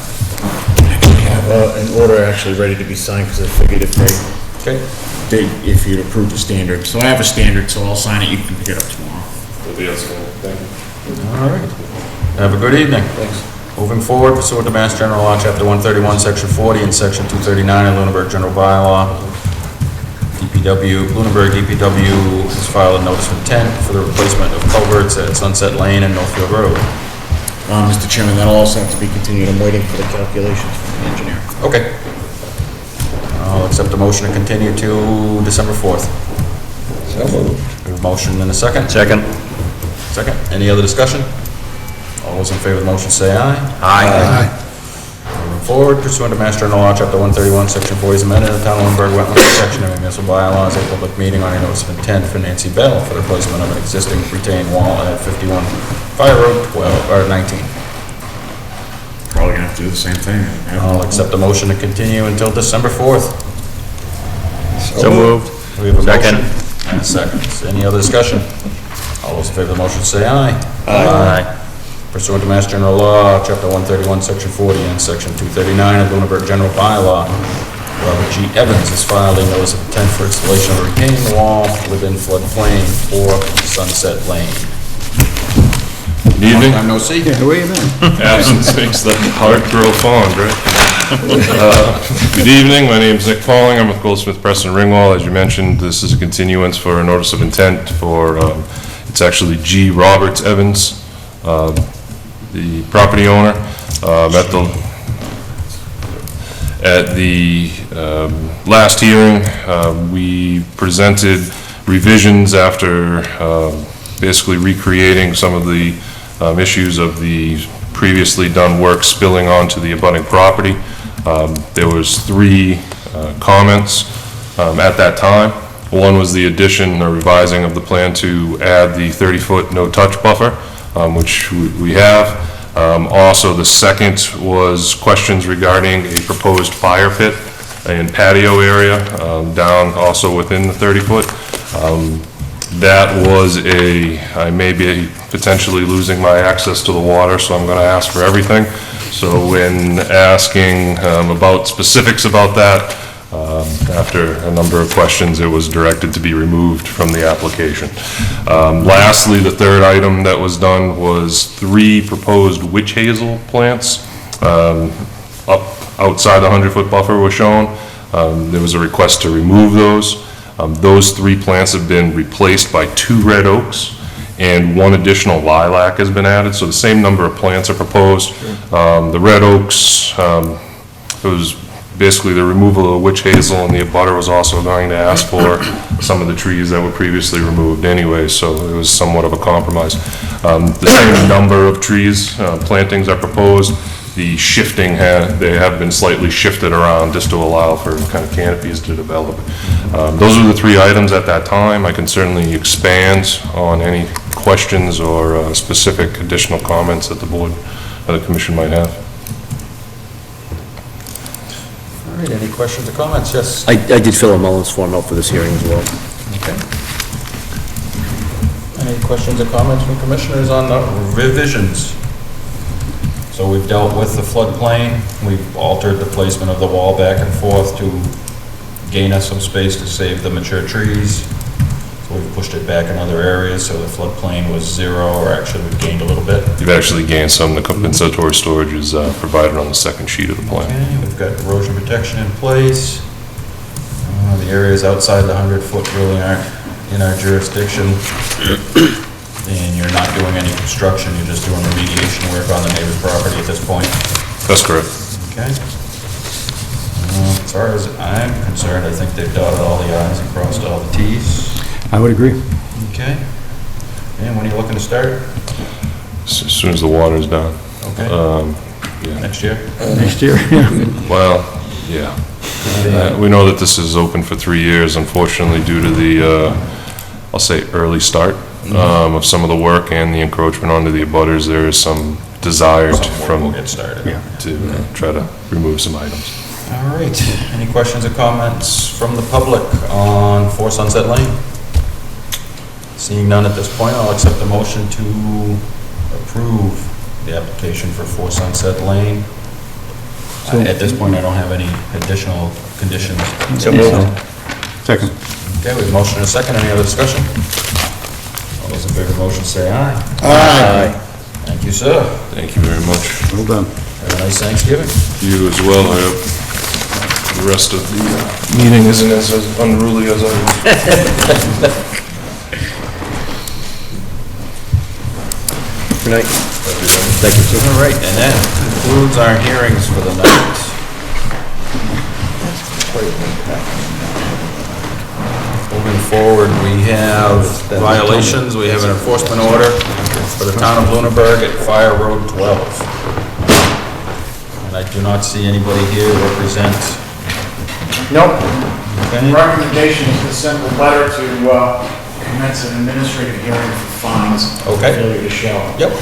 An order actually ready to be signed, because I figured if if you'd approve the standard. So I have a standard, so I'll sign it, you can pick it up tomorrow. Thank you. All right. Have a good evening. Thanks. Moving forward, pursuant to Mass General Law, Chapter 131, Section 40, and Section 239 of Lunenburg General Bylaw, Lunenburg DPW has filed a notice of intent for the replacement of culverts at Sunset Lane and Northfield Road. Mr. Chairman, that'll also have to be continued. I'm waiting for the calculations from the engineer. Okay. I'll accept a motion to continue to December 4th. So moved. We have a motion and a second? Second. Second. Any other discussion? All those in favor of the motion say aye. Aye. Moving forward, pursuant to Mass General Law, Chapter 131, Section 40 is amended, the Town of Lunenburg Wetland Protection and Municipal Bylaws, a public meeting on a notice of intent for Nancy Bell for the replacement of an existing retaining wall at 51 Fire Road 19. Probably gonna have to do the same thing. I'll accept a motion to continue until December 4th. So moved. We have a Second. motion and a second. Any other discussion? All those in favor of the motion say aye. Aye. Pursuant to Mass General Law, Chapter 131, Section 40, and Section 239 of Lunenburg General Bylaw, Robert G. Evans has filed a notice of intent for installation of a retaining wall within floodplain for Sunset Lane. Good evening. Long time no see. Yeah, where you been? Absence makes the heart grow fond, right? Good evening, my name's Nick Pauling, I'm with Goldsmith Preston Ringwall. As you mentioned, this is a continuance for a notice of intent for, it's actually G. Roberts Evans, the property owner, at the, At the last hearing, we presented revisions after basically recreating some of the issues of the previously done work spilling onto the abutting property. There was 3 comments at that time. One was the addition or revising of the plan to add the 30-foot no-touch buffer, which we have. Also, the second was questions regarding a proposed fire pit and patio area down also within the 30-foot. That was I may be potentially losing my access to the water, so I'm going to ask for everything. So when asking about specifics about that, after a number of questions, it was directed to be removed from the application. Lastly, the third item that was done was 3 proposed witch hazel plants up outside the 100-foot buffer were shown. There was a request to remove those. Those 3 plants have been replaced by 2 red oaks, and 1 additional lilac has been added, so the same number of plants are proposed. The red oaks, it was basically the removal of the witch hazel, and the abutter was also going to ask for some of the trees that were previously removed anyway, so it was somewhat of a compromise. The same number of trees, plantings are proposed. The shifting, they have been slightly shifted around just to allow for kind of canopies to develop. Those were the 3 items at that time. I can certainly expand on any questions or specific additional comments that the board or the commission might have. All right, any questions or comments? Yes? I did fill a Mullins form out for this hearing as well. Okay. Any questions or comments from commissioners on the revisions? So we've dealt with the floodplain, we've altered the placement of the wall back and forth to gain us some space to save the mature trees. So we've pushed it back in other areas, so the floodplain was 0, or actually we've gained a little bit. You've actually gained some. The compensatory storage is provided on the second sheet of the plan. Okay, we've got erosion protection in place. The areas outside the 100-foot really aren't in our jurisdiction. And you're not doing any construction, you're just doing remediation work on the neighbor's property at this point? That's correct. Okay. As far as I'm concerned, I think they've dotted all the i's and crossed all the t's. I would agree. Okay. And when are you looking to start? As soon as the water's down. Okay. Yeah. Next year? Next year, yeah. Well, yeah. We know that this is open for 3 years, unfortunately, due to the, I'll say, early start of some of the work and the encroachment onto the abutters. There is some desire We'll get started. to try to remove some items. All right. Any questions or comments from the public on 4 Sunset Lane? Seeing none at this point, I'll accept the motion to approve the application for 4 Sunset Lane. At this point, I don't have any additional conditions. So moved. Second. Okay, we have a motion and a second. Any other discussion? All those in favor of the motion say aye. Aye. Thank you, sir. Thank you very much. Well done. Have a nice Thanksgiving. You as well. I hope the rest of the meeting isn't as unruly as I was. Good night. Thank you, sir. All right, and that concludes our hearings for the night. Moving forward, we have violations. We have an enforcement order for the town of Lunenburg at Fire Road 12. And I do not see anybody here to represent. Nope. Okay. Recommendation is to send a letter to commence an administrative hearing for fines. Okay. Failure to show. Yep.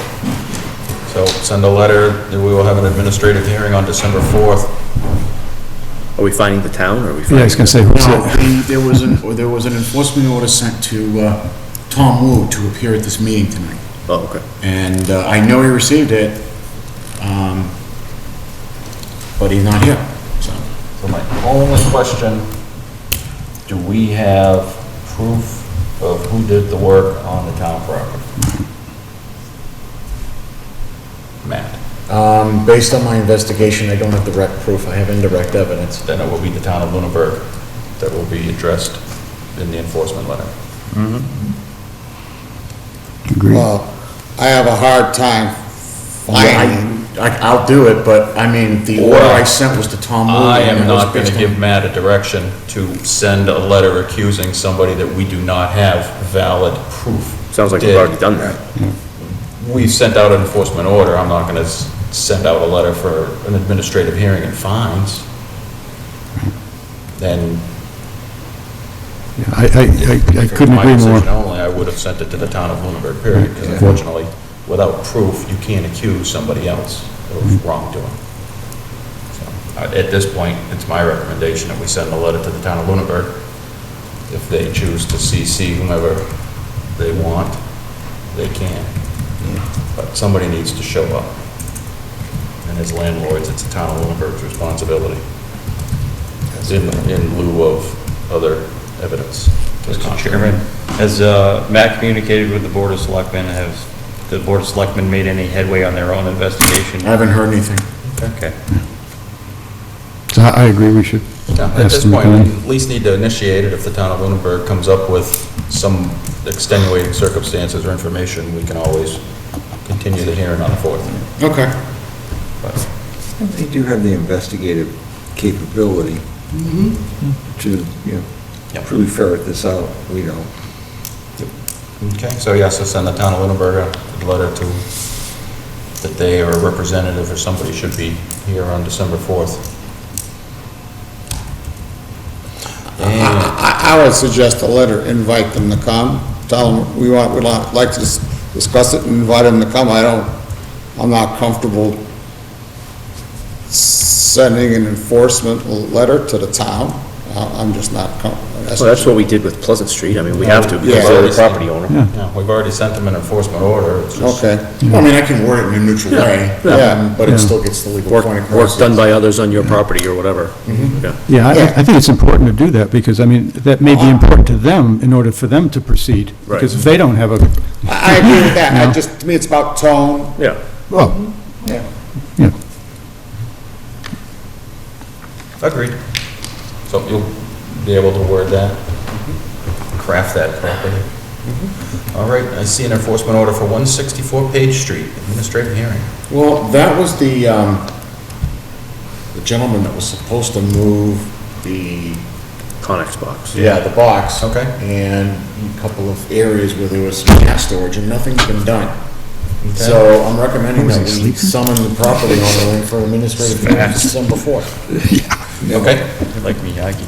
So send a letter, that we will have an administrative hearing on December 4th. Are we finding the town, or are we Yeah, I was gonna say, who's No, it? there was an enforcement order sent to Tom Wu to appear at this meeting tonight. Oh, okay. And I know he received it, but he's not here, so. So my only question, do we have proof of who did the work on the town property? Matt? Based on my investigation, I don't have direct proof, I have indirect evidence. Then it will be the town of Lunenburg that will be addressed in the enforcement letter. Agreed. Well, I have a hard time finding I'll do it, but, I mean, the order I sent was to Tom Moody. I and am it was not gonna based on- give Matt a direction to send a letter accusing somebody that we do not have valid proof. Sounds like we've already done that. We've sent out an enforcement order, I'm not gonna send out a letter for an administrative hearing and fines. Then, I if it couldn't was my agree more. decision only, I would have sent it to the town of Lunenburg, period, because unfortunately, without proof, you can't accuse somebody else of wrongdoing. So, at this point, it's my recommendation that we send a letter to the town of Lunenburg. If they choose to CC whomever they want, they can. But somebody needs to show up. And as landlords, it's the town of Lunenburg's responsibility. In lieu of other evidence. Mr. Chairman, has Matt communicated with the Board of Selectmen? Has the Board of Selectmen made any headway on their own investigation? I haven't heard anything. Okay. So I agree, we should At ask this them to point, come we in. at least need to initiate it. If the town of Lunenburg comes up with some extenuating circumstances or information, we can always continue the hearing on the 4th. Okay. They do have the investigative capability to, truly ferret this out, we don't. Okay, so yes, I'll send the town of Lunenburg a letter to, that they or a representative or somebody should be here on December 4th. I would suggest a letter, invite them to come, tell them we'd like to discuss it and invite them to come. I'm not comfortable sending an enforcement letter to the town. I'm just not comfortable. Well, that's what we did with Pleasant Street. I mean, we have to because Yeah. they're the property owner. Yeah, we've already sent them an enforcement order. It's just- Okay, Well, I mean, I can word it in a neutral way, yeah. but it still gets the legal point across. Work done by others on your property or whatever. Yeah. Yeah, Yeah. I think it's important to do that, because, I mean, that may be important to them in order for them to proceed. Right. Because if they don't have a, I agree with that. To me, it's about tone. Yeah. well, Yeah. yeah, Agreed. So you'll be able to word that, craft that properly. All right, I see an enforcement order for 164 Page Street, administrative hearing. Well, that was the gentleman that was supposed to move the, Connex box. the box. Okay. And a couple of areas where there was some gas storage, and nothing's been done. So I'm recommending that we summon the property owner in for administrative hearing on December 4th. Okay, Like Miyagi.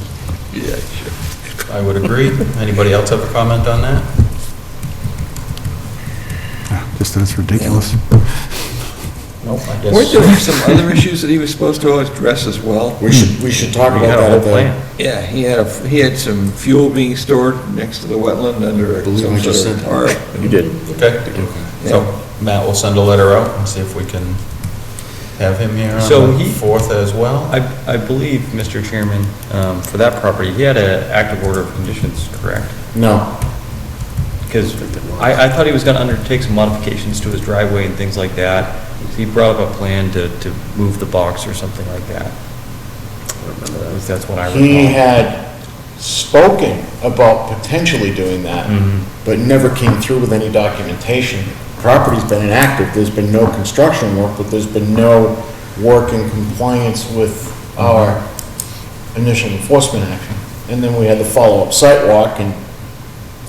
I would agree. Anybody else have a comment on that? just that's ridiculous. Nope, I Weren't there guess. some other issues that he was supposed to address as well? We should talk We about had a that whole at the... plan. Yeah, he had some fuel being stored next to the wetland under believe some I just sort of sent tarp. You did. Okay, so Matt will send a letter out and see if we can have him here So on the he- 4th as well. I believe, Mr. Chairman, for that property, he had an active order of conditions, correct? No. Because I thought he was gonna undertake some modifications to his driveway and things like that. He brought up a plan to move the box or something like that. At least that's what I recall. He had spoken about potentially doing that, but never came through with any documentation. Property's been inactive, there's been no construction work, but there's been no work in compliance with our initial enforcement action. And then we had the follow-up site walk and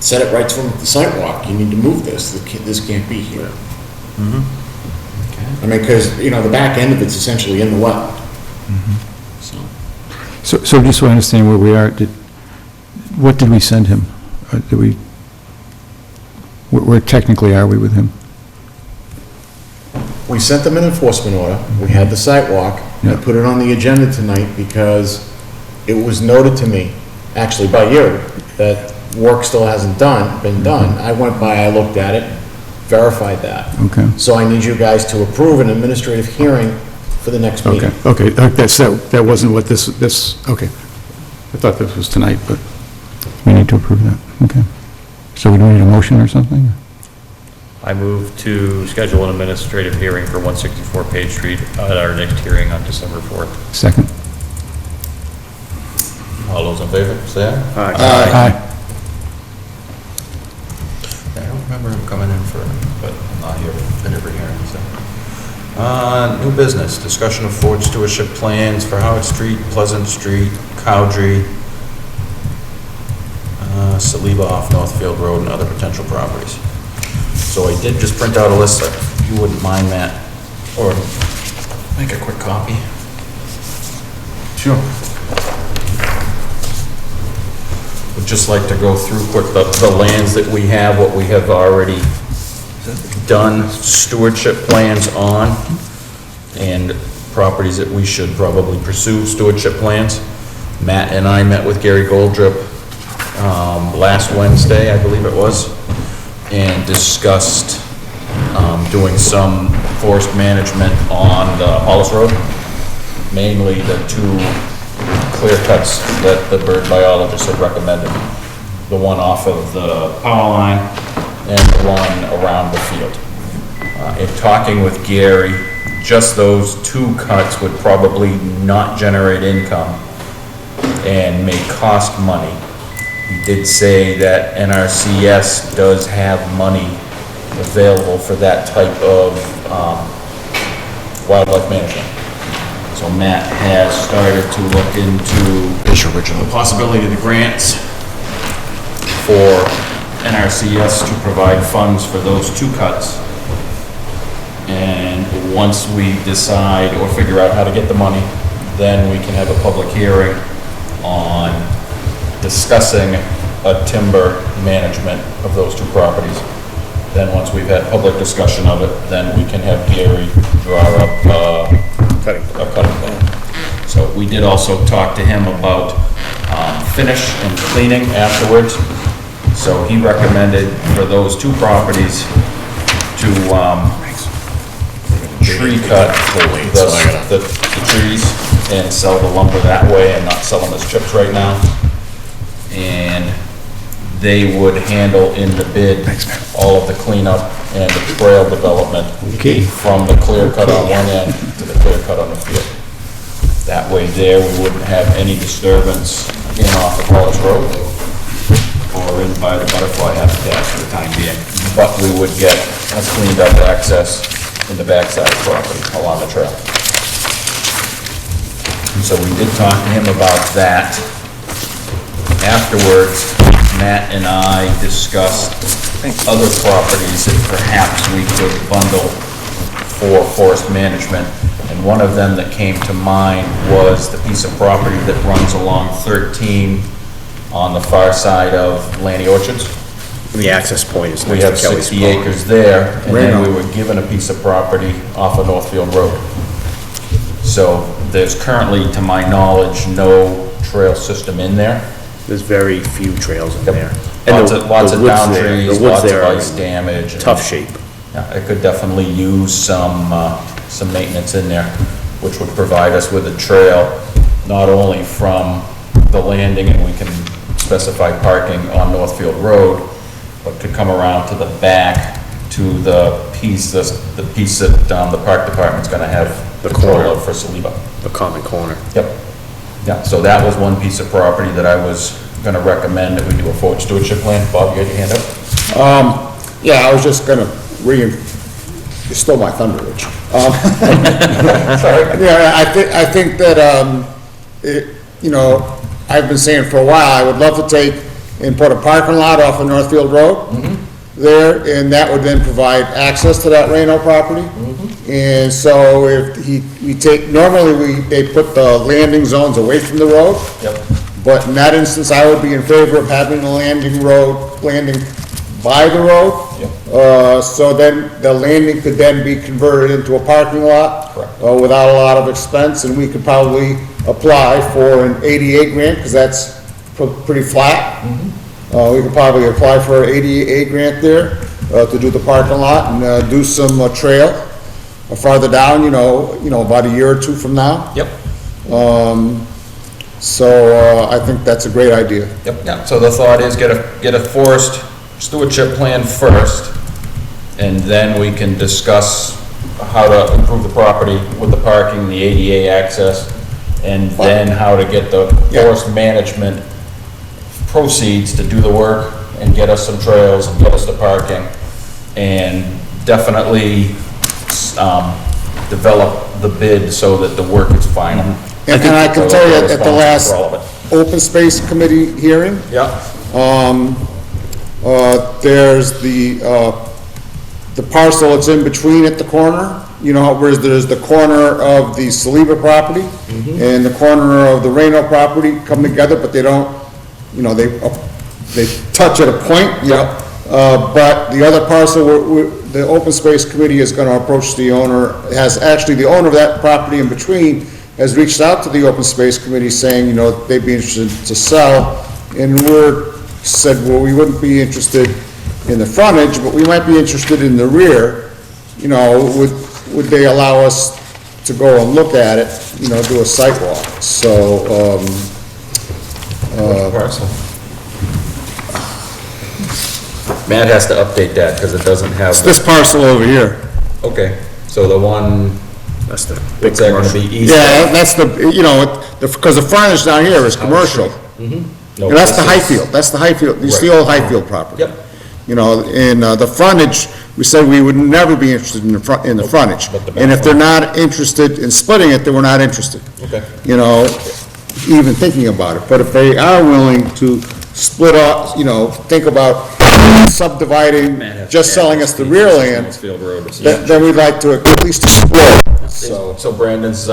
said it right to him at the site walk, you need to move this, this can't be here. I mean, because, the back end of it's essentially in the wetland. So just so I understand where we are, what did we send him? Where technically are we with him? We sent them an enforcement order, we had the site walk, I Yeah. put it on the agenda tonight because it was noted to me, actually by you, that work still hasn't been done. I went by, I looked at it, verified that. Okay. So I need you guys to approve an administrative hearing for the next meeting. Okay, that wasn't what this, okay. I thought this was tonight, but we need to approve that, okay. So we don't need a motion or something? I move to schedule an administrative hearing for 164 Page Street at our next hearing on December 4th. Second? All those in favor, say aye. Aye. I don't remember him coming in for, but I'm not here at every hearing, so. New business, discussion of Ford stewardship plans for Howard Street, Pleasant Street, Cowdrey, Saliba off Northfield Road, and other potential properties. So I did just print out a list, if you wouldn't mind, Matt, or make a quick copy. Sure. Would just like to go through quick the lands that we have, what we have already done stewardship plans on, and properties that we should probably pursue stewardship plans. Matt and I met with Gary Goldrip last Wednesday, I believe it was, and discussed doing some forest management on the Hollis Road, mainly the two clear cuts that the bird biologist had recommended. The one off of the power line and the one around the field. In talking with Gary, just those two cuts would probably not generate income and may cost money. He did say that NRCS does have money available for that type of wildlife management. So Matt has started to look into the possibility of the grants for NRCS to provide funds for those two cuts. And once we decide or figure out how to get the money, then we can have a public hearing on discussing a timber management of those two properties. Then once we've had public discussion of it, then we can have Gary draw up a cutting plan. So we did also talk to him about finish and cleaning afterwards. So he recommended for those two properties to tree cut the trees and sell the lumber that way and not sell them as chips right now. And they would handle in the bid all of the cleanup and the trail development from the clear cut on one end to the clear cut on the field. That way there we wouldn't have any disturbance in off of Hollis Road or in by the butterfly habitat for the time being. But we would get a cleaned up access in the backside of the property along the trail. And so we did talk to him about that. Afterwards, Matt and I discussed other properties that perhaps we could bundle for forest management. And one of them that came to mind was the piece of property that runs along 13 on the far side of Lanny Orchards. The access point is We next have to Kelly's 60 Pond. acres there, and then we were given a piece of property off of Northfield Road. So there's currently, to my knowledge, no trail system in there. There's very few trails in there. Lots And of woods down there- trees, the woods lots of there are ice in damage. and- Tough shape. Yeah, it could definitely use some maintenance in there, which would provide us with a trail, not only from the landing, and we can specify parking on Northfield Road, but could come around to the back to the piece that the park department's gonna have The control corner. of for Saliba. The common corner. Yep. Yeah, so that was one piece of property that I was gonna recommend that we do a forward stewardship plan. Bob, you had your hand up? Yeah, I was just gonna you stole my thunder, Rich. Yeah, I think that, I've been saying for a while, I would love to take and put a parking lot off of Northfield Road there, and that would then provide access to that Reno property. And so if normally they put the landing zones away from the road. Yep. But in that instance, I would be in favor of having the landing by the road. So then the landing could then be converted into a parking lot. Correct. Without a lot of expense, and we could probably apply for an ADA grant, because that's pretty flat. We could probably apply for an ADA grant there, to do the parking lot and, do some trail farther down, about a year or two from now. Yep. So, I think that's a great idea. Yep, yeah, so the thought is get a forest stewardship plan first, and then we can discuss how to improve the property with the parking, the ADA access, and then how to get the forest management proceeds to do the work and get us some trails and get us the parking. And definitely, develop the bid so that the work is final. And I can tell you, at the last For all of it. Open Space Committee hearing, Yeah, there's the parcel that's in between at the corner, you know, where there's the corner of the Saliba property and the corner of the Reno property come together, but they don't, you know, they touch at a point, you know. But the other parcel, the Open Space Committee is gonna approach the owner, the owner of that property in between has reached out to the Open Space Committee saying, you know, they'd be interested to sell, and said, well, we wouldn't be interested in the frontage, but we might be interested in the rear. You know, would they allow us to go and look at it, you know, do a site walk? So, parcel. Matt has to update that, because it doesn't have. it's this parcel over here. Okay, so the one, That's the big what's that gonna commercial. be, east? Yeah, that's the, you know, because the frontage down here is commercial. No, And that's the this is- Highfield, that's the Highfield, it's the old Highfield property. Yep. You know, and the frontage, we said we would never be interested in the frontage. But the back And if they're one. not interested in splitting it, then we're not interested. Okay. You know, even thinking about it. But if they are willing to split off, you know, think about subdividing, just selling us the rear land, Mansfield Road. then we'd like to at least explore. So Brandon's,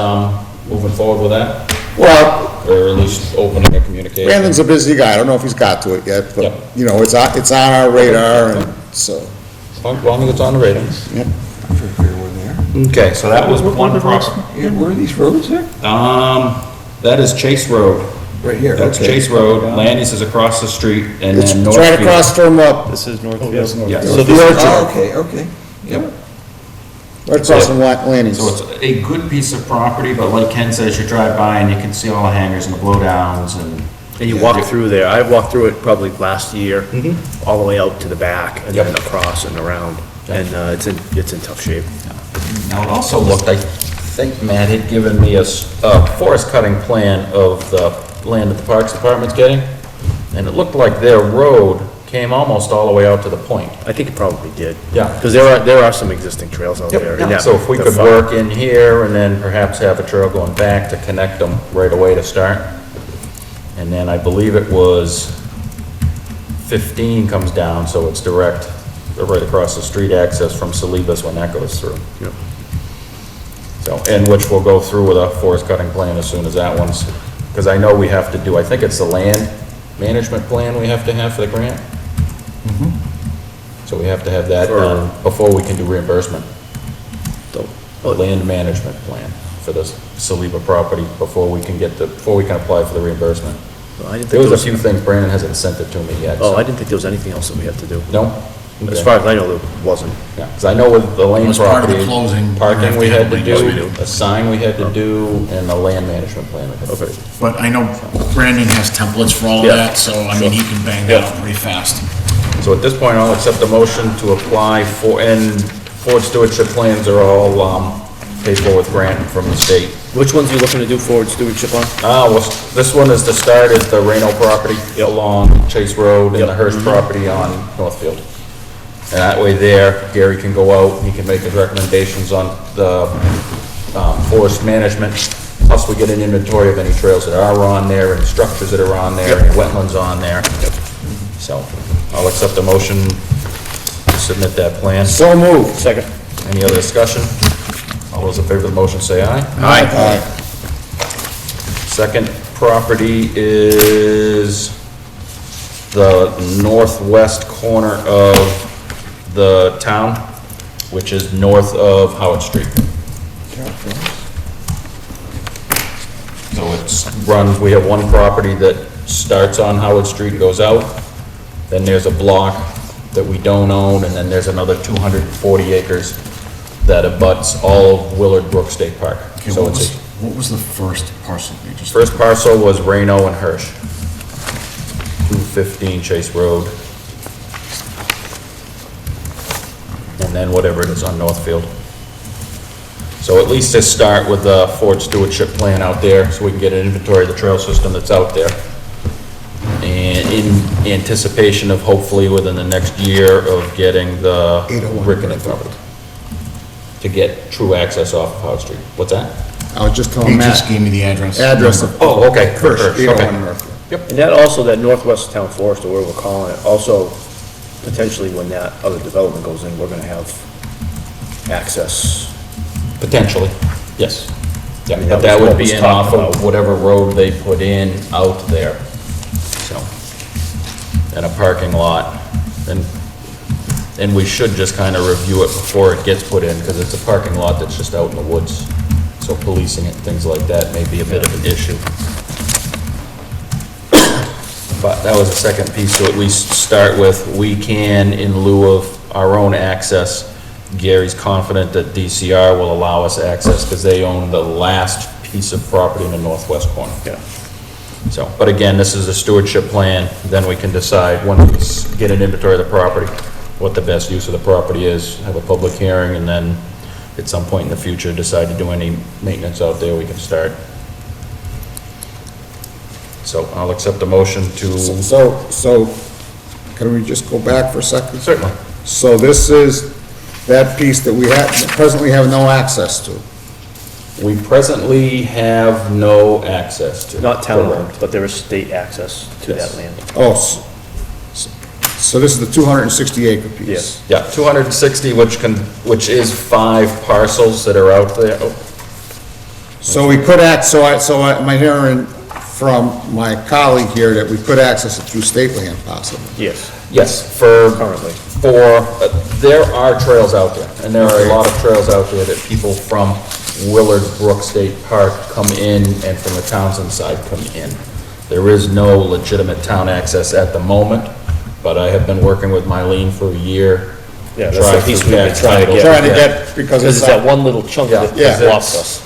moving forward with that, Well, or at least opening a communication? Brandon's a busy guy, I don't know if he's got to it yet, but, Yep. you know, it's on our radar, and so. As long as it's on the radar. Yep. I'm pretty clear where they are. Okay, so that was one property. Yeah, where are these roads there? That is Chase Road. Right here, That's okay. Chase Road, Landis is across the street, and It's then right Northfield. across from, This is Northfield. Yeah, So so this this, Oh, okay. yep. right across from Lanny's. So it's a good piece of property, but like Ken says, you drive by and you can see all the hangers and the blowdowns and. And you walk through there, I walked through it probably last year, all the way out to the back, and then Yep. across and around, and it's in tough shape. Now, it also looked, I think Matt had given me a forest cutting plan of the land that the Parks Department's getting, and it looked like their road came almost all the way out to the point. I think it probably did. Yeah. Because there are some existing trails out there. and that- So if we the could far- work in here and then perhaps have a trail going back to connect them right away to start. And then I believe it was 15 comes down, so it's direct, right across the street access from Salibas when that goes through. Yep. So, and which we'll go through with a forest cutting plan as soon as that one's, because I know we have to do, I think it's the land management plan we have to have for the grant. So we have to have that done before we can do reimbursement. The land management plan for this Saliba property before we can apply for the reimbursement. Well, I didn't There think was a few things, Brandon hasn't sent it to me yet. Oh, so- I didn't think there was anything else that we had to do. No? As Okay. far as I know, there wasn't. Yeah, because I know with the lane was part of the property, closing, parking we had to Yes, we do, do. a sign we had to do, and the land management plan we had to do. But I know Brandon has templates for all of Yeah. that, so I mean, he can bang that out pretty fast. So at this point, I'll accept a motion to apply for, and Ford stewardship plans are all, paid for with grant from the state. Which ones are you looking to do forward stewardship on? Well, this one is to start at the Reno property along Chase Road and the Hurst property on Northfield. And that way there, Gary can go out, he can make his recommendations on the forest management. Plus, we get an inventory of any trails that are on there, any structures that are on there, any wetlands on there. So, I'll accept a motion to submit that plan. So moved. Second. Any other discussion? All those in favor of the motion say aye. Aye. Second property is the northwest corner of the town, which is north of Howard Street. So it's runs, we have one property that starts on Howard Street, goes out, then there's a block that we don't own, and then there's another 240 acres that abuts all of Willard Brook State Park. Okay, So what it's was, what was the first parcel? You just- First parcel was Reno and Hirsch. 215 Chase Road. And then whatever it is on Northfield. So at least to start with the Ford stewardship plan out there, so we can get an inventory of the trail system that's out there. And in anticipation of hopefully within the next year of getting the Rickinson covered. to get true access off of Howard Street. What's that? I was just telling He Matt. just gave me the address. Address of. Oh, okay. First, Okay. 801 North. And that also, that northwest town forest, or whatever we're calling it, also potentially when that other development goes in, we're gonna have access. Potentially, yes. Yeah, mean, but that that was would what be was in talked off of about. whatever road they put in out there, so. And a parking lot, and we should just kind of review it before it gets put in, because it's a parking lot that's just out in the woods. So policing it, things like that may be a bit of an issue. But that was the second piece to at least start with. We can, in lieu of our own access, Gary's confident that DCR will allow us access because they own the last piece of property in the northwest corner. Yeah. So, but again, this is a stewardship plan, then we can decide, once we get an inventory of the property, what the best use of the property is, have a public hearing, and then at some point in the future, decide to do any maintenance out there, we can start. So I'll accept the motion to... So, can we just go back for a second? Certainly. So this is that piece that we presently have no access to. We presently have no access to. Not town-owned, but there is state access to that land. Oh, so this is the 260 acre piece? Yes. Yeah, 260, which is 5 parcels that are out there. Oh, So we could am I hearing from my colleague here that we could access it through state land possibly? Yes, yes, currently. There are trails out there, and there are a lot of trails out there that people from Willard Brook State Park come in, and from the Townsend side come in. There is no legitimate town access at the moment, but I have been working with Mylene for a year. Yeah, that's the piece we've been trying to get. Trying to get, because Because it's that one little chunk that Yeah. blocks us.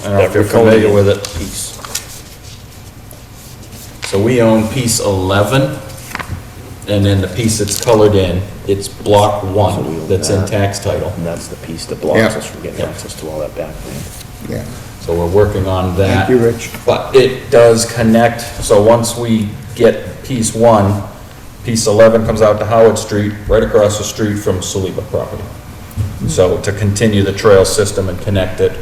I don't know if you're familiar with it. So we own piece 11, and then the piece that's colored in, it's block 1, that's in tax title. And that's the piece that blocks Yeah. us from getting access to all that back land. Yeah. So we're working on that. Thank you, Rich. But it does connect, so once we get piece 1, piece 11 comes out to Howard Street, right across the street from Saliba property. So to continue the trail system and connect it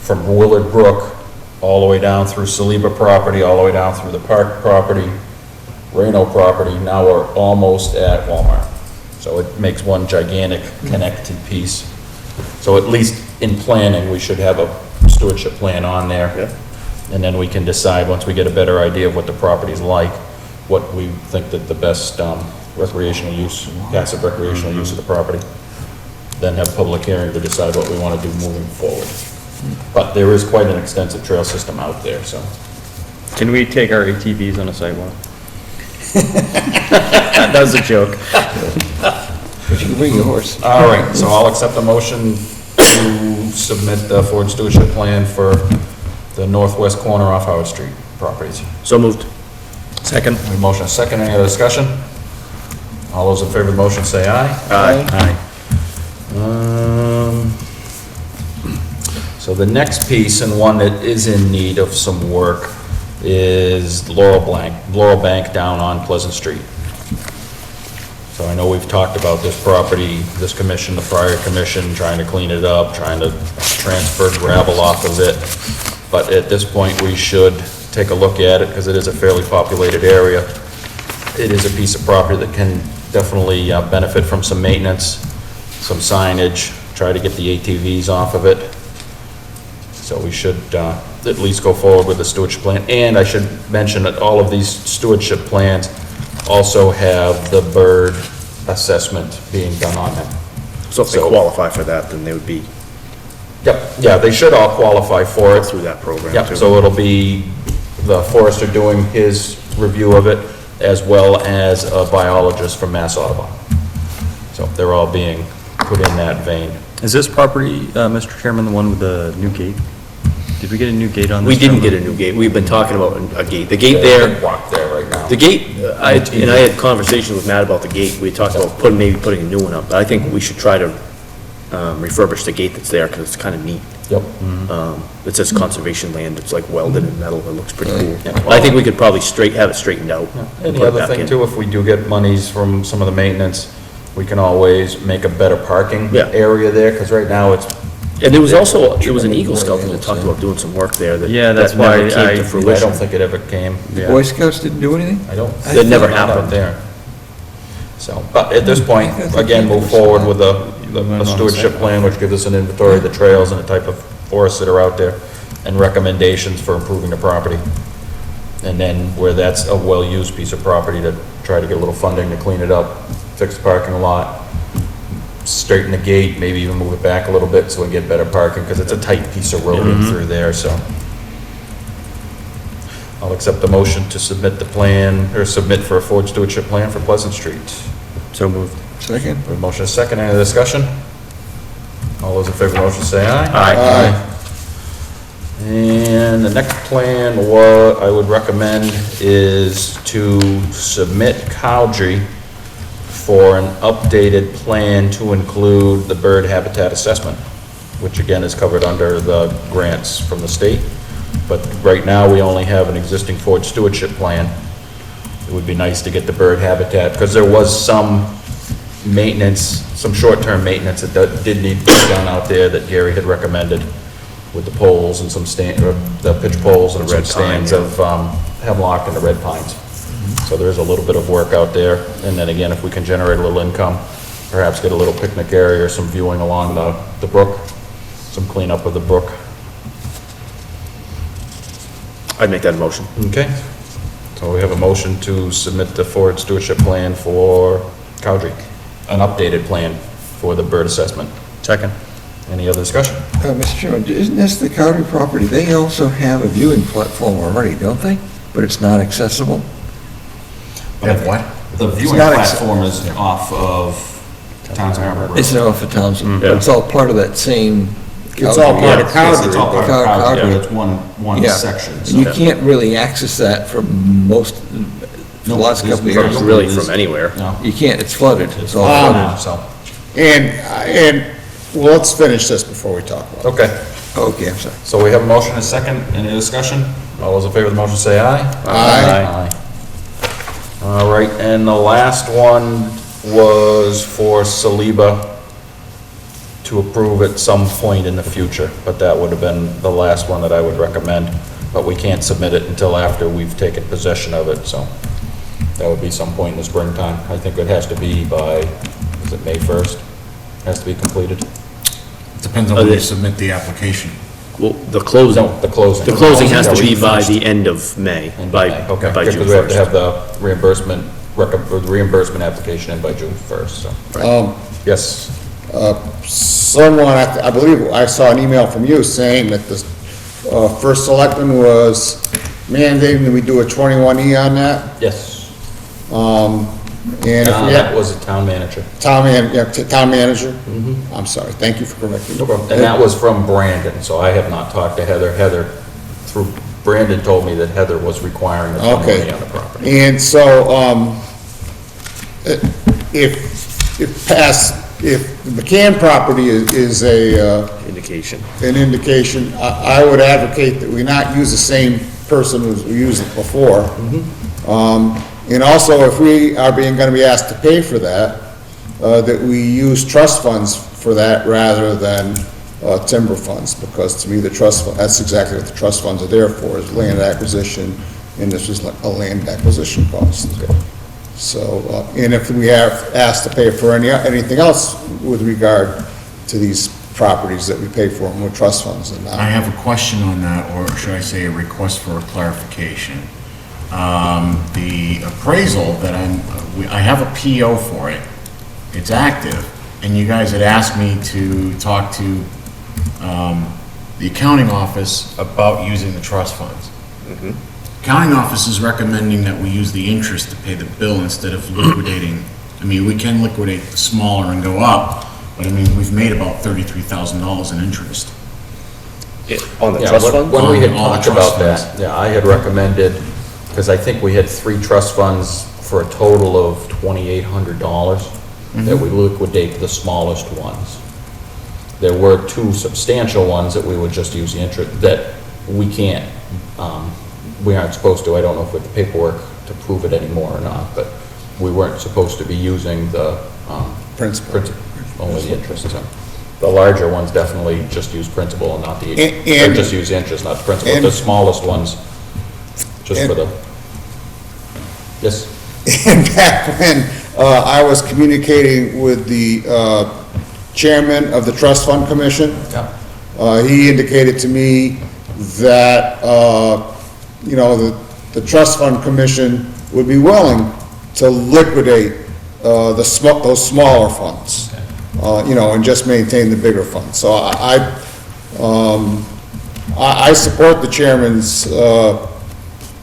from Willard Brook all the way down through Saliba property, all the way down through the park property, Reno property, now we're almost at Walmart. So it makes one gigantic connected piece. So at least in planning, we should have a stewardship plan on there. Yeah. And then we can decide, once we get a better idea of what the property's like, what we think that the best recreational use, passive recreational use of the property. Then have public hearing to decide what we want to do moving forward. But there is quite an extensive trail system out there, so. Can we take our ATVs on a sidewalk? That was a joke. But you can bring your horse. All right, so I'll accept a motion to submit the Ford Stewardship Plan for the northwest corner off Howard Street properties. So moved. Second. We have a motion, a second, any other discussion? All those in favor of the motion say aye. Aye. So the next piece, and one that is in need of some work, is Laurel Bank down on Pleasant Street. So I know we've talked about this property, this commission, the prior commission, trying to clean it up, trying to transfer gravel off of it. But at this point, we should take a look at it, because it is a fairly populated area. It is a piece of property that can definitely benefit from some maintenance, some signage, try to get the ATVs off of it. So we should at least go forward with the stewardship plan. And I should mention that all of these stewardship plans also have the bird assessment being done on them. So if they qualify for that, then they would be Yep, yeah, they should all qualify for it. through that program Yep, too. so it'll be the forester doing his review of it, as well as a biologist from Mass Audubon. So they're all being put in that vein. Is this property, Mr. Chairman, the one with the new gate? Did we get a new gate on this? We didn't get a new gate. We've been talking about a gate. The gate there, Walk there right now. the gate, I had conversations with Matt about the gate. We talked about maybe putting a new one up. But I think we should try to refurbish the gate that's there, because it's kind of neat. Yep. It says conservation land. It's like welded in metal. It looks pretty cool. Yeah. I think we could probably have it straightened out. And put the it other back thing in. too, if we do get monies from some of the maintenance, we can always make a better parking Yeah. area there, because right now it's, And there was also, there was an Eagle Scout that talked about doing some work there that. Yeah, that's that never why came to I I fruition. don't think it ever came. Yeah. Boy Scouts didn't do anything? I don't. That never Not out happened. there. So, but at this point, again, move forward with a stewardship plan, which gives us an inventory of the trails and the type of forests that are out there, and recommendations for improving the property. And then where that's a well-used piece of property, to try to get a little funding to clean it up, fix the parking lot, straighten the gate, maybe even move it back a little bit so we get better parking, because it's a tight piece of road in through there, so. I'll accept the motion to submit the plan, or submit for a forward stewardship plan for Pleasant Street. So moved. Second? We have a motion, a second, any discussion? All those in favor of the motion say aye. Aye. And the next plan, I would recommend is to submit Cowdrey for an updated plan to include the bird habitat assessment, which again is covered under the grants from the state. But right now, we only have an existing forward stewardship plan. It would be nice to get the bird habitat, because there was some maintenance, some short-term maintenance that did need to be done out there that Gary had recommended with the poles and some the pitch poles and some stands of hemlock and the red pines. So there's a little bit of work out there. And then again, if we can generate a little income, perhaps get a little picnic area or some viewing along the brook, some cleanup of the brook. I'd make that a motion. Okay. So we have a motion to submit the forward stewardship plan for Cowdrey, an updated plan for the bird assessment. Second. Any other discussion? Mr. Chairman, isn't this the Cowdrey property? They also have a viewing platform already, don't they? But it's not accessible? Have what? The viewing not platform is off of Townsend Harbor Road. It's off of Townsend, Yeah. but it's all part of that same. It's all part of Yes, Cowdrey. it's all part of Cowdrey. Cowdrey, but it's one Yeah. section. so- You can't really access that from most, the last couple of years. Really from anywhere. No. You can't, it's flooded, it's all Um, flooded. So, And, well, let's finish this before we talk about it. okay. Okay, I'm sorry. So we have a motion and a second. Any discussion? All those in favor of the motion say aye. Aye. All right, and the last one was for Saliba to approve at some point in the future, but that would have been the last one that I would recommend. But we can't submit it until after we've taken possession of it, so that would be some point in the springtime. I think it has to be by, is it May 1st? Has to be completed? Depends on when you submit the application. Well, the closing. No, the closing. The closing has to be Yeah, by first. the end of May, by Okay, June because we have to 1st. have the reimbursement application in by June 1st, so. Yes, Someone, I believe, I saw an email from you saying that the first selectman was mandating that we do a 21E on that. yes. And if we That have, was a town manager. town manager? I'm sorry, thank you for correcting me. No problem. And that was from Brandon, so I have not talked to Heather. Heather, through, Brandon told me that Heather was requiring a 20 Okay. on the property. And so, if the McCann property is Indication. an indication, I would advocate that we not use the same person who's used it before. And also, if we are gonna be asked to pay for that, that we use trust funds for that rather than timber funds, because to me, that's exactly what the trust funds are there for, is land acquisition, and this is like a land acquisition cost. So, and if we are asked to pay for anything else with regard to these properties, that we pay for them with trust funds and I not. have a question on that, or should I say a request for a clarification. The appraisal that I have a PO for it, it's active, and you guys had asked me to talk to the accounting office about using the trust funds. Accounting office is recommending that we use the interest to pay the bill instead of liquidating. I mean, we can liquidate the smaller and go up, but I mean, we've made about $33,000 in interest. On the Yeah, trust fund? when we had On all the talked trust about that, funds. yeah, I had recommended, because I think we had 3 trust funds for a total of $2,800, that we liquidate the smallest ones. There were 2 substantial ones that we would just use the interest, that we can't, we aren't supposed to, I don't know if we have the paperwork to prove it anymore or not, but we weren't supposed to be using the Principal. Only the interest, so. The larger ones definitely just use principal and not the, And- or just use interest, not principal. and- The smallest ones, just for the, yes? And back when I was communicating with the chairman of the Trust Fund Commission, he indicated to me that, you know, the Trust Fund Commission would be willing to liquidate those smaller funds, you know, and just maintain the bigger funds. So I support the chairman's,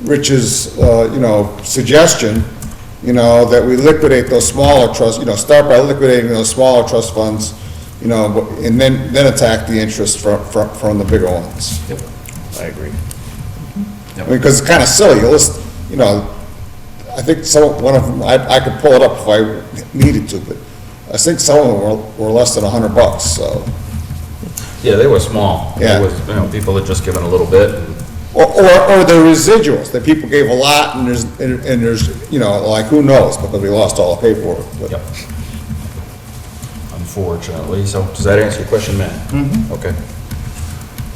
Rich's, you know, suggestion, you know, that we liquidate those smaller trusts, you know, start by liquidating those smaller trust funds, you know, and then attack the interest from the bigger ones. Yep. I agree. I mean, because it's kind of silly, you list, you know, I think one of them, I could pull it up if I needed to, but I think some of them were less than $100, so. Yeah, they were small. Yeah. It was, you know, people had just given a little bit, and Or the residuals, that people gave a lot and there's, you know, like, who knows, because we lost all the paperwork. but- Yep. Unfortunately, so does that answer your question, Matt? Mm-hmm. Okay.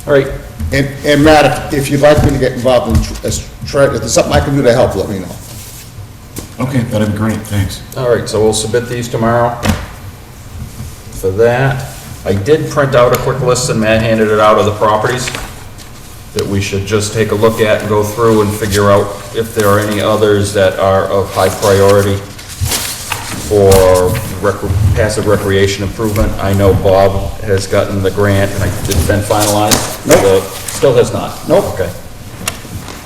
All right. And Matt, if you'd like me to get involved in, if there's something I can do to help, let me know. Okay, that'd be great, thanks. All right, so we'll submit these tomorrow for that. I did print out a quick list, and Matt handed it out, of the properties that we should just take a look at and go through and figure out if there are any others that are of high priority for passive recreation improvement. I know Bob has gotten the grant, and it's been finalized? Nope. Still has not? Nope. Okay.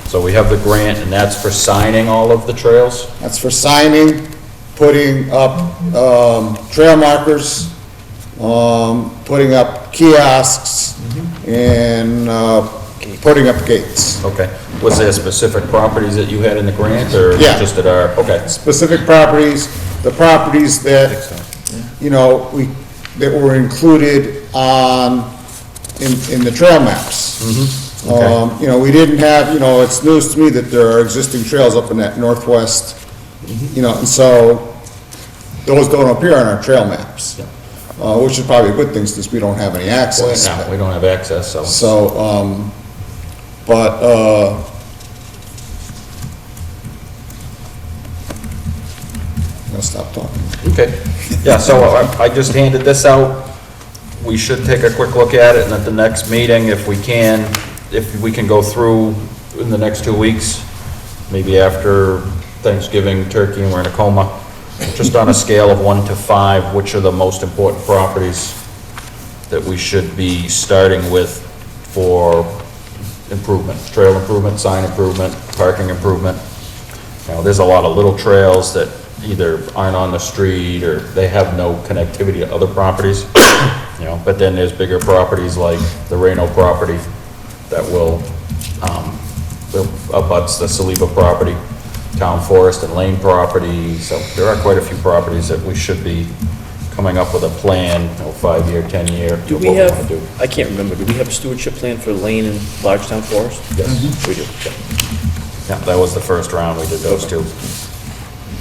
So we have the grant, and that's for signing all of the trails? That's for signing, putting up, trail markers, putting up kiosks, and, putting up gates. Okay. Was there specific properties that you had in the grant, or Yeah. just at our, okay. Specific properties, the properties that, you know, that were included in the trail maps. Okay. You know, we didn't have, you know, it's news to me that there are existing trails up in that northwest, you know, and so those don't appear on our trail maps. Which is probably a good thing, since we don't have any access. No, we don't have access, so. So, but, I'll stop talking. Okay. Yeah, so I just handed this out. We should take a quick look at it, and at the next meeting, if we can go through in the next 2 weeks, maybe after Thanksgiving, turkey, and we're in a coma, just on a scale of 1 to 5, which are the most important properties that we should be starting with for improvement, trail improvement, sign improvement, parking improvement. You know, there's a lot of little trails that either aren't on the street, or they have no connectivity to other properties, you know, but then there's bigger properties like the Reno property that will abuts the Saliba property, Town Forest and Lane property, so there are quite a few properties that we should be coming up with a plan, you know, 5-year, 10-year. Do we have, I can't remember, do we have a stewardship plan for Lane and Lodgetown Forest? Yes. We do, okay. Yeah, that was the first round, we did those two.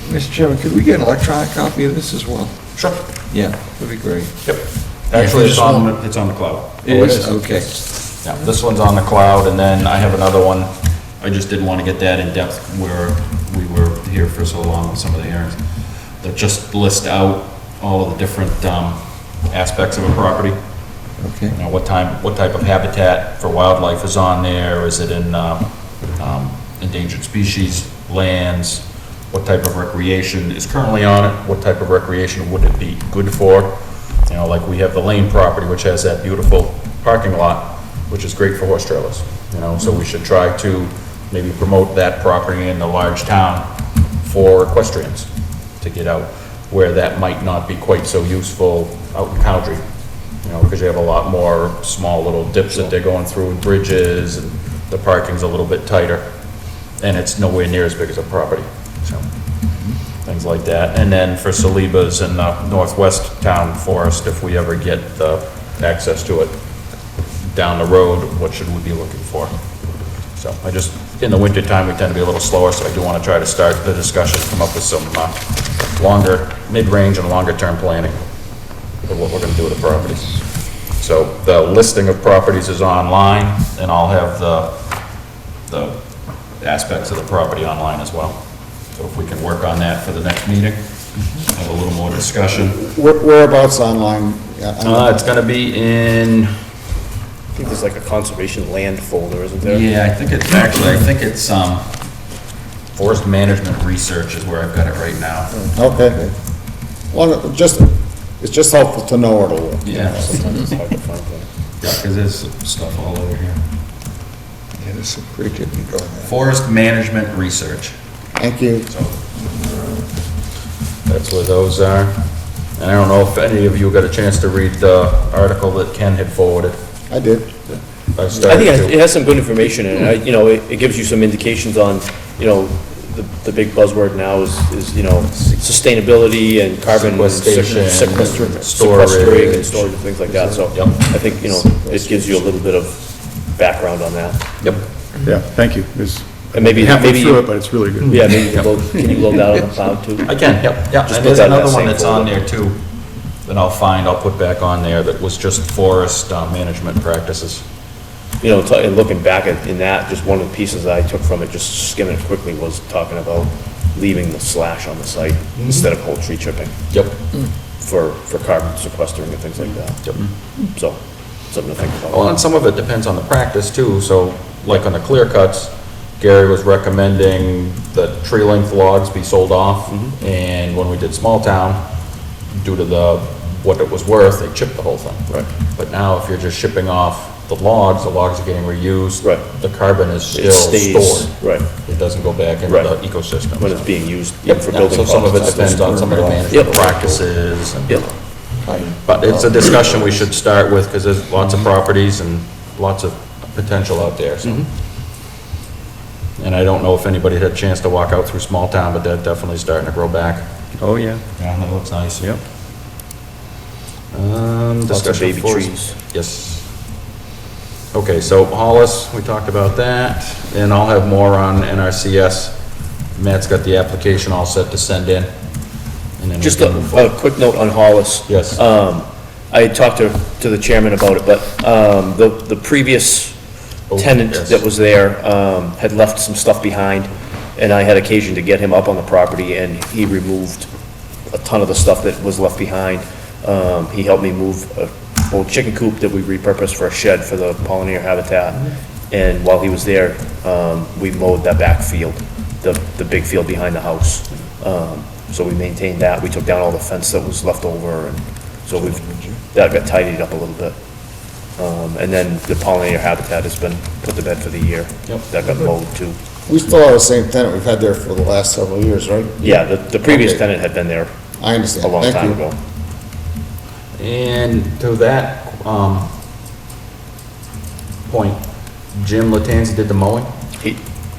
Mr. Chairman, could we get an electronic copy of this as well? Sure. Yeah, that'd be great. Yep. Actually, it's on the cloud. It is? Okay. Yeah, this one's on the cloud, and then I have another one. I just didn't want to get that in depth where we were here for so long with some of the hearings. That just list out all of the different aspects of a property. Okay. You know, what type of habitat for wildlife is on there? Is it in endangered species lands? What type of recreation is currently on it? What type of recreation would it be good for? You know, like we have the Lane property, which has that beautiful parking lot, which is great for horse trailers, you know, so we should try to maybe promote that property in the large town for equestrians to get out, where that might not be quite so useful out in country, you know, because you have a lot more small little dips that they're going through and bridges, and the parking's a little bit tighter, and it's nowhere near as big as a property, so things like that. And then for Salibas and the Northwest Town Forest, if we ever get access to it down the road, what should we be looking for? So in the winter time, we tend to be a little slower, so I do want to try to start the discussion, come up with some longer, mid-range and longer-term planning of what we're gonna do with the properties. So the listing of properties is online, and I'll have the aspects of the property online as well. So if we can work on that for the next meeting, have a little more discussion. Whereabouts online? It's gonna be in, I think there's like a conservation land folder, isn't there? yeah, I think it's, forest management research is where I've got it right now. Okay. Well, it's just helpful to know where to look. Yeah. Sometimes it's hard to find that. Yeah, because there's stuff all over here. Yeah, there's some pretty good info in there. Forest management research. Thank you. So that's where those are. And I don't know if any of you got a chance to read the article that Ken had forwarded. I did. I I started think to. it has some good information in it. It gives you some indications on, the big buzzword now is, sustainability and carbon Sequestration, sequestering and storage, storage and things like that. So Yep. I think, it gives you a little bit of background on that. Yep. Yeah, thank you. And maybe Halfway through you- it, but it's really good. Yeah, maybe can you load that on the cloud too? I can, yep. Just And put there's that in that another one same that's on folder. there too, that I'll put back on there, that was just forest management practices. And looking back in that, just one of the pieces that I took from it, just skimming it quickly, was talking about leaving the slash on the site instead of whole tree chipping Yep. for carbon sequestering and things like that. Yep. So, something to think Well, about. and some of it depends on the practice too, so like on the clear cuts, Gary was recommending that tree length logs be sold off, and when we did small town, due to what it was worth, they chipped the whole thing. Right. But now, if you're just shipping off the logs are getting reused. Right. The carbon is It still stays, stored. right, It doesn't go back into Right. the ecosystem. when it's being used Yep, for yeah, building. so some of it purposes. depends on some of the management Yep. practices. And- Yep. But it's a discussion we should start with, because there's lots of properties and lots of potential out there, so. And I don't know if anybody had a chance to walk out through small town, but they're definitely starting to grow back. Oh, yeah. Yeah, that looks nice. Yep. Lots of Discussion baby forest- trees. Yes. Okay, so Hollis, we talked about that, and I'll have more on NRCS. Matt's got the application all set to send in. And then we Just can move a quick note on Hollis. Yes. I had talked to the chairman about it, but the previous tenant yes. that was there had left some stuff behind, and I had occasion to get him up on the property, and he removed a ton of the stuff that was left behind. He helped me move a old chicken coop that we repurposed for a shed for the pollinator habitat, and while he was there, we mowed that back field, the big field behind the house. So we maintained that, we took down all the fence that was left over, and so that got tidied up a little bit. And then the pollinator habitat has been put to bed for the year. Yep. That got mowed too. We still have the same tenant we've had there for the last several years, right? Yeah, the previous Okay. tenant had been there I understand. a long Thank time you. ago. And to that, point, Jim Latanzi did the mowing?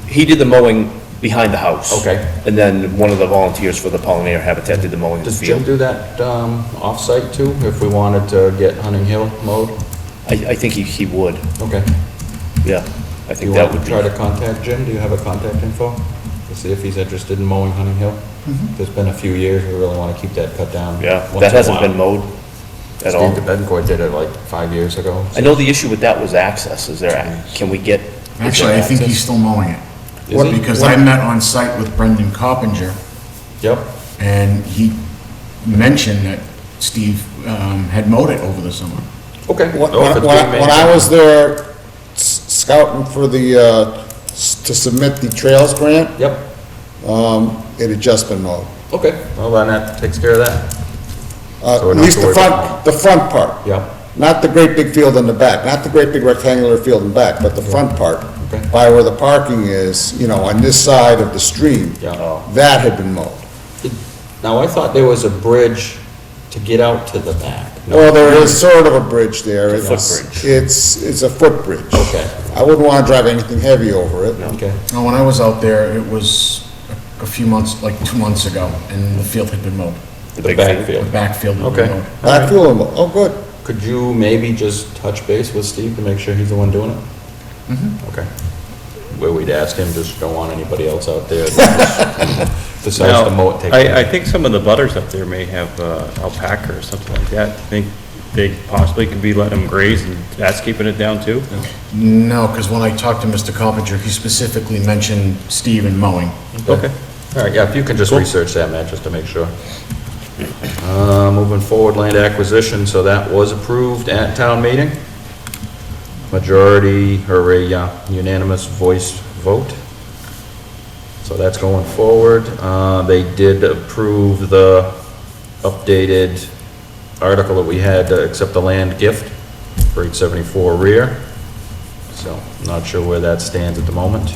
He did the mowing behind the house. Okay. And then one of the volunteers for the pollinator habitat did the mowing in the Does Jim field. do that, off-site too, if we wanted to get Hunting Hill mowed? I think he would, Okay. yeah. I Do think you that want would to be. try to contact Jim? Do you have a contact info? To see if he's interested in mowing Hunting Hill? It's been a few years, we really want to keep that cut down. Yeah, once that in a hasn't while. been mowed at all. Steve Betancourt did it like 5 years ago. I know the issue with that was access. Can we get? is Actually, there I think access? he's still mowing it. Is he? Because I met on site with Brendan Coppinger, Yep. and he mentioned that Steve had mowed it over the summer. Okay. When Oh, if it's when being I was maintained. there scouting for to submit the trails grant, Yep. it had just been mowed. Okay, well, then that takes care of that. So we're At not least to worry the front part. Yep. Not the great big field in the back, not the great big rectangular field in back, but the front part. Okay. By where the parking is, on this side of the stream. Yeah. That had been mowed. Now, I thought there was a bridge to get out to the back. No? Well, there is sort of a bridge there. It's a footbridge. It's a footbridge. Okay. I wouldn't want to drive anything heavy over it. Okay. Now, when I was out there, it was a few months, like 2 months ago, and the field had been mowed. The big back The field. backfield had Okay. been mowed. Back field, oh, good. Could you maybe just touch base with Steve to make sure he's the one doing it? Okay. Where we'd ask him, just don't want anybody else out there. decides to mow it, take I it. think some of the butters up there may have alpaca or something like that. I think they possibly could be letting them graze, and that's keeping it down too? No, because when I talked to Mr. Coppinger, he specifically mentioned Steve and mowing. Okay. All right, yeah, if you can just research that, Matt, just to make sure. Moving forward, land acquisition, so that was approved at town meeting. Majority, or a unanimous voice vote. So that's going forward. They did approve the updated article that we had to accept the land gift for 874 rear. So, not sure where that stands at the moment.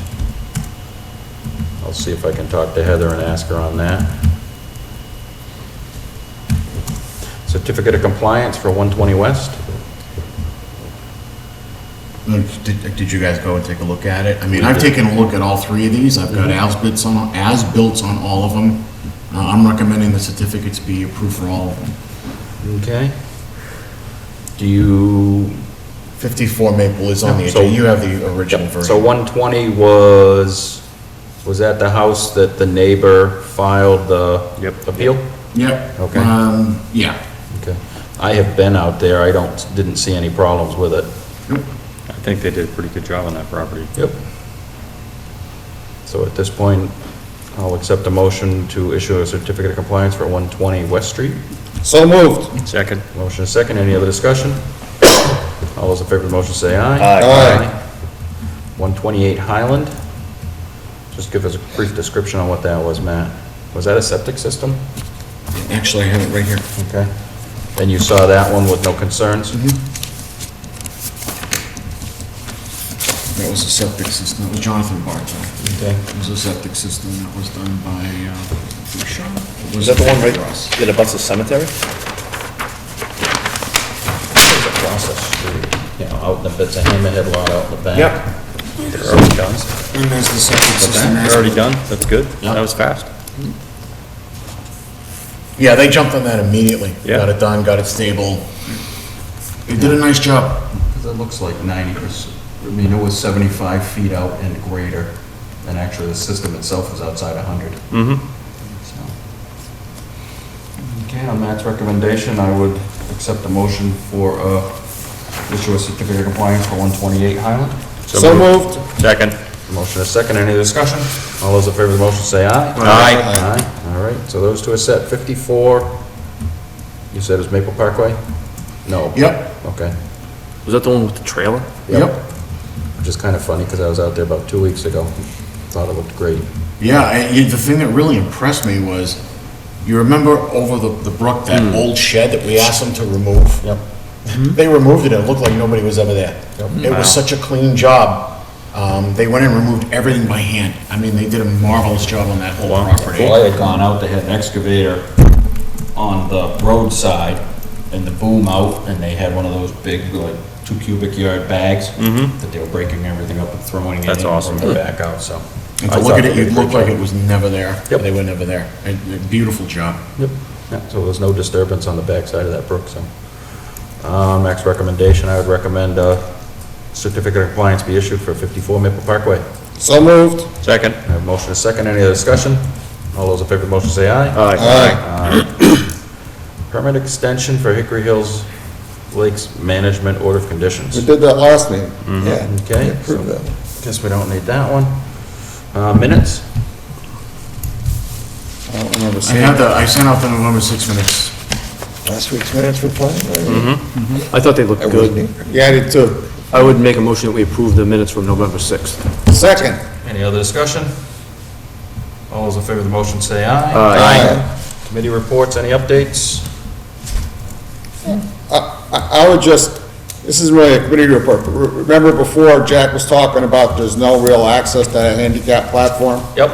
I'll see if I can talk to Heather and ask her on that. Certificate of compliance for 120 West. Did you guys go and take a look at it? I mean, I've taken a look at all three of these. I've got as-built on all of them. I'm recommending the certificates be approved for all of them. Okay. Do you... 54 Maple is on the So- agenda. You have the original version. So 120 was that the house that the neighbor filed the appeal? Yep. Okay. Yeah. Okay. I have been out there, didn't see any problems with it. I think they did a pretty good job on that property. Yep. So at this point, I'll accept a motion to issue a certificate of compliance for 120 West Street. So moved. Second. Motion is second, any other discussion? All those in favor of the motion say aye. Aye. 128 Highland. Just give us a brief description on what that was, Matt. Was that a septic system? Actually, I have it right here. Okay. And you saw that one with no concerns? That was a septic system. That was Jonathan Barton. Okay. It was a septic system that was done by, Bouchard. Was that the one right that abuts the cemetery? Across the street, you know, out in the bits of hammerhead lot out in the back. Yep. They're already done. And there's the septic system. They're already done? That's good. Yeah. That was fast. Yeah, they jumped on that immediately. Yeah. Got it done, got it stable. They did a nice job. Because it looks like 90%, I mean, it was 75 feet out and greater, and actually the system itself was outside 100. Mm-hmm. Okay, on Matt's recommendation, I would accept a motion for issue a certificate of compliance for 128 Highland. So moved. Second. Motion is second, any discussion? All those in favor of the motion say aye. Aye. Aye, all right, so those two are set. 54, you said it was Maple Parkway? No. Yep. Okay. Was that the one with the trailer? Yep. Which is kind of funny, because I was out there about 2 weeks ago. Thought it looked great. Yeah, the thing that really impressed me was, you remember over the brook, that old shed that we asked them to remove? Yep. They removed it, and it looked like nobody was ever there. Yep. It was such a clean job. They went and removed everything by hand. I mean, they did a marvelous job on that whole property. Well, I had gone out, they had an excavator on the roadside and the boom out, and they had one of those big, like, 2 cubic yard bags that they were breaking everything up and throwing it in. That's awesome. And bringing it back out, so. And I to look thought at it, they it did a looked great like job. it was never there. Yep. They were never there. A beautiful job. Yep, yeah, so there's no disturbance on the backside of that brook, so. Next recommendation, I would recommend a certificate of compliance be issued for 54 Maple Parkway. So moved. Second. I have a motion and a second, any other discussion? All those in favor of the motion say aye. Aye. Permit extension for Hickory Hills Lakes Management Order of Conditions. We did that last meeting. Yeah. Okay, we approved that. Guess we don't need that one. Minutes? I don't remember I seeing had it. I sent out the November 6 minutes. Last week's minutes were fine, right? I thought they looked I wasn't good. here. Yeah, I did too. I would make a motion that we approve the minutes from November 6th. Second. Any other discussion? All those in favor of the motion say aye. Aye. Committee reports, any updates? I would just, this isn't really a committee report, but remember before Jack was talking about there's no real access to a handicap platform? Yep.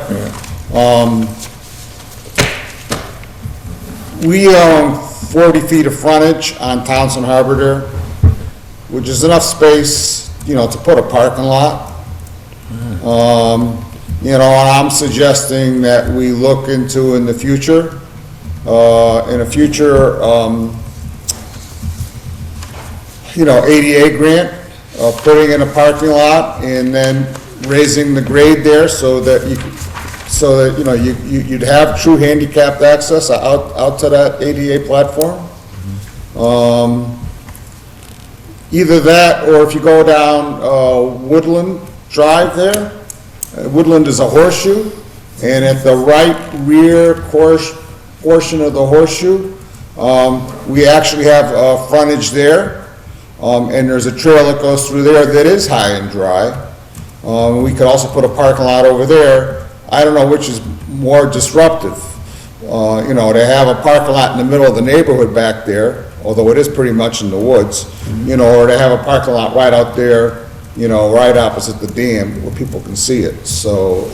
We own 40 feet of frontage on Townsend Harbor there, which is enough space, you know, to put a parking lot. You know, and I'm suggesting that we look into in the future, ADA grant, putting in a parking lot and then raising the grade there so that you can so that, you'd have true handicapped access out to that ADA platform. Either that, or if you go down Woodland Drive there, Woodland is a horseshoe, and at the right rear portion of the horseshoe, we actually have frontage there, and there's a trail that goes through there that is high and dry. We could also put a parking lot over there. I don't know which is more disruptive, to have a parking lot in the middle of the neighborhood back there, although it is pretty much in the woods, or to have a parking lot right out there, right opposite the dam where people can see it, so,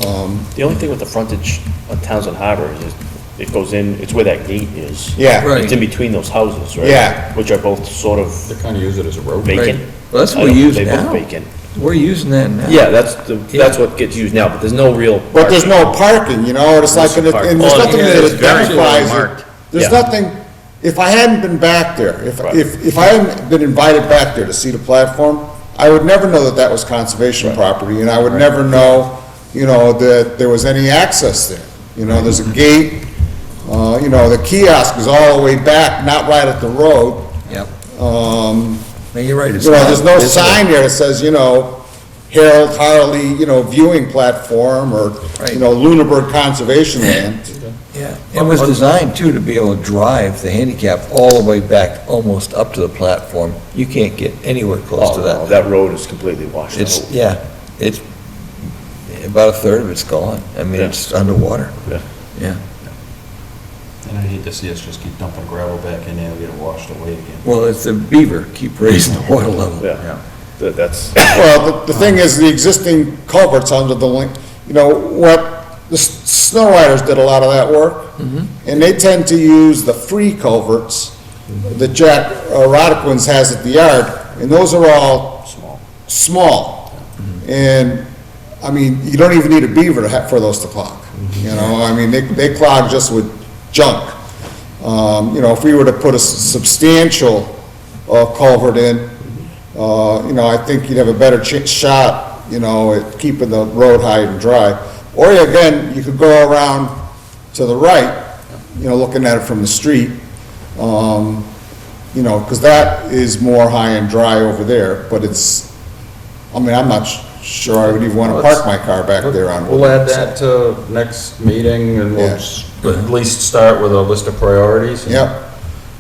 The only thing with the frontage on Townsend Harbor is it goes in, it's where that gate is. Yeah. Right. It's in between those houses, right? Yeah. Which are both sort of They kind of use it as a road. vacant. Well, that's what I we don't- use They're now. both vacant. We're using that now. Yeah, that's what gets used now, but there's no real. but there's no parking, it's like, and there's nothing Yeah, that it's very clearly identifies it. marked. There's Yeah. nothing, if I hadn't been back there, Right. if I hadn't been invited back there to see the platform, I would never know that that was conservation property, and I would never know, that there was any access there. There's a gate, the kiosk is all the way back, not right at the road. Yep. No, you're right. It's There's no not visible. sign there that says, Harold Harley, viewing platform, or, Right. Lunenburg Conservation Land. Yeah, it was designed too to be able to drive the handicap all the way back, almost up to the platform. You can't get anywhere close to Oh, no, that. that road is completely washed It's, out. yeah, it's, about a third of it's gone. I mean, Yeah. it's underwater. Yeah. Yeah. And I hate to see us just keep dumping gravel back in there and get it washed away again. Well, it's the beaver keep raising the water level. Yeah, that's, Well, the thing is, the existing culverts under the link, the snow riders did a lot of that work, and they tend to use the free culverts that Jack Rodquins has at the yard, and those are all small. And, I mean, you don't even need a beaver for those to clog, I mean, they clog just with junk. If we were to put a substantial culvert in, I think you'd have a better shot, at keeping the road high and dry. Or again, you could go around to the right, looking at it from the street, because that is more high and dry over there, but I'm not sure I would even want to park my car back there on. We'll add that to next meeting, and we'll Yeah. at least start with a list of priorities. and Yep.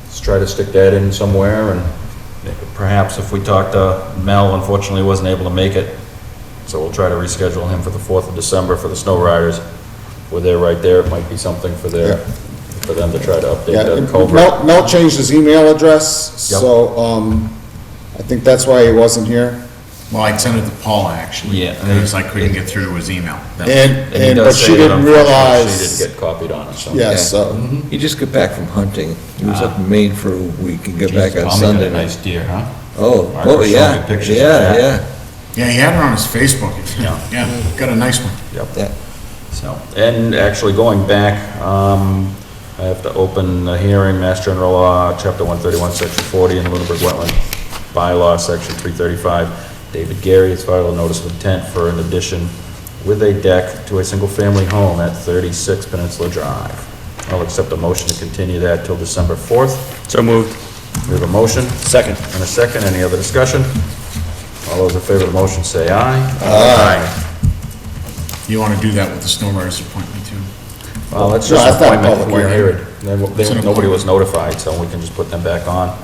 Let's try to stick that in somewhere, and perhaps if we talk to Mel, unfortunately, he wasn't able to make it, so we'll try to reschedule him for the 4th of December for the snow riders. Where they're right there, it might be something for them to try to update Yeah, that culvert. Mel changed his email address, Yep. so, I think that's why he wasn't here. Well, I'd sent it to Paula, actually. Yeah. Because I couldn't get through to his email. And he And, does but say she that didn't unfortunately realize. She didn't get copied on it, so. Yes, so, He just got back from hunting. He was up in Maine for a week and got back on Tommy got Sunday. a nice deer, huh? Oh, Mark was showing yeah, me pictures of yeah, that. yeah. Yeah, he had it on his Facebook. Yeah. Yeah, got a nice one. Yep. Yeah. So, and actually going back, I have to open a hearing, Mass General Law, Chapter 131, Section 40, in the Lunenburg Wetland Bylaw, Section 335. David Gary has filed a notice of intent for an addition with a deck to a single-family home at 36 Peninsula Drive. I'll accept a motion to continue that till December 4th. so moved. We have a motion Second. and a second. Any other discussion? All those in favor of the motion say aye. Aye. You want to do that with the snow riders appointment, too? Well, that's No, just an that's not a appointment, public we're hearing. hearing. Nobody was notified, so we can just put them back on.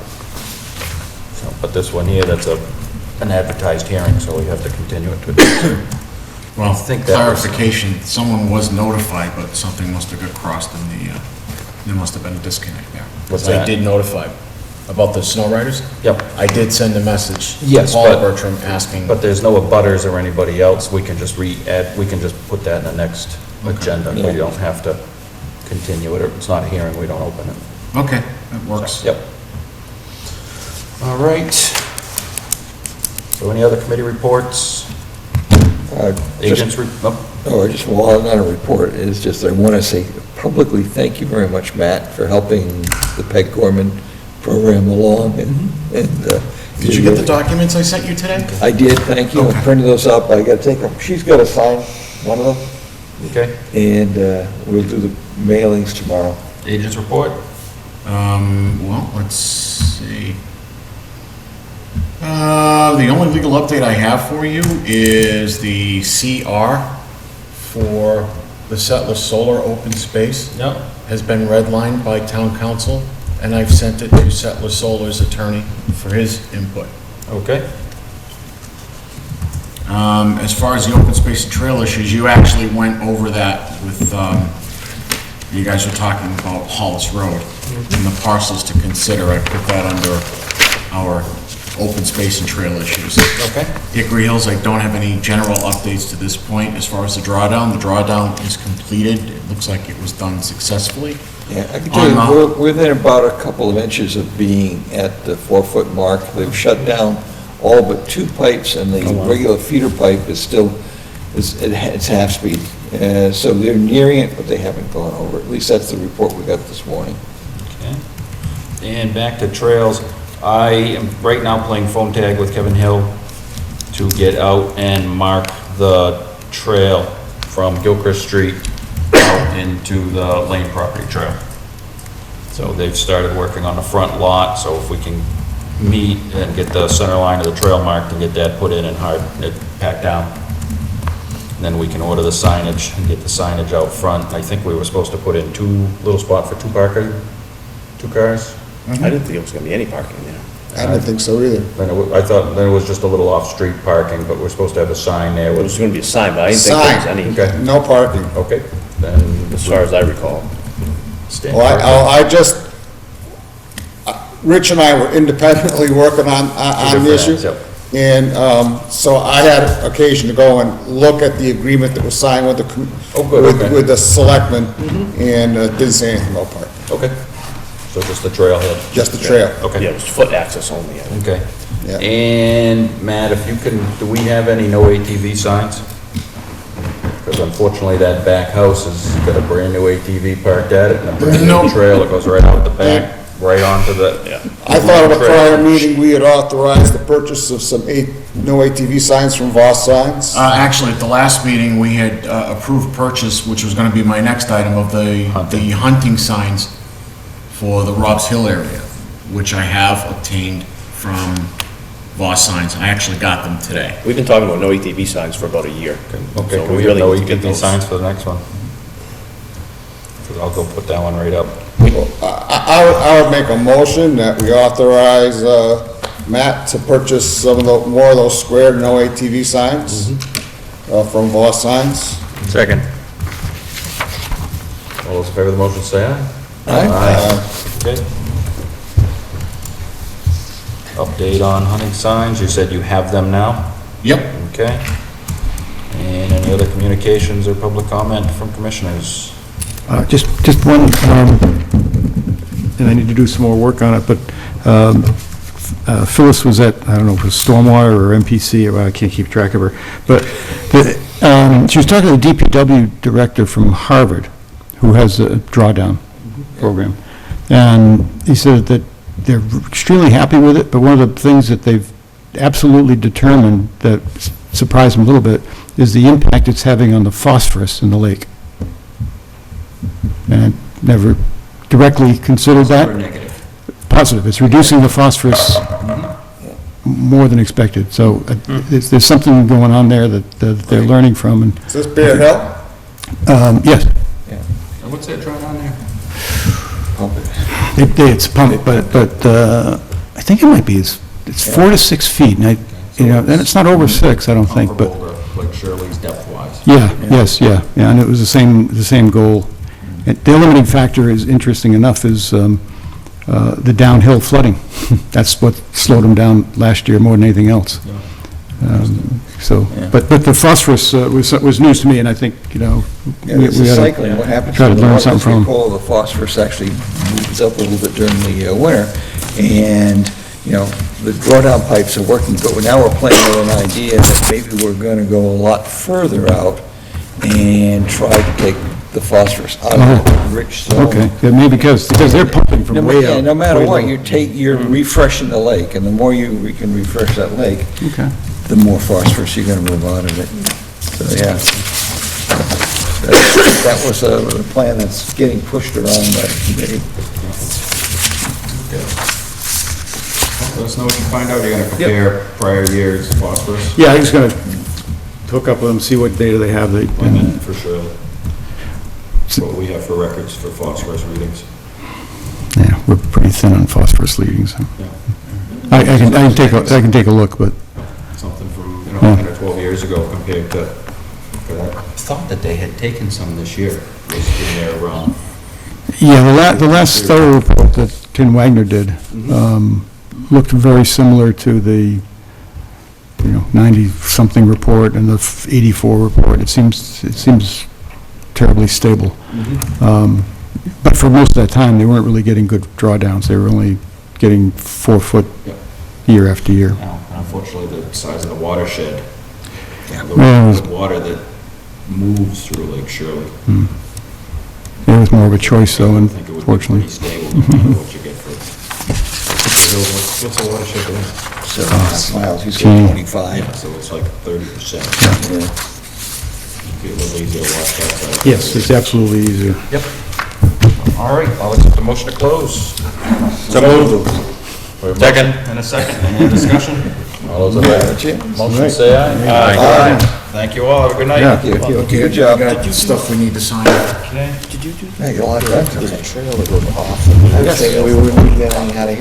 So, but this one here, that's an advertised hearing, so we have to continue it to. Well, think that was- clarification, someone was notified, but something must have got crossed in there must have been a disconnect there. What's I that? did notify about the snow riders. Yep. I did send a message. Yes, to Paula but- Bertram asking. But there's no abutters or anybody else, we can just we can just put that in the next agenda. We don't have to continue it, or it's not a hearing, we don't open it. Okay, that works. Yep. All right. So any other committee reports? Agents, Oh, well, not a report, it's just, I want to say publicly, thank you very much, Matt, for helping the Peg Gorman program along, and. Did you get the documents I sent you today? I did, thank you, I Okay. printed those up, I gotta take them, she's gotta sign one of them, Okay. And we'll do the mailings tomorrow. Agents report? Well, let's see. The only legal update I have for you is the CR for the Settlers Solar open space. Yep. Has been redlined by town council, and I've sent it to Settlers Solar's attorney for his input. Okay. As far as the open space and trail issues, you actually went over that with, you guys were talking about Hollis Road and the parcels to consider. I put that under our open space and trail issues. Okay. Hickory Hills, I don't have any general updates to this point. As far as the drawdown is completed. It looks like it was done successfully. Yeah, I can tell you, we're within about a couple of inches of being at the 4-foot mark. They've shut down all but 2 pipes, and the regular feeder pipe is still, it's half speed. So they're nearing it, but they haven't gone over. At least that's the report we got this morning. Okay. And back to trails. I am right now playing phone tag with Kevin Hill to get out and mark the trail from Gilchrist Street out into the Lane property trail. So they've started working on the front lot, so if we can meet and get the center line of the trail marked and get that put in and packed down, then we can order the signage and get the signage out front. I think we were supposed to put in little spot for 2 cars. I didn't think it was gonna be any parking there. I didn't think so either. I thought there was just a little off-street parking, but we're supposed to have a sign there It with... was gonna be a sign, but I didn't think there was any, Okay. No parking. Okay, then... as far as I recall. Rich and I were independently working on the issue. And so I had occasion to go and look at the agreement that was signed with with the selectmen, and didn't say anything about parking. Okay. So just the trailhead? Just the trail. Okay. Yeah, it was foot access only. Okay. Yeah. And Matt, if you can, do we have any no ATV signs? Because unfortunately, that back house has got a brand-new ATV parked at it, and a brand-new trail that goes right out the back, right onto the... Yeah. I thought at a prior meeting, we had authorized the purchase of some no ATV signs from Voss Signs. Actually, at the last meeting, we had approved purchase, which was gonna be my next item, of the hunting signs for the Robb's Hill area, which I have obtained from Voss Signs. I actually got them today. We've been talking about no ATV signs for about a year. Okay, So can we have really no need to get ATV those. signs for the next one? 'Cause I'll go put that one right up. I would make a motion that we authorize Matt to purchase some of more of those square no ATV signs from Voss Signs. Second. All those in favor of the motion, say aye. Aye. Okay. Update on hunting signs, you said you have them now? Yep. Okay. And any other communications or public comment from commissioners? Just one, and I need to do some more work on it, but Phyllis was at, I don't know if it was Stormwater or MPC, or I can't keep track of her, but she was talking to the DPW director from Harvard, who has a drawdown program, and he said that they're extremely happy with it, but one of the things that they've absolutely determined that surprised them a little bit is the impact it's having on the phosphorus in the lake. And never directly considered that. Or negative? Positive. It's reducing the phosphorus more than expected. So there's something going on there that they're learning from. And Is this Bear Hill? yes, And what's that drawing on there? it's pumped, but I think it might be, it's 4 to 6 feet. And and it's not over 6, I don't think, but. Comparable to, like Shirley's depth-wise. Yeah, yes, yeah, and it was the same goal. And the limiting factor is, interesting enough, is the downhill flooding. That's what slowed them down last year more than anything else. But the phosphorus was news to me, and I think, It's the cycling, what happens. try to learn something from them. The phosphorus actually moves up a little bit during the winter, and, the drawdown pipes are working, but now we're playing with an idea that maybe we're gonna go a lot further out and try to take the phosphorus out of the rich zone. Okay, yeah, maybe because they're pumping from way out. No matter way what, low. you're refreshing the lake, and the more we can refresh that lake, Okay. the more phosphorus you're gonna move out of it. So, yeah. That was the plan that's getting pushed around by the committee. Let us know what you find out. You're gonna compare prior years' phosphorus. Yeah, I'm just gonna hook up with them, see what data they have. For sure. What we have for records for phosphorus readings. Yeah, we're pretty thin on phosphorus readings. So. Yeah. I can take a look, but Something from, 10 or 12 years ago compared to that. I thought that they had taken some this year, was in their, yeah, the last thorough report that Ken Wagner did looked very similar to the 90-something report and the 84 report. It seems terribly stable. But for most of that time, they weren't really getting good drawdowns. They were only getting 4 foot year after year. now, unfortunately, the size of the watershed, Well, the water that moves through Lake Shirley. It was more of a choice, though, I think it would be pretty unfortunately. stable no matter what you get for. What's the watershed there? 7.5 miles, he's Gee. got 25. So it's like 30%. Be a little easier to watch that side. Yes, it's absolutely easier. Yep. All right, I'll accept the motion to close. So moved. Second. And a second, any discussion? All those in favor? Motion say aye. Aye. Thank you all, have a good night. Yeah. Good job. Got stuff we need to sign. Yeah, you got a lot of that. There's a trail that goes off. I was thinking we wouldn't be getting out of here.